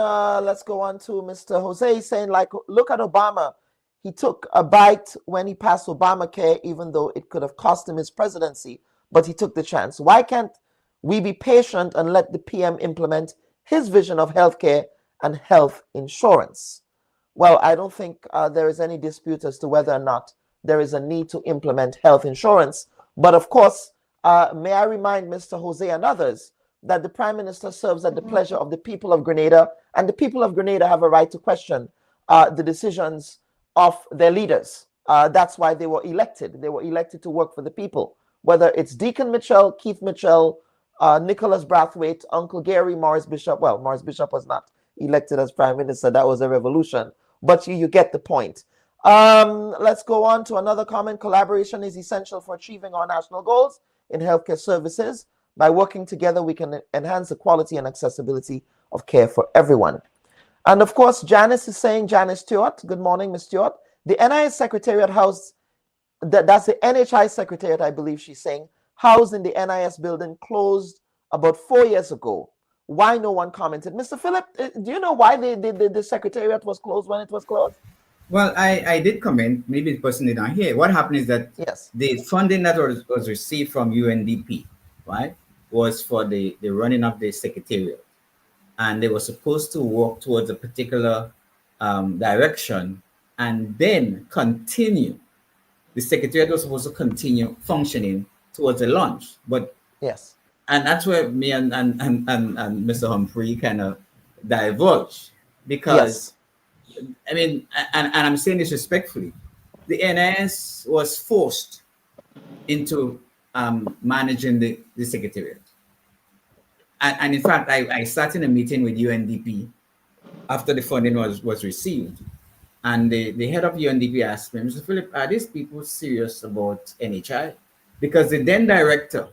Let's go on to Mr. Jose saying, like, look at Obama. He took a bite when he passed Obamacare, even though it could have cost him his presidency, but he took the chance. Why can't we be patient and let the PM implement his vision of healthcare and health insurance? Well, I don't think there is any dispute as to whether or not there is a need to implement health insurance. But of course, may I remind Mr. Jose and others that the Prime Minister serves at the pleasure of the people of Grenada, and the people of Grenada have a right to question the decisions of their leaders. That's why they were elected. They were elected to work for the people, whether it's Deacon Mitchell, Keith Mitchell, Nicholas Brathwaite, Uncle Gary, Morris Bishop. Well, Morris Bishop was not elected as Prime Minister. That was a revolution. But you get the point. Let's go on to another comment. Collaboration is essential for achieving our national goals in healthcare services. By working together, we can enhance the quality and accessibility of care for everyone. And of course, Janice is saying, Janice Stewart, good morning, Ms. Stewart. The NIS Secretariat house, that's the NHI Secretariat, I believe she's saying, housed in the NIS building, closed about 4 years ago. Why no one commented? Mr. Philip, do you know why the Secretariat was closed when it was closed? Well, I did comment. Maybe the person did not hear. What happened is that the funding that was received from UNDP, right, was for the running of the Secretariat. And they were supposed to work towards a particular direction and then continue the Secretariat was supposed to continue functioning towards the launch. But yes, and that's where me and Mr. Humphrey kind of diverge, because I mean, and I'm saying this respectfully, the NIS was forced into managing the Secretariat. And in fact, I sat in a meeting with UNDP after the funding was received. And the head of UNDP asked me, Mr. Philip, are these people serious about NHI? Because the then director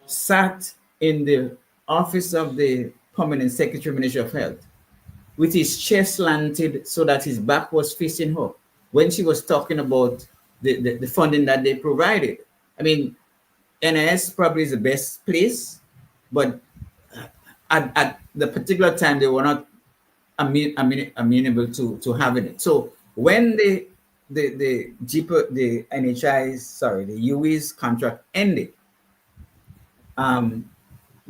sat in the office of the permanent secretary of Ministry of Health with his chest slanted so that his back was facing her when she was talking about the funding that they provided. I mean, NIS probably is the best place, but at the particular time, they were not amenable to having it. So when the JIPA, the NHI's, sorry, the UE's contract ended, the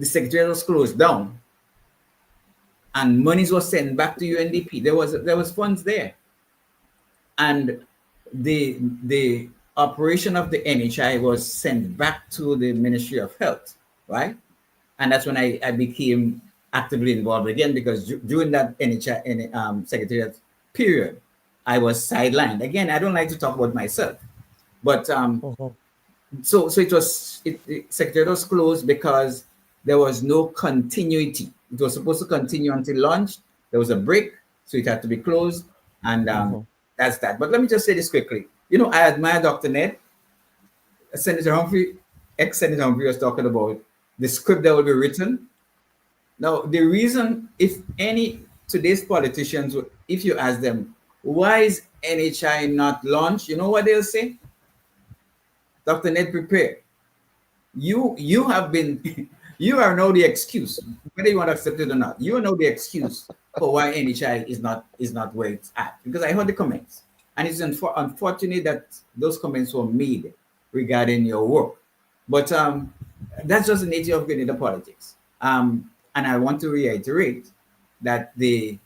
Secretariat was closed down, and monies were sent back to UNDP. There was funds there, and the operation of the NHI was sent back to the Ministry of Health, right? And that's when I became actively involved again, because during that NHI Secretariat period, I was sidelined. Again, I don't like to talk about myself, but so the Secretariat was closed because there was no continuity. It was supposed to continue until launch. There was a break, so it had to be closed, and that's that. But let me just say this quickly. You know, I admire Dr. Ned. Senator Humphrey, ex-Senator Humphrey, was talking about the script that will be written. Now, the reason, if any today's politicians, if you ask them, why is NHI not launched? You know what they'll say? Dr. Ned, prepare. You have been, you are now the excuse, whether you want to accept it or not. You know the excuse for why NHI is not where it's at. Because I heard the comments, and it's unfortunate that those comments were made regarding your work. But that's just the nature of Grenada politics. And I want to reiterate that the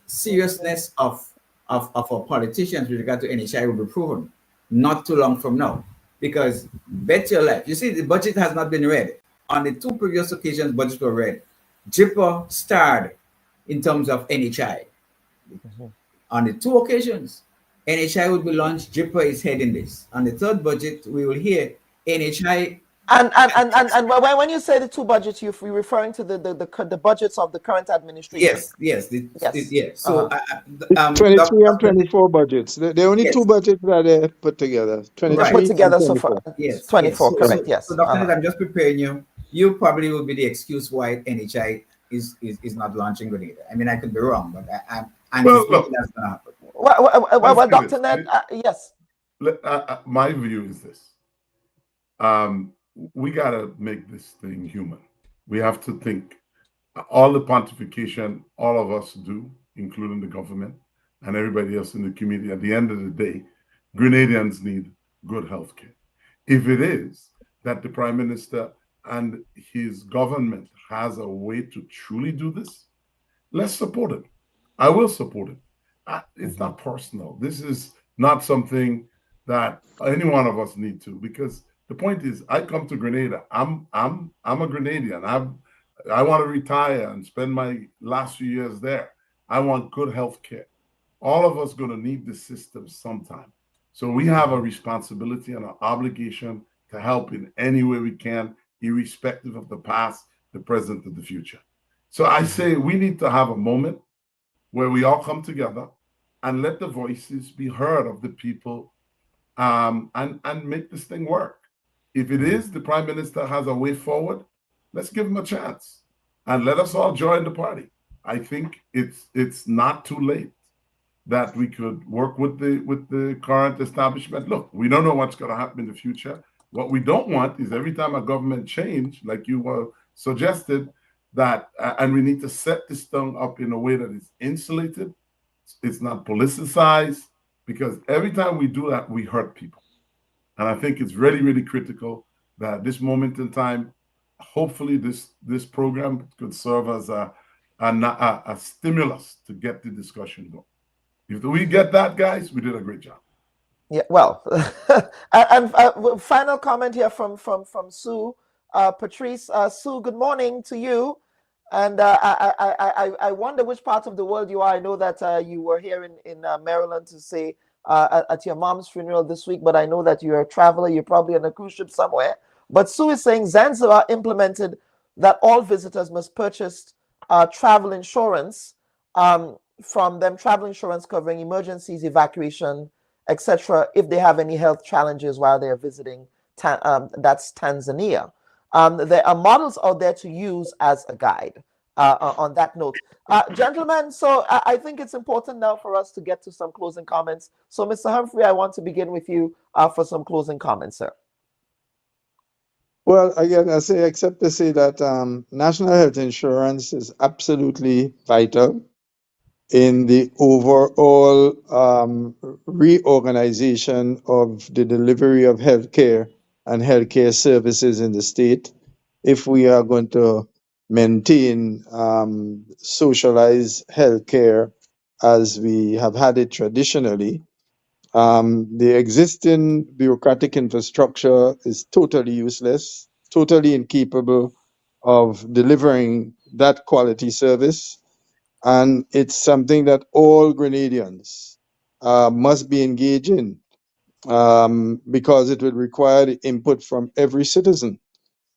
seriousness of our politicians with regard to NHI will be proven not too long from now. Because bet your life, you see, the budget has not been read. On the two previous occasions, budgets were read. JIPA starred in terms of NHI. On the two occasions, NHI will be launched, JIPA is heading this. On the third budget, we will hear NHI. And when you say the two budgets, you're referring to the budgets of the current administration. Yes. So 23 and 24 budgets. The only two budgets that they put together. 23 put together and so far. 24, yes. correct? Yes. So Dr. Ned, I'm just preparing you. You probably will be the excuse why NHI is not launching Grenada. I mean, I could be wrong, but I'm anticipating that's going to happen. Well, Dr. Ned, yes. My view is this. We got to make this thing human. We have to think. All the pontification all of us do, including the government and everybody else in the community, at the end of the day, Grenadians need good health care. If it is that the Prime Minister and his government has a way to truly do this, let's support it. I will support it. It's not personal. This is not something that any one of us need to, because the point is, I come to Grenada. I'm a Grenadian. I want to retire and spend my last few years there. I want good health care. All of us going to need this system sometime. So we have a responsibility and an obligation to help in any way we can, irrespective of the past, the present, and the future. So I say we need to have a moment where we all come together and let the voices be heard of the people, and make this thing work. If it is the Prime Minister has a way forward, let's give him a chance and let us all join the party. I think it's not too late that we could work with the current establishment. Look, we don't know what's going to happen in the future. What we don't want is every time a government change, like you were suggested, that and we need to set this thing up in a way that is insulated, it's not politicized, because every time we do that, we hurt people. And I think it's really, really critical that at this moment in time, hopefully this program could serve as a stimulus to get the discussion going. If we get that, guys, we did a great job. Yeah, well, and final comment here from Sue, Patrice. Sue, good morning to you. And I wonder which part of the world you are. I know that you were here in Maryland to say at your mom's funeral this week, but I know that you're a traveler. You're probably on a cruise ship somewhere. But Sue is saying Zanzibar implemented that all visitors must purchase travel insurance from them, travel insurance covering emergencies, evacuation, etc., if they have any health challenges while they're visiting. That's Tanzania. There are models out there to use as a guide on that note. Gentlemen, so I think it's important now for us to get to some closing comments. So, Mr. Humphrey, I want to begin with you for some closing comments, sir. Well, again, I say, except to say that national health insurance is absolutely vital in the overall reorganization of the delivery of healthcare and healthcare services in the state. If we are going to maintain socialized healthcare as we have had it traditionally, the existing bureaucratic infrastructure is totally useless, totally incapable of delivering that quality service. And it's something that all Grenadians must be engaged in because it would require the input from every citizen.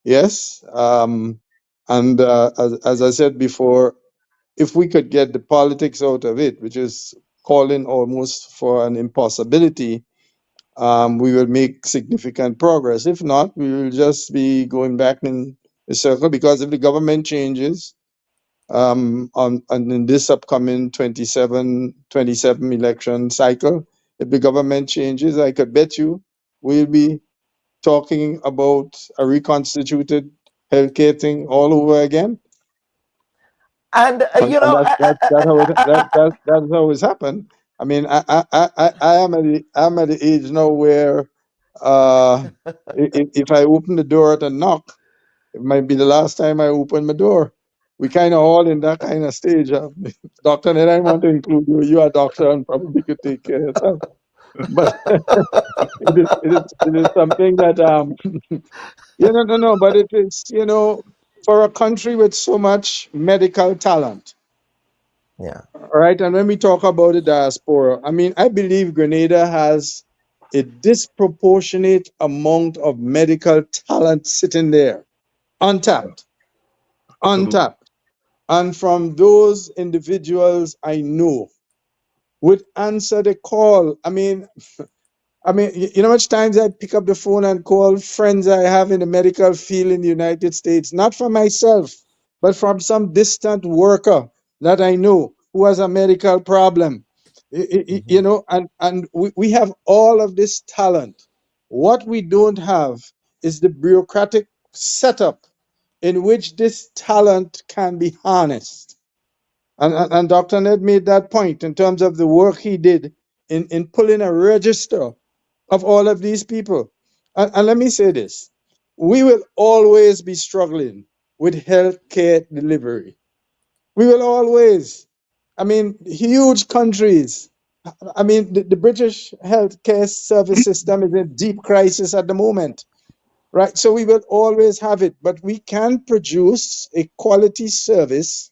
Yes. As I said before, if we could get the politics out of it, which is calling almost for an impossibility, we will make significant progress. If not, we will just be going back in a circle because if the government changes, and in this upcoming 27 election cycle, if the government changes, I could bet you we'll be talking about a reconstituted healthcare thing all over again. And you know, that's how it's happened. I mean, I'm at the age now where if I open the door at a knock, it might be the last time I open my door. We kind of all in that kind of stage. Doctor, and I want to include you. You are a doctor and probably could take care of yourself. But it is something that no, but it is, for a country with so much medical talent. Yeah. Right. And when we talk about the diaspora, I mean, I believe Grenada has a disproportionate amount of medical talent sitting there, untapped. And from those individuals I know would answer the call. I mean, you know how much times I pick up the phone and call friends I have in the medical field in the United States, not for myself, but from some distant worker that I know who has a medical problem. And we have all of this talent. What we don't have is the bureaucratic setup in which this talent can be harnessed. And Dr. Ned made that point in terms of the work he did in pulling a register of all of these people. And let me say this, we will always be struggling with healthcare delivery. We will always. I mean, huge countries. I mean, the British healthcare service system is in deep crisis at the moment, right? So we will always have it, but we can produce a quality service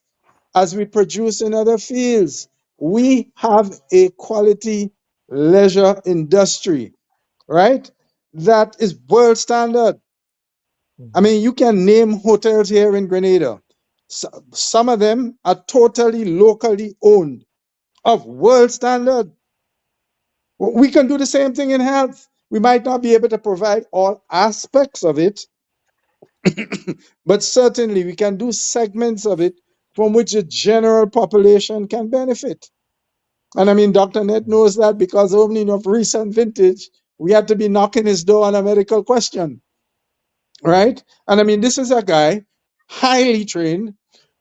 as we produce in other fields. We have a quality leisure industry, right? That is world standard. I mean, you can name hotels here in Grenada. Some of them are totally locally owned, of world standard. We can do the same thing in health. We might not be able to provide all aspects of it, but certainly we can do segments of it from which the general population can benefit. And I mean, Dr. Ned knows that because only of recent vintage, we had to be knocking his door on a medical question, right? And I mean, this is a guy, highly trained,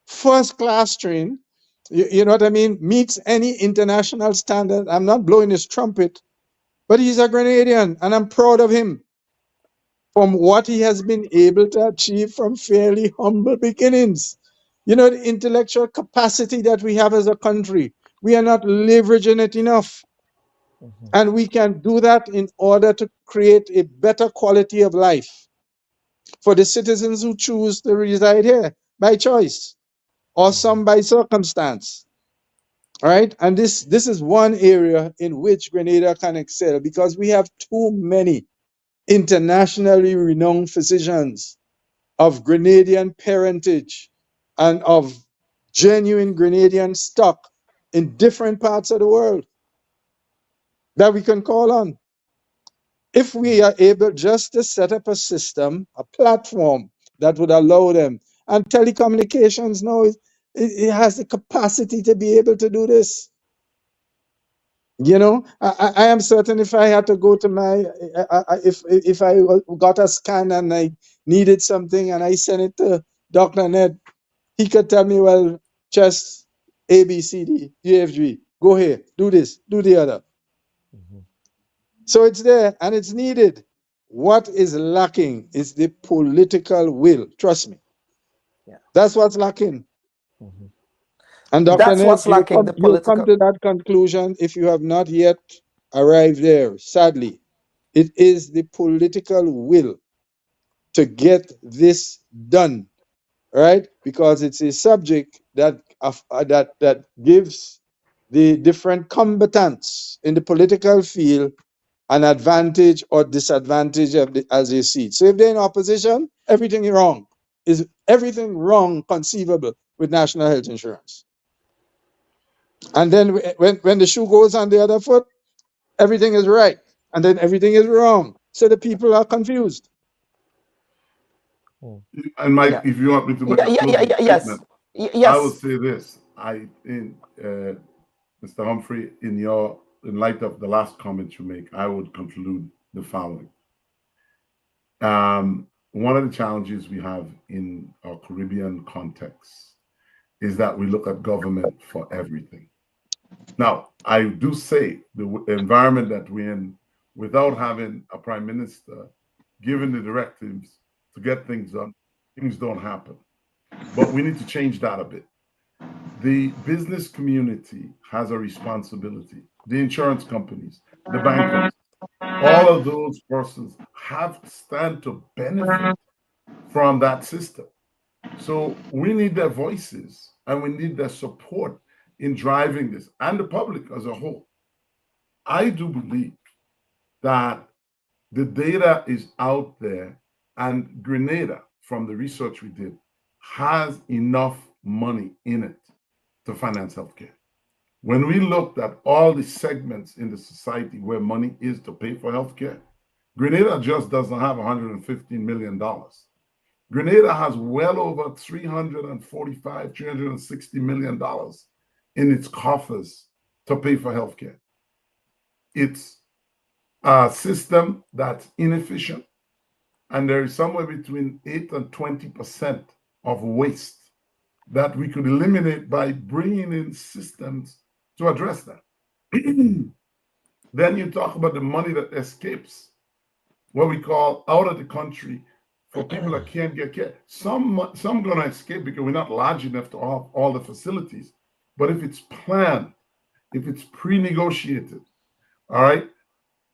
first class trained, you know what I mean, meets any international standard. I'm not blowing his trumpet, but he's a Grenadian, and I'm proud of him from what he has been able to achieve from fairly humble beginnings. You know, the intellectual capacity that we have as a country, we are not leveraging it enough. And we can do that in order to create a better quality of life for the citizens who choose to reside here by choice or some by circumstance. All right. And this is one area in which Grenada can excel because we have too many internationally renowned physicians of Grenadian parentage and of genuine Grenadian stock in different parts of the world that we can call on. If we are able just to set up a system, a platform that would allow them, and telecommunications now, it has the capacity to be able to do this. You know, I am certain if I had to go to my, if I got a scan and I needed something and I sent it to Dr. Ned, he could tell me, well, just A, B, C, D, E, F, G, go here, do this, do the other. So it's there and it's needed. What is lacking is the political will. Trust me. Yeah. That's what's lacking. And Dr. That's Ned, what's lacking, the you'll come political. to that conclusion if you have not yet arrived there. Sadly, it is the political will to get this done, right? Because it's a subject that that gives the different combatants in the political field an advantage or disadvantage of as they see it. So if they're in opposition, everything is wrong. Is everything wrong conceivable with national health insurance? And then when the shoe goes on the other foot, everything is right. And then everything is wrong. So the people are confused. And Mike, if you want me to make a closing statement, I would say this. Mr. Humphrey, in light of the last comment you make, I would conclude the following. One of the challenges we have in our Caribbean context is that we look at government for everything. Now, I do say the environment that we're in, without having a prime minister giving the directives to get things done, things don't happen. But we need to change that a bit. The business community has a responsibility. The insurance companies, the bankers, all of those persons stand to benefit from that system. So we need their voices and we need their support in driving this, and the public as a whole. I do believe that the data is out there, and Grenada, from the research we did, has enough money in it to finance healthcare. When we looked at all the segments in the society where money is to pay for healthcare, Grenada just doesn't have $115 million. Grenada has well over $360 million in its coffers to pay for healthcare. It's a system that's inefficient, and there is somewhere between 8 and 20% of waste that we could eliminate by bringing in systems to address that. Then you talk about the money that escapes, what we call out of the country, for people that can't get care. Some going to escape because we're not large enough to have all the facilities. But if it's planned, if it's pre-negotiated, all right,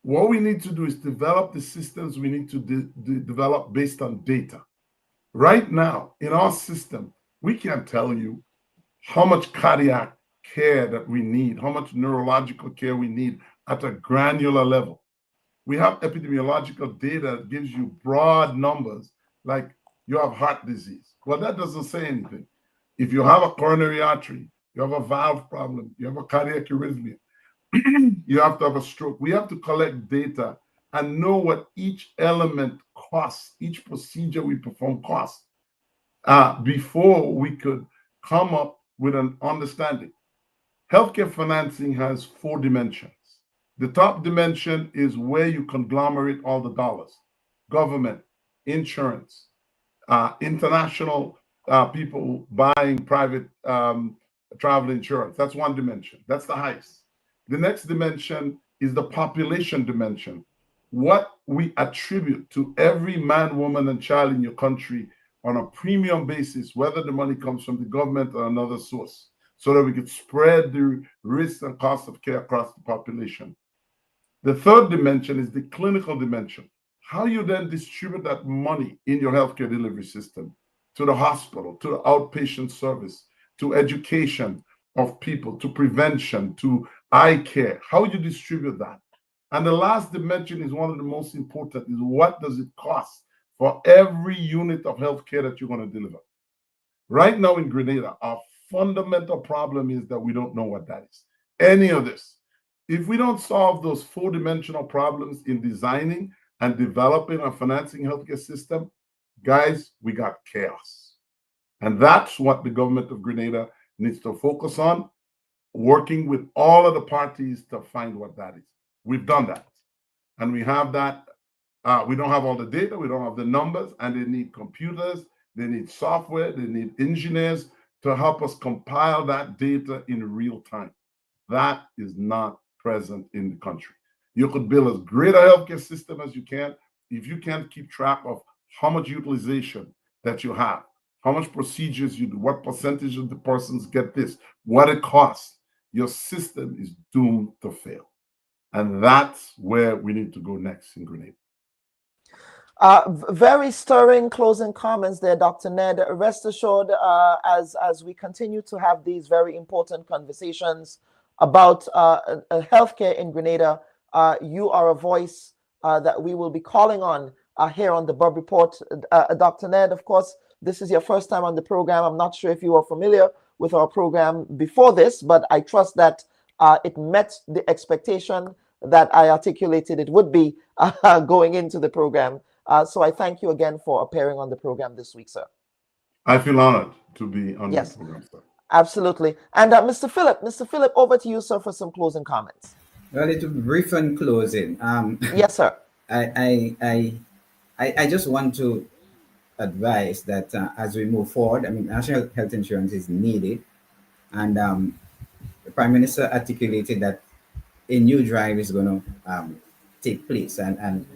what we need to do is develop the systems we need to develop based on data. Right now, in our system, we can't tell you how much cardiac care that we need, how much neurological care we need at a granular level. We have epidemiological data that gives you broad numbers, like you have heart disease. Well, that doesn't say anything. If you have a coronary artery, you have a valve problem, you have a cardiac arrhythmia, you have to have a stroke. We have to collect data and know what each element costs, each procedure we perform costs, before we could come up with an understanding. Healthcare financing has 4 dimensions. The top dimension is where you conglomerate all the dollars: government, insurance, international people buying private travel insurance. That's one dimension. That's the highest. The next dimension is the population dimension. What we attribute to every man, woman, and child in your country on a premium basis, whether the money comes from the government or another source, so that we could spread the risk and cost of care across the population. The third dimension is the clinical dimension. How you then distribute that money in your healthcare delivery system to the hospital, to the outpatient service, to education of people, to prevention, to eye care, how you distribute that. And the last dimension is one of the most important, is what does it cost for every unit of healthcare that you're going to deliver? Right now in Grenada, our fundamental problem is that we don't know what that is. Any of this. If we don't solve those four-dimensional problems in designing and developing and financing healthcare system, guys, we got chaos. And that's what the government of Grenada needs to focus on, working with all of the parties to find what that is. We've done that. And we have that. We don't have all the data, we don't have the numbers, and they need computers, they need software, they need engineers to help us compile that data in real time. That is not present in the country. You could build as great a healthcare system as you can. If you can't keep track of how much utilization that you have, how much procedures you do, what percentage of the persons get this, what it costs, your system is doomed to fail. And that's where we need to go next in Grenada. Very stirring closing comments there, Dr. Ned. Rest assured, as we continue to have these very important conversations about healthcare in Grenada, you are a voice that we will be calling on here on the Bubb Report. Dr. Ned, of course, this is your first time on the program. I'm not sure if you are familiar with our program before this, but I trust that it met the expectation that I articulated it would be going into the program. So I thank you again for appearing on the program this week, sir. I feel honored to be on the program, sir. Absolutely. And Mr. Philip, over to you, sir, for some closing comments. Well, it's brief and closing. Yes, sir. I just want to advise that as we move forward, I mean, national health insurance is needed. And the Prime Minister articulated that a new drive is going to take place. And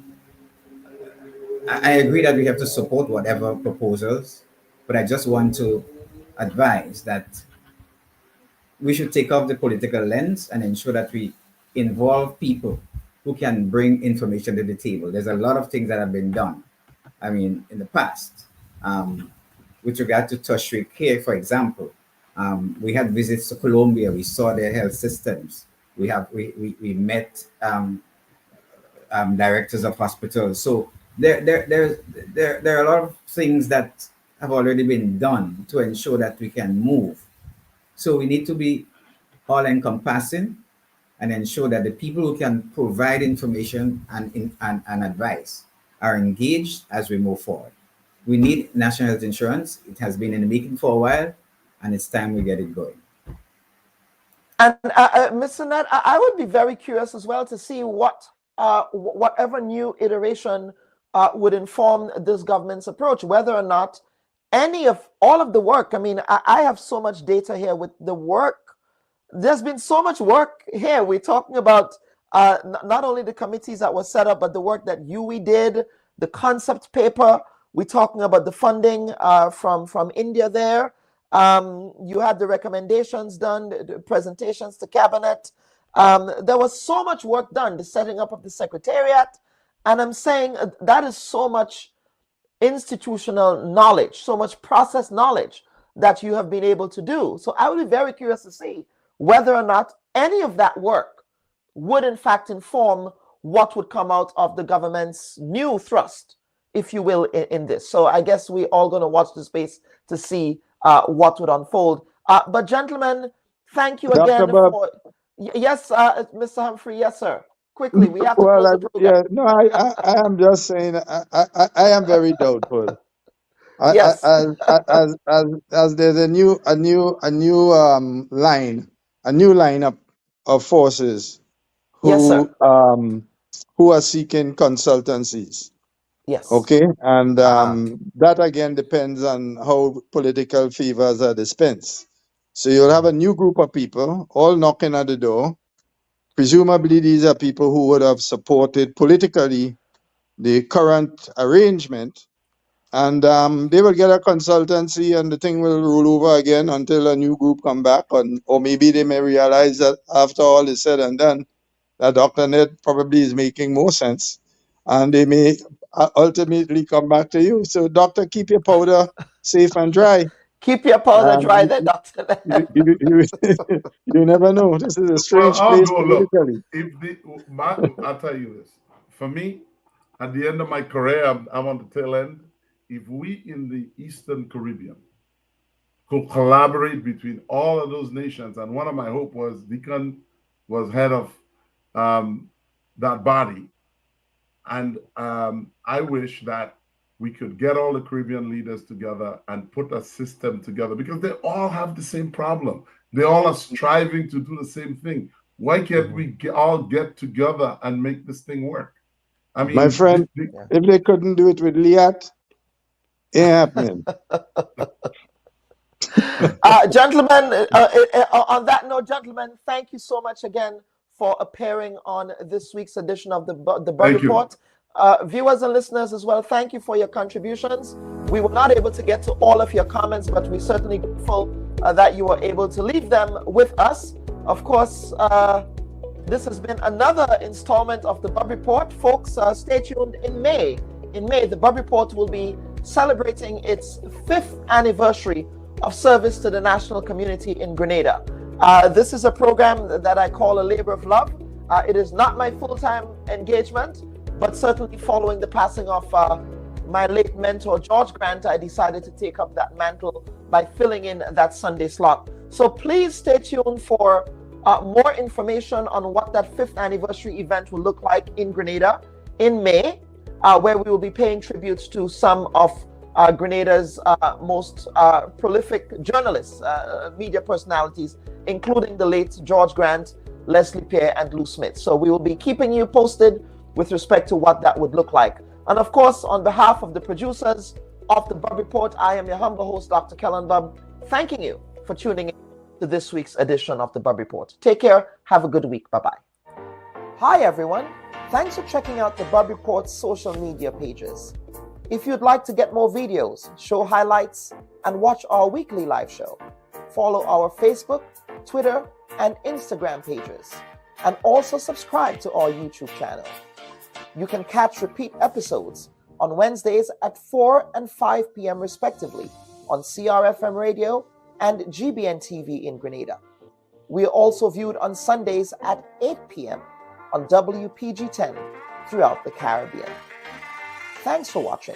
I agree that we have to support whatever proposals, but I just want to advise that we should take off the political lens and ensure that we involve people who can bring information to the table. There's a lot of things that have been done. I mean, in the past, with regard to tertiary care, for example, we had visits to Colombia. We saw their health systems. We met directors of hospitals. So there are a lot of things that have already been done to ensure that we can move. So we need to be all-encompassing and ensure that the people who can provide information and advice are engaged as we move forward. We need national health insurance. It has been in the making for a while, and it's time we get it going. And Mr. Ned, I would be very curious as well to see what whatever new iteration would inform this government's approach, whether or not all of the work. I mean, I have so much data here with the work. There's been so much work here. We're talking about not only the committees that were set up, but the work that we did, the concept paper. We're talking about the funding from India there. You had the recommendations done, the presentations to cabinet. There was so much work done, the setting up of the secretariat. And I'm saying that is so much institutional knowledge, so much process knowledge that you have been able to do. So I would be very curious to see whether or not any of that work would in fact inform what would come out of the government's new thrust, if you will, in this. So I guess we're all going to watch the space to see what would unfold. But gentlemen, thank you again for... Yes, Mr. Humphrey, yes, sir. Quickly, we have to close the program. Yeah, no, I am just saying, I am very doubtful. Yes. As there's a new lineup of forces who are seeking consultancies. Yes. Okay, and that again depends on how political favors are dispensed. So you'll have a new group of people all knocking at the door. Presumably, these are people who would have supported politically the current arrangement, and they will get a consultancy, and the thing will roll over again until a new group come back, or maybe they may realize that after all is said and done, that Dr. Ned probably is making more sense, and they may ultimately come back to you. So, doctor, keep your powder safe and dry. Keep your powder dry there, Dr. Ned. You never know. This is a Well, strange I'll place go. Look, politically. I'll tell you this. For me, at the end of my career, I'm on the tail end. If we in the Eastern Caribbean could collaborate between all of those nations, and one of my hope was Deacon was head of that body, and I wish that we could get all the Caribbean leaders together and put a system together, because they all have the same problem. They all are striving to do the same thing. Why can't we all get together and make this thing work? I mean, My friend, if they couldn't do it with Liat, it ain't happening. Gentlemen, on that note, gentlemen, thank you so much again for appearing on this week's edition of the Bubb Report. Viewers and listeners as well, thank you for your contributions. We were not able to get to all of your comments, but we're certainly grateful that you were able to leave them with us. Of course, this has been another installment of the Bubb Report. Folks, stay tuned in May. In May, the Bubb Report will be celebrating its 5th anniversary of service to the national community in Grenada. This is a program that I call a labor of love. It is not my full-time engagement, but certainly following the passing of my late mentor, George Grant, I decided to take up that mantle by filling in that Sunday slot. So please stay tuned for more information on what that 5th anniversary event will look like in Grenada in May, where we will be paying tributes to some of Grenada's most prolific journalists, media personalities, including the late George Grant, Leslie Pierre, and Lou Smith. So we will be keeping you posted with respect to what that would look like. And of course, on behalf of the producers of the Bubb Report, I am your humble host, Dr. Kellen Bubb, thanking you for tuning in to this week's edition of the Bubb Report. Take care. Have a good week. Bye-bye. Hi, everyone. Thanks for checking out the Bubb Report's social media pages. If you'd like to get more videos, show highlights, and watch our weekly live show, follow our Facebook, Twitter, and Instagram pages, and also subscribe to our YouTube channel. You can catch repeat episodes on Wednesdays at 4 and 5 p.m. respectively on CRFM Radio and GBN TV in Grenada. We are also viewed on Sundays at 8 p.m. on WPG 10 throughout the Caribbean. Thanks for watching.